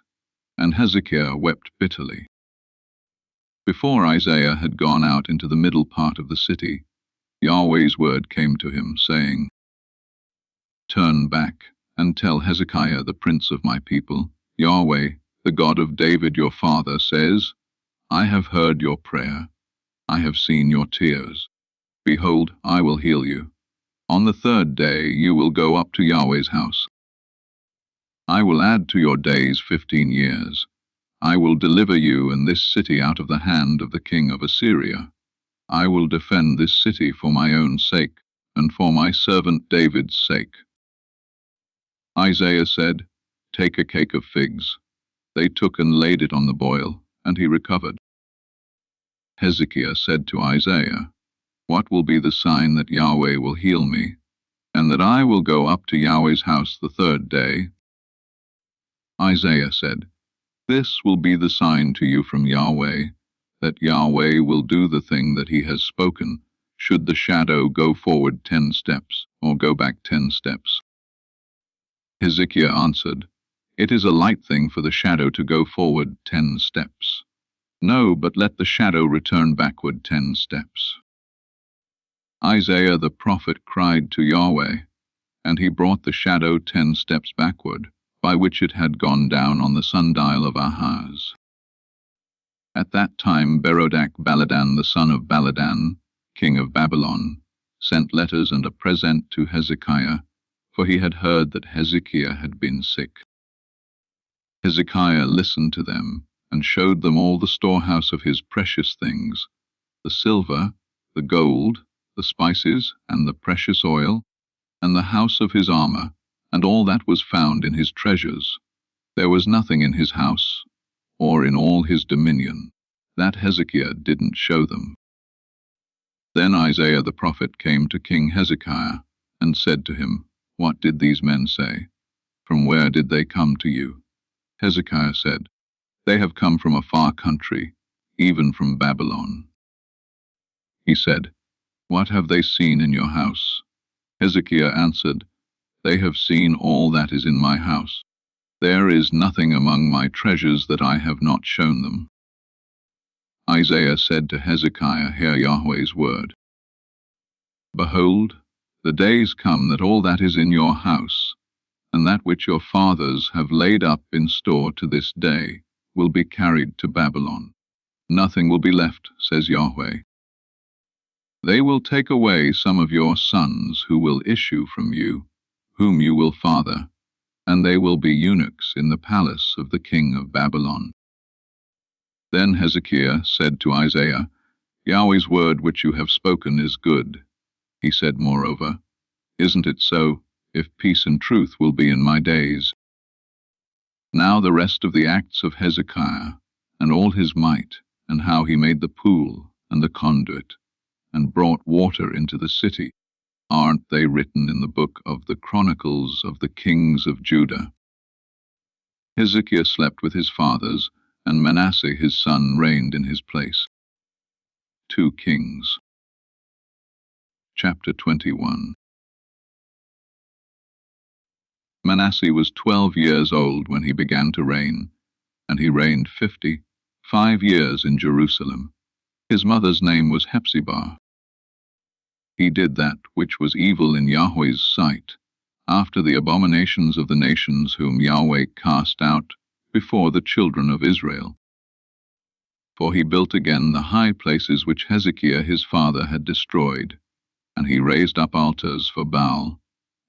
And Hezekiah wept bitterly. Before Isaiah had gone out into the middle part of the city, Yahweh's word came to him, saying, Turn back, and tell Hezekiah the prince of my people, Yahweh, the God of David your father, says, I have heard your prayer, I have seen your tears. Behold, I will heal you. On the 3rd day you will go up to Yahweh's house. I will add to your days 15 years. I will deliver you and this city out of the hand of the king of Assyria. I will defend this city for my own sake, and for my servant David's sake. Isaiah said, Take a cake of figs. They took and laid it on the boil, and he recovered. Hezekiah said to Isaiah, What will be the sign that Yahweh will heal me, and that I will go up to Yahweh's house the 3rd day? Isaiah said, This will be the sign to you from Yahweh, that Yahweh will do the thing that he has spoken, should the shadow go forward 10 steps, or go back 10 steps. Hezekiah answered, It is a light thing for the shadow to go forward 10 steps. No, but let the shadow return backward 10 steps. Isaiah the prophet cried to Yahweh, and he brought the shadow 10 steps backward, by which it had gone down on the sundial of Ahaz. At that time Berodach-Baladan the son of Baladan, king of Babylon, sent letters and a present to Hezekiah, for he had heard that Hezekiah had been sick. Hezekiah listened to them, and showed them all the storehouse of his precious things, the silver, the gold, the spices, and the precious oil, and the house of his armor, and all that was found in his treasures. There was nothing in his house, or in all his dominion, that Hezekiah didn't show them. Then Isaiah the prophet came to King Hezekiah, and said to him, What did these men say? From where did they come to you? Hezekiah said, They have come from a far country, even from Babylon. He said, What have they seen in your house? Hezekiah answered, They have seen all that is in my house. There is nothing among my treasures that I have not shown them. Isaiah said to Hezekiah, Hear Yahweh's word. Behold, the days come that all that is in your house, and that which your fathers have laid up in store to this day, will be carried to Babylon. Nothing will be left, says Yahweh. They will take away some of your sons who will issue from you, whom you will father, and they will be eunuchs in the palace of the king of Babylon. Then Hezekiah said to Isaiah, Yahweh's word which you have spoken is good. He said, moreover, Isn't it so, if peace and truth will be in my days? Now the rest of the acts of Hezekiah, and all his might, and how he made the pool and the conduit, and brought water into the city, aren't they written in the book of the Chronicles of the Kings of Judah? Hezekiah slept with his fathers, and Manasseh his son reigned in his place. 2 Kings. Chapter 21. Manasseh was 12 years old when he began to reign, and he reigned 55 years in Jerusalem. His mother's name was Hephzibah. He did that which was evil in Yahweh's sight, after the abominations of the nations whom Yahweh cast out before the children of Israel. For he built again the high places which Hezekiah his father had destroyed, and he raised up altars for Baal,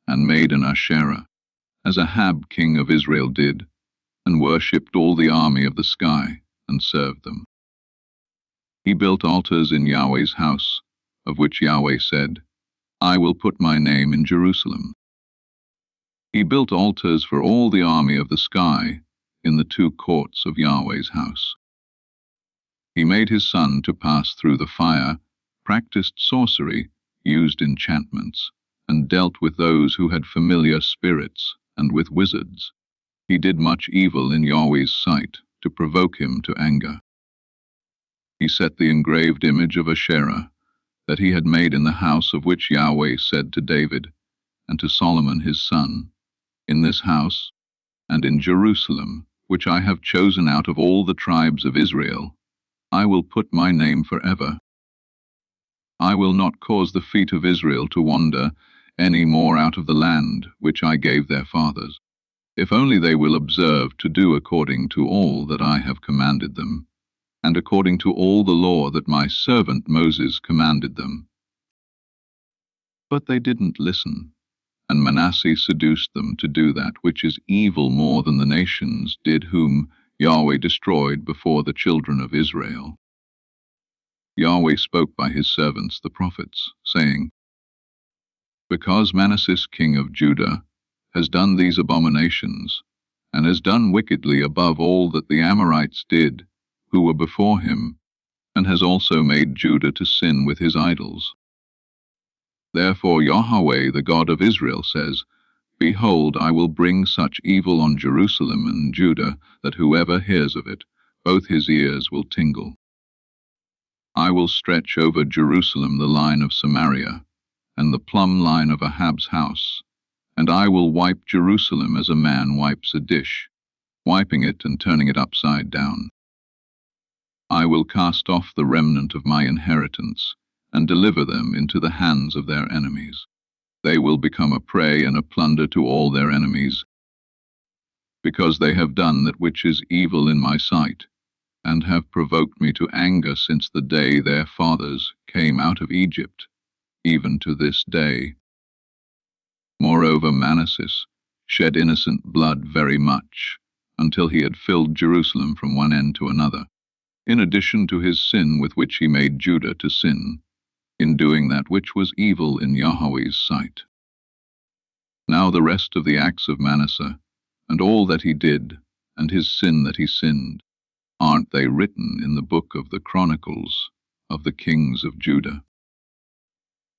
and made an Asherah, as Ahab king of Israel did, and worshipped all the army of the sky, and served them. He built altars in Yahweh's house, of which Yahweh said, I will put my name in Jerusalem. He built altars for all the army of the sky in the 2 courts of Yahweh's house. He made his son to pass through the fire, practiced sorcery, used enchantments, and dealt with those who had familiar spirits and with wizards. He did much evil in Yahweh's sight to provoke him to anger. He set the engraved image of Asherah that he had made in the house of which Yahweh said to David and to Solomon his son, in this house and in Jerusalem, which I have chosen out of all the tribes of Israel, I will put my name forever. I will not cause the feet of Israel to wander any more out of the land which I gave their fathers, if only they will observe to do according to all that I have commanded them, and according to all the law that my servant Moses commanded them. But they didn't listen, and Manasseh seduced them to do that which is evil more than the nations did whom Yahweh destroyed before the children of Israel. Yahweh spoke by his servants the prophets, saying, Because Manasseh king of Judah has done these abominations, and has done wickedly above all that the Amorites did, who were before him, and has also made Judah to sin with his idols. Therefore Yahweh, the God of Israel, says, Behold, I will bring such evil on Jerusalem and Judah, that whoever hears of it, both his ears will tingle. I will stretch over Jerusalem the line of Samaria, and the plumb line of Ahab's house, and I will wipe Jerusalem as a man wipes a dish, wiping it and turning it upside down. I will cast off the remnant of my inheritance, and deliver them into the hands of their enemies. They will become a prey and a plunder to all their enemies, because they have done that which is evil in my sight, and have provoked me to anger since the day their fathers came out of Egypt, even to this day. Moreover, Manasseh shed innocent blood very much, until he had filled Jerusalem from one end to another, in addition to his sin with which he made Judah to sin, in doing that which was evil in Yahweh's sight. Now the rest of the acts of Manasseh, and all that he did, and his sin that he sinned, aren't they written in the book of the Chronicles of the kings of Judah?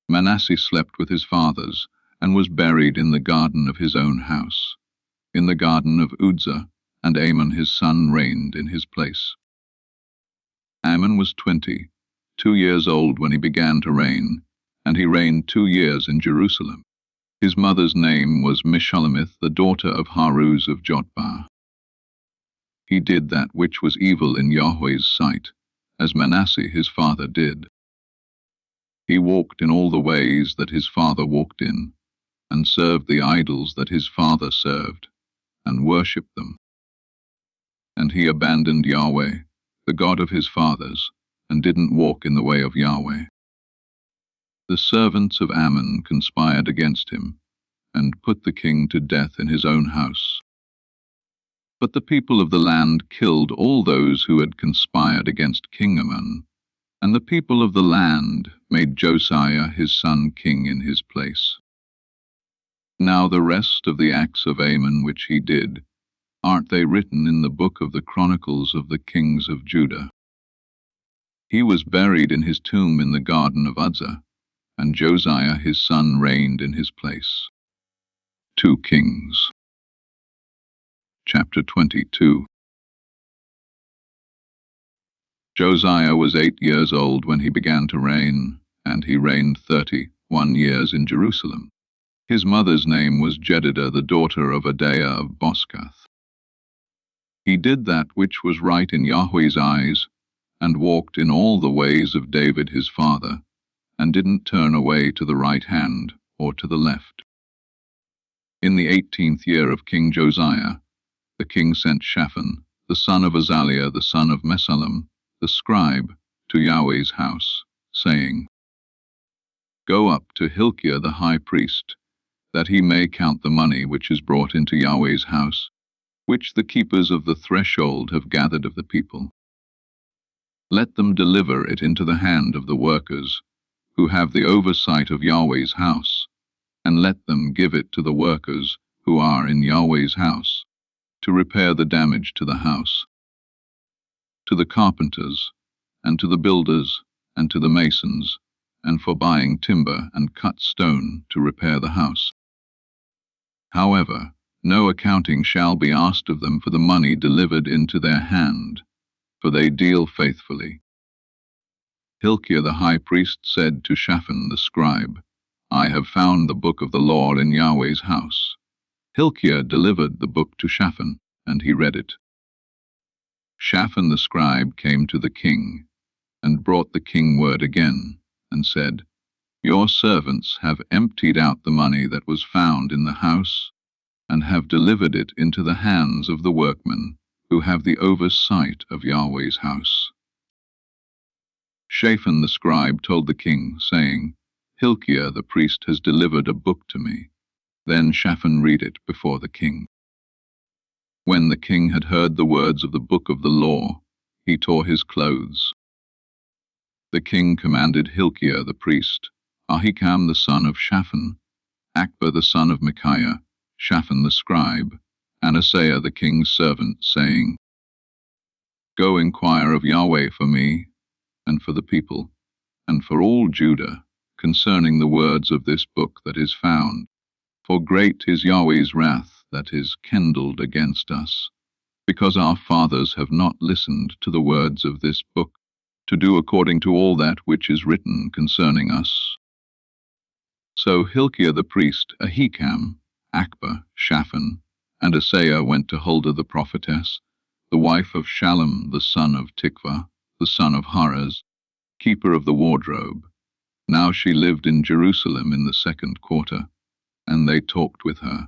Manasseh slept with his fathers, and was buried in the garden of his own house, in the garden of Uzzah, and Amon his son reigned in his place. Amon was 22 years old when he began to reign, and he reigned 2 years in Jerusalem. His mother's name was Meshullemith, the daughter of Haruz of Jotbah. He did that which was evil in Yahweh's sight, as Manasseh his father did. He walked in all the ways that his father walked in, and served the idols that his father served, and worshipped them. And he abandoned Yahweh, the God of his fathers, and didn't walk in the way of Yahweh. The servants of Ammon conspired against him, and put the king to death in his own house. But the people of the land killed all those who had conspired against King Ammon, and the people of the land made Josiah his son king in his place. Now the rest of the acts of Amon which he did, aren't they written in the book of the Chronicles of the kings of Judah? He was buried in his tomb in the garden of Uzzah, and Josiah his son reigned in his place. 2 Kings. Chapter 22. Josiah was 8 years old when he began to reign, and he reigned 31 years in Jerusalem. His mother's name was Jedidah, the daughter of Adaiah of Boscath. He did that which was right in Yahweh's eyes, and walked in all the ways of David his father, and didn't turn away to the right hand or to the left. In the 18th year of King Josiah, the king sent Shaphan, the son of Azaliah, the son of Meshullam, the scribe, to Yahweh's house, saying, Go up to Hilkiah the high priest, that he may count the money which is brought into Yahweh's house, which the keepers of the threshold have gathered of the people. Let them deliver it into the hand of the workers, who have the oversight of Yahweh's house, and let them give it to the workers who are in Yahweh's house, to repair the damage to the house, to the carpenters, and to the builders, and to the masons, and for buying timber and cut stone to repair the house. However, no accounting shall be asked of them for the money delivered into their hand, for they deal faithfully. Hilkiah the high priest said to Shaphan the scribe, I have found the book of the law in Yahweh's house. Hilkiah delivered the book to Shaphan, and he read it. Shaphan the scribe came to the king, and brought the king word again, and said, Your servants have emptied out the money that was found in the house, and have delivered it into the hands of the workmen, who have the oversight of Yahweh's house. Shaphan the scribe told the king, saying, Hilkiah the priest has delivered a book to me. Then Shaphan read it before the king. When the king had heard the words of the book of the law, he tore his clothes. The king commanded Hilkiah the priest, Ahikam the son of Shaphan, Akbor the son of Micaiah, Shaphan the scribe, and Asaiah the king's servant, saying, Go inquire of Yahweh for me, and for the people, and for all Judah, concerning the words of this book that is found. For great is Yahweh's wrath that is kindled against us, because our fathers have not listened to the words of this book, to do according to all that which is written concerning us. So Hilkiah the priest, Ahikam, Akbor, Shaphan, and Asaiah went to Huldah the prophetess, the wife of Shallum the son of Tikvah, the son of Haraz, keeper of the wardrobe. Now she lived in Jerusalem in the 2nd quarter, and they talked with her.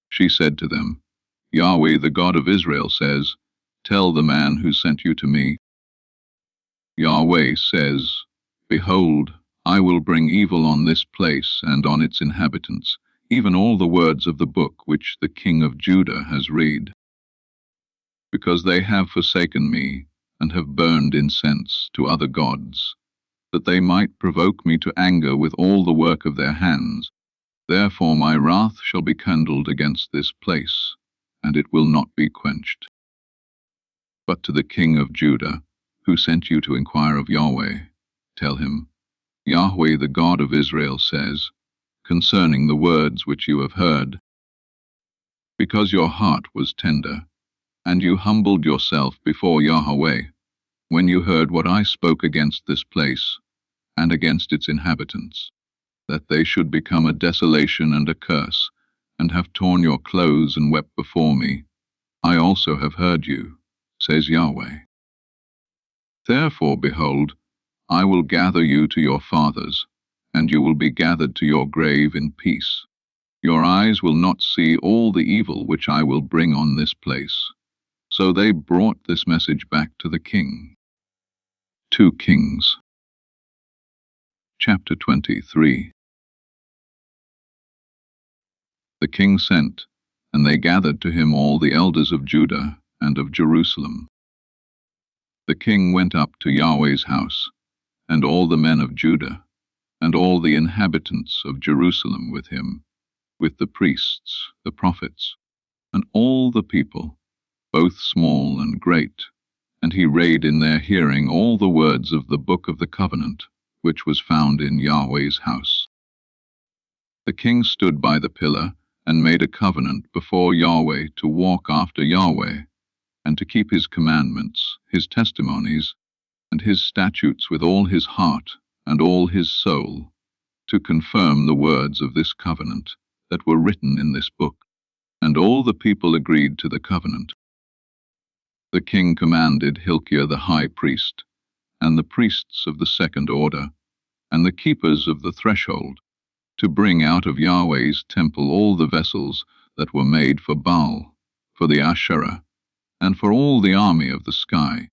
She said to them, Yahweh the God of Israel says, Tell the man who sent you to me. Yahweh says, Behold, I will bring evil on this place and on its inhabitants, even all the words of the book which the king of Judah has read. Because they have forsaken me, and have burned incense to other gods, that they might provoke me to anger with all the work of their hands. Therefore my wrath shall be kindled against this place, and it will not be quenched. But to the king of Judah, who sent you to inquire of Yahweh, tell him, Yahweh the God of Israel says, concerning the words which you have heard, because your heart was tender, and you humbled yourself before Yahweh, when you heard what I spoke against this place, and against its inhabitants, that they should become a desolation and a curse, and have torn your clothes and wept before me, I also have heard you, says Yahweh. Therefore, behold, I will gather you to your fathers, and you will be gathered to your grave in peace. Your eyes will not see all the evil which I will bring on this place. So they brought this message back to the king. 2 Kings. Chapter 23. The king sent, and they gathered to him all the elders of Judah and of Jerusalem. The king went up to Yahweh's house, and all the men of Judah, and all the inhabitants of Jerusalem with him, with the priests, the prophets, and all the people, both small and great, and he read in their hearing all the words of the book of the covenant, which was found in Yahweh's house. The king stood by the pillar, and made a covenant before Yahweh to walk after Yahweh, and to keep his commandments, his testimonies, and his statutes with all his heart and all his soul, to confirm the words of this covenant that were written in this book. And all the people agreed to the covenant. The king commanded Hilkiah the high priest, and the priests of the 2nd order, and the keepers of the threshold, to bring out of Yahweh's temple all the vessels that were made for Baal, for the Asherah, and for all the army of the sky,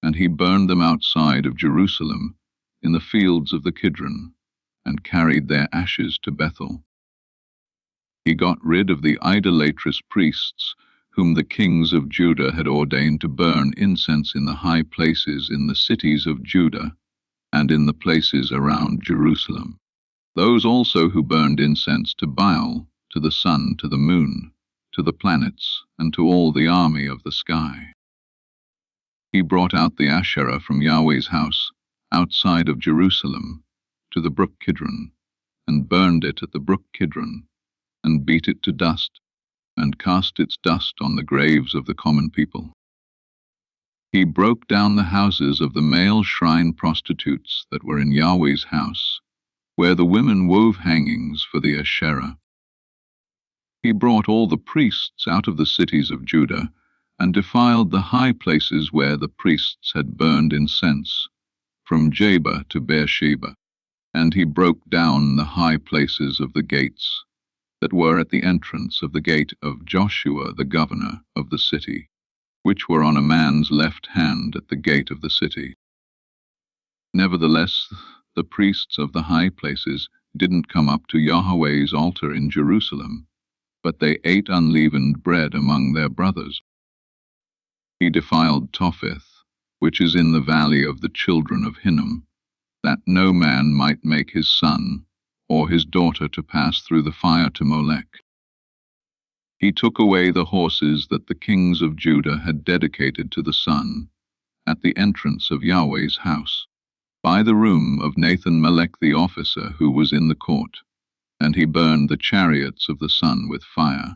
and he burned them outside of Jerusalem, in the fields of the Kidron, and carried their ashes to Bethel. He got rid of the idolatrous priests, whom the kings of Judah had ordained to burn incense in the high places in the cities of Judah and in the places around Jerusalem. Those also who burned incense to Baal, to the sun, to the moon, to the planets, and to all the army of the sky. He brought out the Asherah from Yahweh's house, outside of Jerusalem, to the brook Kidron, and burned it at the brook Kidron, and beat it to dust, and cast its dust on the graves of the common people. He broke down the houses of the male shrine prostitutes that were in Yahweh's house, where the women wove hangings for the Asherah. He brought all the priests out of the cities of Judah, and defiled the high places where the priests had burned incense, from Jeba to Beersheba. And he broke down the high places of the gates that were at the entrance of the gate of Joshua the governor of the city, which were on a man's left hand at the gate of the city. Nevertheless, the priests of the high places didn't come up to Yahweh's altar in Jerusalem, but they ate unleavened bread among their brothers. He defiled Topheth, which is in the valley of the children of Hinnom, that no man might make his son or his daughter to pass through the fire to Molech. He took away the horses that the kings of Judah had dedicated to the sun at the entrance of Yahweh's house, by the room of Nathan-Melech the officer who was in the court, and he burned the chariots of the sun with fire.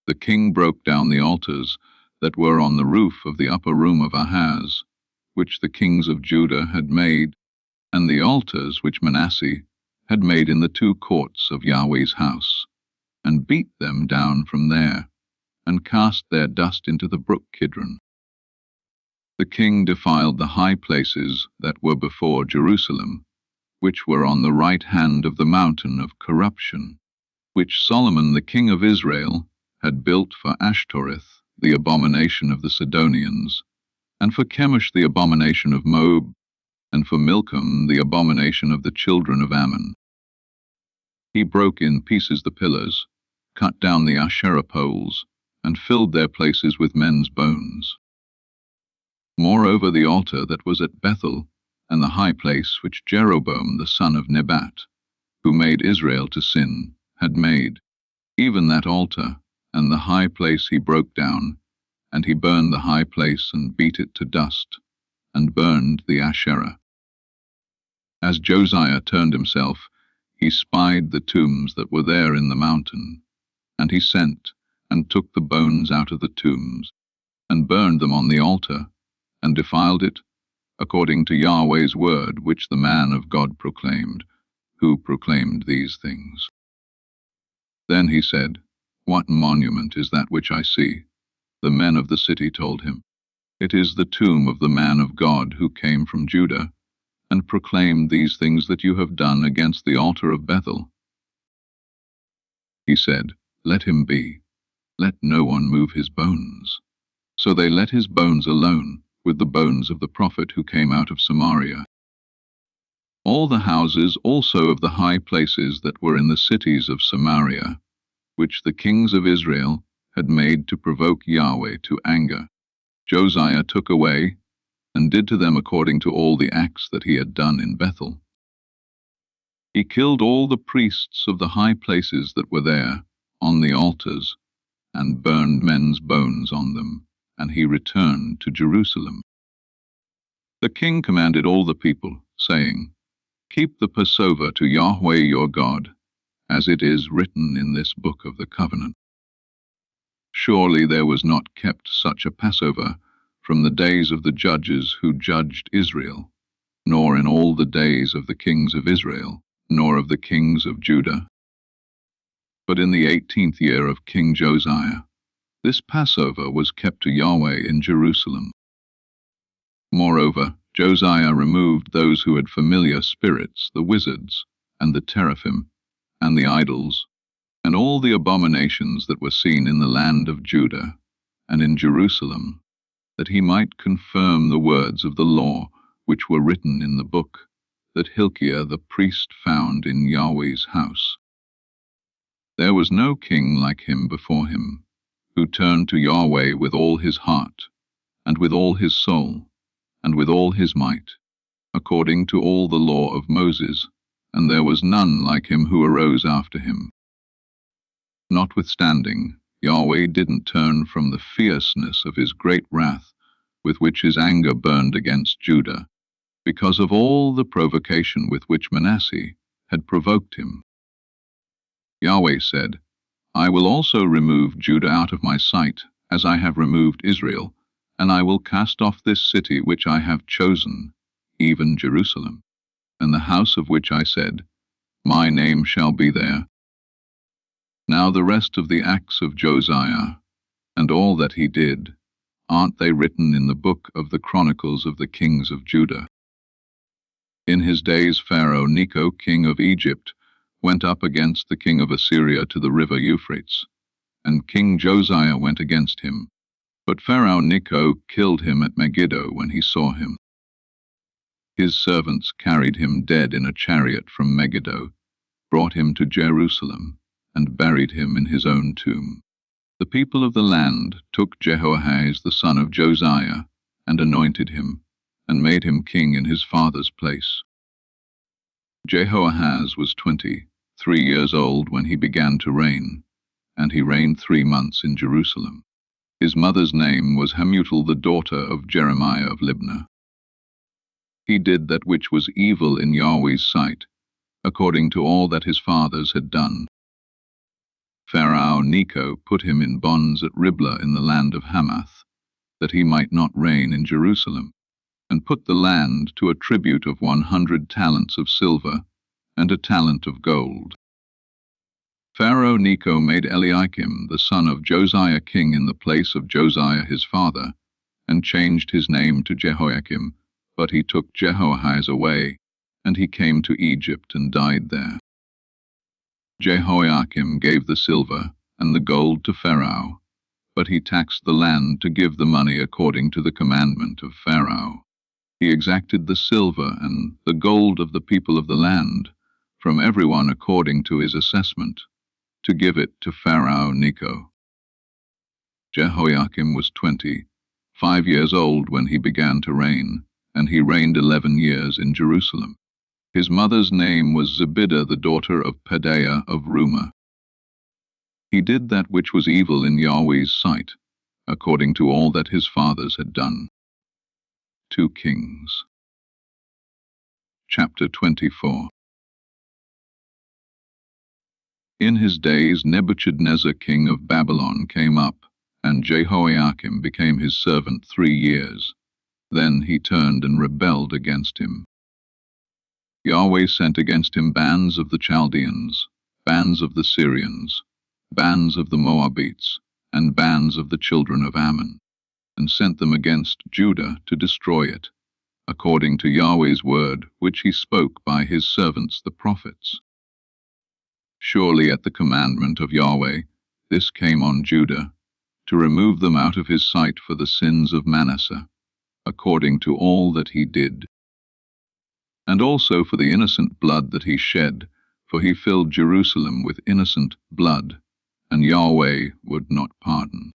The king broke down the altars that were on the roof of the upper room of Ahaz, which the kings of Judah had made, and the altars which Manasseh had made in the two courts of Yahweh's house, and beat them down from there, and cast their dust into the brook Kidron. The king defiled the high places that were before Jerusalem, which were on the right hand of the mountain of corruption, which Solomon the king of Israel had built for Ashtoreth, the abomination of the Sidonians, and for Chemosh the abomination of Moab, and for Milcom the abomination of the children of Ammon. He broke in pieces the pillars, cut down the Asherah poles, and filled their places with men's bones. Moreover, the altar that was at Bethel, and the high place which Jeroboam the son of Nebat, who made Israel to sin, had made, even that altar, and the high place he broke down, and he burned the high place and beat it to dust, and burned the Asherah. As Josiah turned himself, he spied the tombs that were there in the mountain, and he sent and took the bones out of the tombs, and burned them on the altar, and defiled it, according to Yahweh's word which the man of God proclaimed, who proclaimed these things. Then he said, "What monument is that which I see?" The men of the city told him, "It is the tomb of the man of God who came from Judah, and proclaimed these things that you have done against the altar of Bethel." He said, "Let him be. Let no one move his bones." So they let his bones alone, with the bones of the prophet who came out of Samaria. All the houses also of the high places that were in the cities of Samaria, which the kings of Israel had made to provoke Yahweh to anger, Josiah took away, and did to them according to all the acts that he had done in Bethel. He killed all the priests of the high places that were there, on the altars, and burned men's bones on them, and he returned to Jerusalem. The king commanded all the people, saying, "Keep the Passover to Yahweh your God, as it is written in this book of the covenant." Surely there was not kept such a Passover from the days of the judges who judged Israel, nor in all the days of the kings of Israel, nor of the kings of Judah. But in the 18th year of King Josiah, this Passover was kept to Yahweh in Jerusalem. Moreover, Josiah removed those who had familiar spirits, the wizards, and the teraphim, and the idols, and all the abominations that were seen in the land of Judah and in Jerusalem, that he might confirm the words of the law which were written in the book that Hilkiah the priest found in Yahweh's house. There there was no king like him before him, who turned to Yahweh with all his heart, and with all his soul, and with all his might, according to all the law of Moses, and there was none like him who arose after him. Notwithstanding, Yahweh didn't turn from the fierceness of his great wrath with which his anger burned against Judah, because of all the provocation with which Manasseh had provoked him. Yahweh said, I will also remove Judah out of my sight, as I have removed Israel, and I will cast off this city which I have chosen, even Jerusalem, and the house of which I said, My name shall be there. Now the rest of the acts of Josiah, and all that he did, aren't they written in the book of the Chronicles of the kings of Judah? In his days Pharaoh Necho, king of Egypt, went up against the king of Assyria to the river Euphrates, and King Josiah went against him. But Pharaoh Necho killed him at Megiddo when he saw him. His servants carried him dead in a chariot from Megiddo, brought him to Jerusalem, and buried him in his own tomb. The people of the land took Jehoahaz the son of Josiah, and anointed him, and made him king in his father's place. Jehoahaz was 23 years old when he began to reign, and he reigned 3 months in Jerusalem. His mother's name was Hamutal, the daughter of Jeremiah of Libnah. He did that which was evil in Yahweh's sight, according to all that his fathers had done. Pharaoh Necho put him in bonds at Riblah in the land of Hamath, that he might not reign in Jerusalem, and put the land to a tribute of 100 talents of silver and a talent of gold. Pharaoh Necho made Eliakim the son of Josiah king in the place of Josiah his father, and changed his name to Jehoiakim, but he took Jehoahaz away, and he came to Egypt and died there. Jehoiakim gave the silver and the gold to Pharaoh, but he taxed the land to give the money according to the commandment of Pharaoh. He exacted the silver and the gold of the people of the land, from everyone according to his assessment, to give it to Pharaoh Necho. Jehoiakim was 25 years old when he began to reign, and he reigned 11 years in Jerusalem. His mother's name was Zebidah, the daughter of Pedaiah of Rumah. He did that which was evil in Yahweh's sight, according to all that his fathers had done. 2 Kings. Chapter 24. In his days Nebuchadnezzar king of Babylon came up, and Jehoiakim became his servant 3 years. Then he turned and rebelled against him. Yahweh sent against him bands of the Chaldeans, bands of the Syrians, bands of the Moabites, and bands of the children of Ammon, and sent them against Judah to destroy it, according to Yahweh's word which he spoke by his servants the prophets. Surely at the commandment of Yahweh this came on Judah, to remove them out of his sight for the sins of Manasseh, according to all that he did, and also for the innocent blood that he shed, for he filled Jerusalem with innocent blood, and Yahweh would not pardon.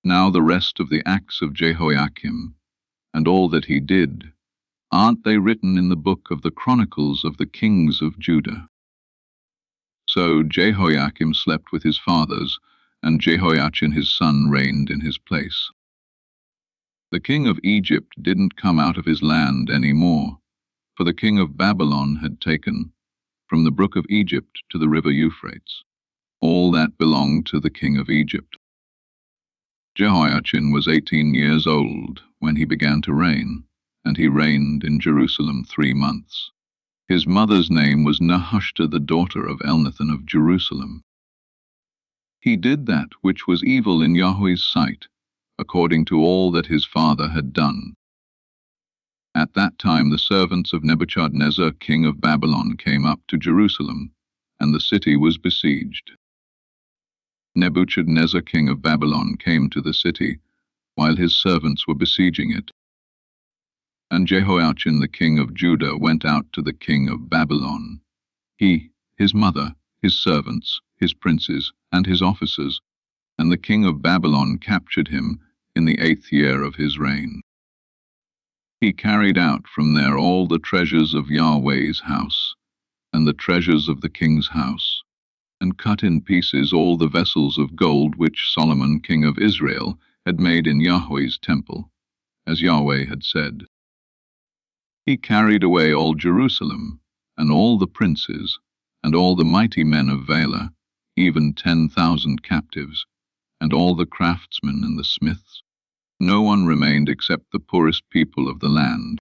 Now the rest of the acts of Jehoiakim, and all that he did, aren't they written in the book of the Chronicles of the kings of Judah? So Jehoiakim slept with his fathers, and Jehoiachin his son reigned in his place. The king of Egypt didn't come out of his land any more, for the king of Babylon had taken, from the brook of Egypt to the river Euphrates, all that belonged to the king of Egypt. Jehoiachin was 18 years old when he began to reign, and he reigned in Jerusalem 3 months. His mother's name was Nehushta, the daughter of Elnathan of Jerusalem. He did that which was evil in Yahweh's sight, according to all that his father had done. At that time the servants of Nebuchadnezzar king of Babylon came up to Jerusalem, and the city was besieged. Nebuchadnezzar king of Babylon came to the city, while his servants were besieging it. And Jehoiachin the king of Judah went out to the king of Babylon, he, his mother, his servants, his princes, and his officers, and the king of Babylon captured him in the 8th year of his reign. He carried out from there all the treasures of Yahweh's house, and the treasures of the king's house, and cut in pieces all the vessels of gold which Solomon king of Israel had made in Yahweh's temple, as Yahweh had said. He carried away all Jerusalem, and all the princes, and all the mighty men of Valor, even 10,000 captives, and all the craftsmen and the smiths. No one remained except the poorest people of the land.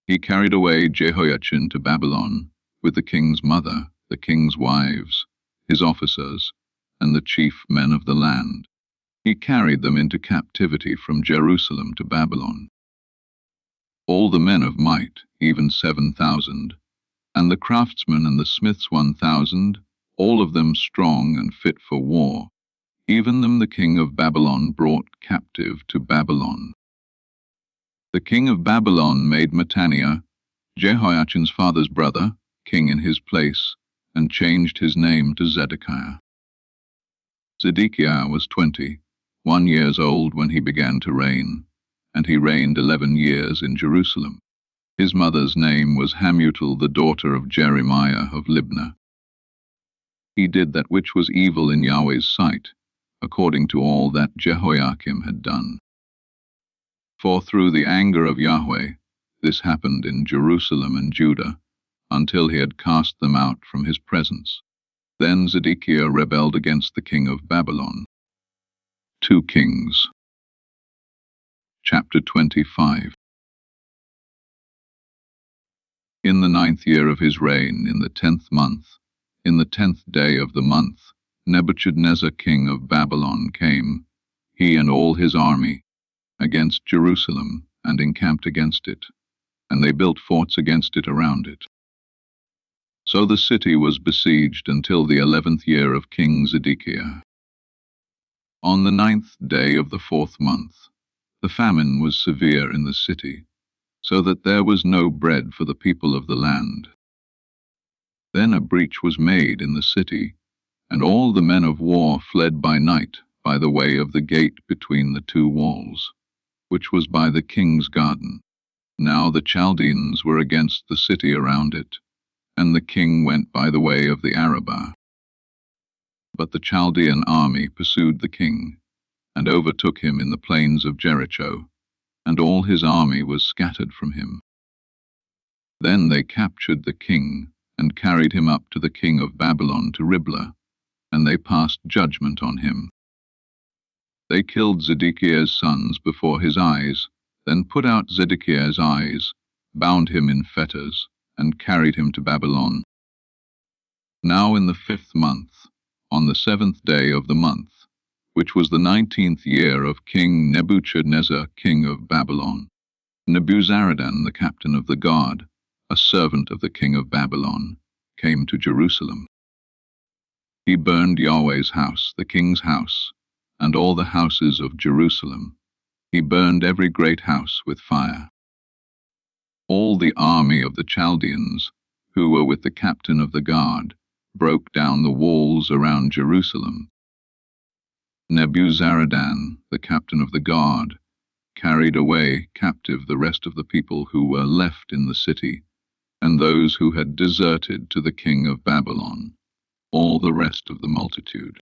He carried away Jehoiachin to Babylon, with the king's mother, the king's wives, his officers, and the chief men of the land. He carried them into captivity from Jerusalem to Babylon. All the men of might, even 7,000, and the craftsmen and the smiths 1,000, all of them strong and fit for war. Even them the king of Babylon brought captive to Babylon. The king of Babylon made Mattaniah, Jehoiachin's father's brother, king in his place, and changed his name to Zedekiah. Zedekiah was 21 years old when he began to reign, and he reigned 11 years in Jerusalem. His mother's name was Hamutal, the daughter of Jeremiah of Libnah. He did that which was evil in Yahweh's sight, according to all that Jehoiakim had done. For through the anger of Yahweh, this happened in Jerusalem and Judah, until he had cast them out from his presence. Then Zedekiah rebelled against the king of Babylon. 2 Kings. Chapter 25. In the 9th year of his reign, in the 10th month, in the 10th day of the month, Nebuchadnezzar king of Babylon came, he and all his army, against Jerusalem, and encamped against it, and they built forts against it around it. So the city was besieged until the 11th year of King Zedekiah. On the 9th day of the 4th month, the famine was severe in the city, so that there was no bread for the people of the land. Then a breach was made in the city, and all the men of war fled by night by the way of the gate between the 2 walls, which was by the king's garden. Now the Chaldeans were against the city around it, and the king went by the way of the Arabah. But the Chaldean army pursued the king, and overtook him in the plains of Jericho, and all his army was scattered from him. Then they captured the king, and carried him up to the king of Babylon to Riblah, and they passed judgment on him. They killed Zedekiah's sons before his eyes, then put out Zedekiah's eyes, bound him in fetters, and carried him to Babylon. Now in the 5th month, on the 7th day of the month, which was the 19th year of King Nebuchadnezzar king of Babylon, Nebuzaradan the captain of the guard, a servant of the king of Babylon, came to Jerusalem. He burned Yahweh's house, the king's house, and all the houses of Jerusalem. He burned every great house with fire. All the army of the Chaldeans, who were with the captain of the guard, broke down the walls around Jerusalem. Nebuzaradan, the captain of the guard, carried away captive the rest of the people who were left in the city, and those who had deserted to the king of Babylon, all the rest of the multitude.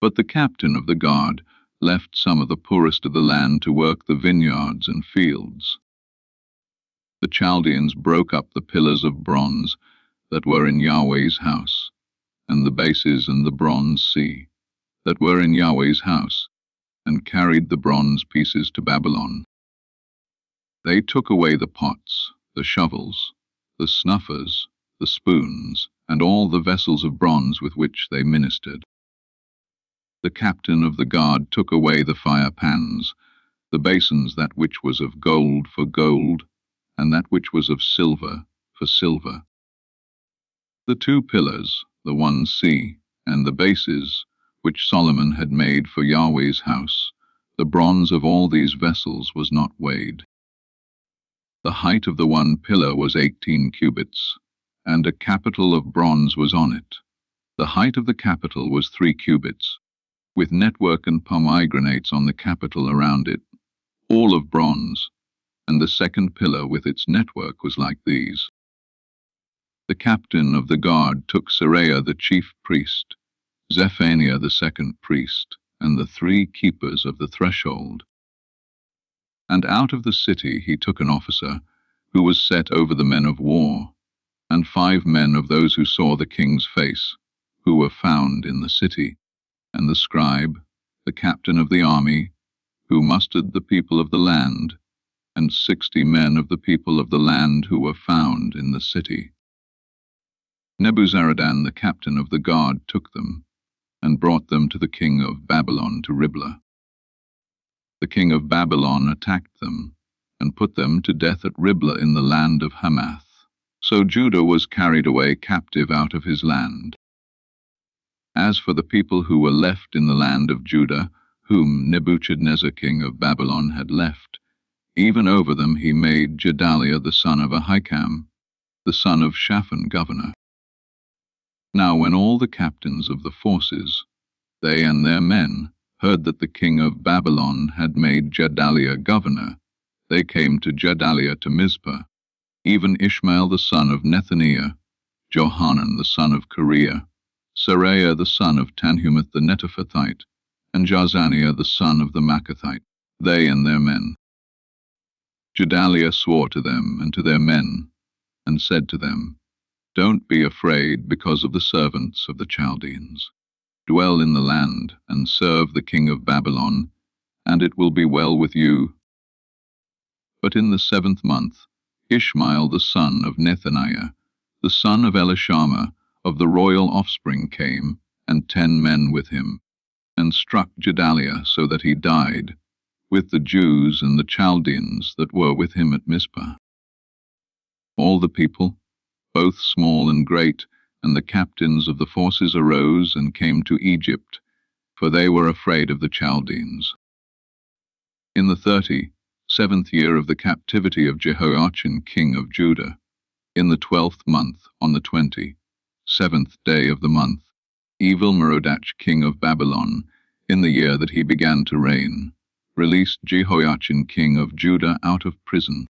But the captain of the guard left some of the poorest of the land to work the vineyards and fields. The Chaldeans broke up the pillars of bronze that were in Yahweh's house, and the bases and the bronze sea that were in Yahweh's house, and carried the bronze pieces to Babylon. They took away the pots, the shovels, the snuffers, the spoons, and all the vessels of bronze with which they ministered. The captain of the guard took away the fire pans, the basins, that which was of gold for gold, and that which was of silver for silver. The 2 pillars, the one sea, and the bases, which Solomon had made for Yahweh's house, the bronze of all these vessels was not weighed. The height of the one pillar was 18 cubits, and a capital of bronze was on it, The height of the capital was 3 cubits, with network and pomegranates on the capital around it, all of bronze, and the second pillar with its network was like these. The captain of the guard took Seraiah the chief priest, Zephaniah the second priest, and the 3 keepers of the threshold. And out of the city he took an officer, who was set over the men of war, and 5 men of those who saw the king's face, who were found in the city, and the scribe, the captain of the army, who mustered the people of the land, and 60 men of the people of the land who were found in the city. Nebuzaradan, the captain of the guard, took them, and brought them to the king of Babylon to Riblah. The king of Babylon attacked them, and put them to death at Riblah in the land of Hamath. So Judah was carried away captive out of his land. As for the people who were left in the land of Judah, whom Nebuchadnezzar king of Babylon had left, even over them he made Gedaliah the son of Ahikam, the son of Shaphan, governor. Now when all the captains of the forces, they and their men, heard that the king of Babylon had made Gedaliah governor, they came to Gedaliah to Mizpah, even Ishmael the son of Nethaniah, Johanan the son of Kareah, Seraiah the son of Tanhumeth the Netophathite, and Jaazaniah the son of the Maacathite, they and their men. Gedaliah swore to them and to their men, and said to them, Don't be afraid because of the servants of the Chaldeans. Dwell in the land, and serve the king of Babylon, and it will be well with you. But in the 7th month, Ishmael the son of Nethaniah, the son of Elishama, of the royal offspring came, and 10 men with him, and struck Gedaliah so that he died, with the Jews and the Chaldeans that were with him at Mizpah. All the people, both small and great, and the captains of the forces arose and came to Egypt, for they were afraid of the Chaldeans. In the 37th year of the captivity of Jehoiachin king of Judah, in the 12th month, on the 27th day of the month, Evil-Merodach king of Babylon, in the year that he began to reign, released Jehoiachin king of Judah out of prison.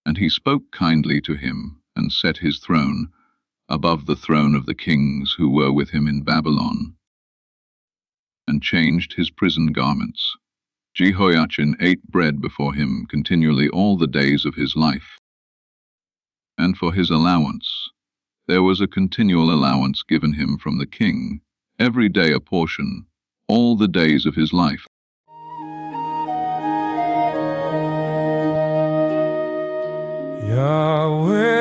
And he spoke kindly to him, and set his throne above the throne of the kings who were with him in Babylon, and changed his prison garments. Jehoiachin ate bread before him continually all the days of his life. And for his allowance, there was a continual allowance given him from the king, every day a portion, all the days of his life. Yahweh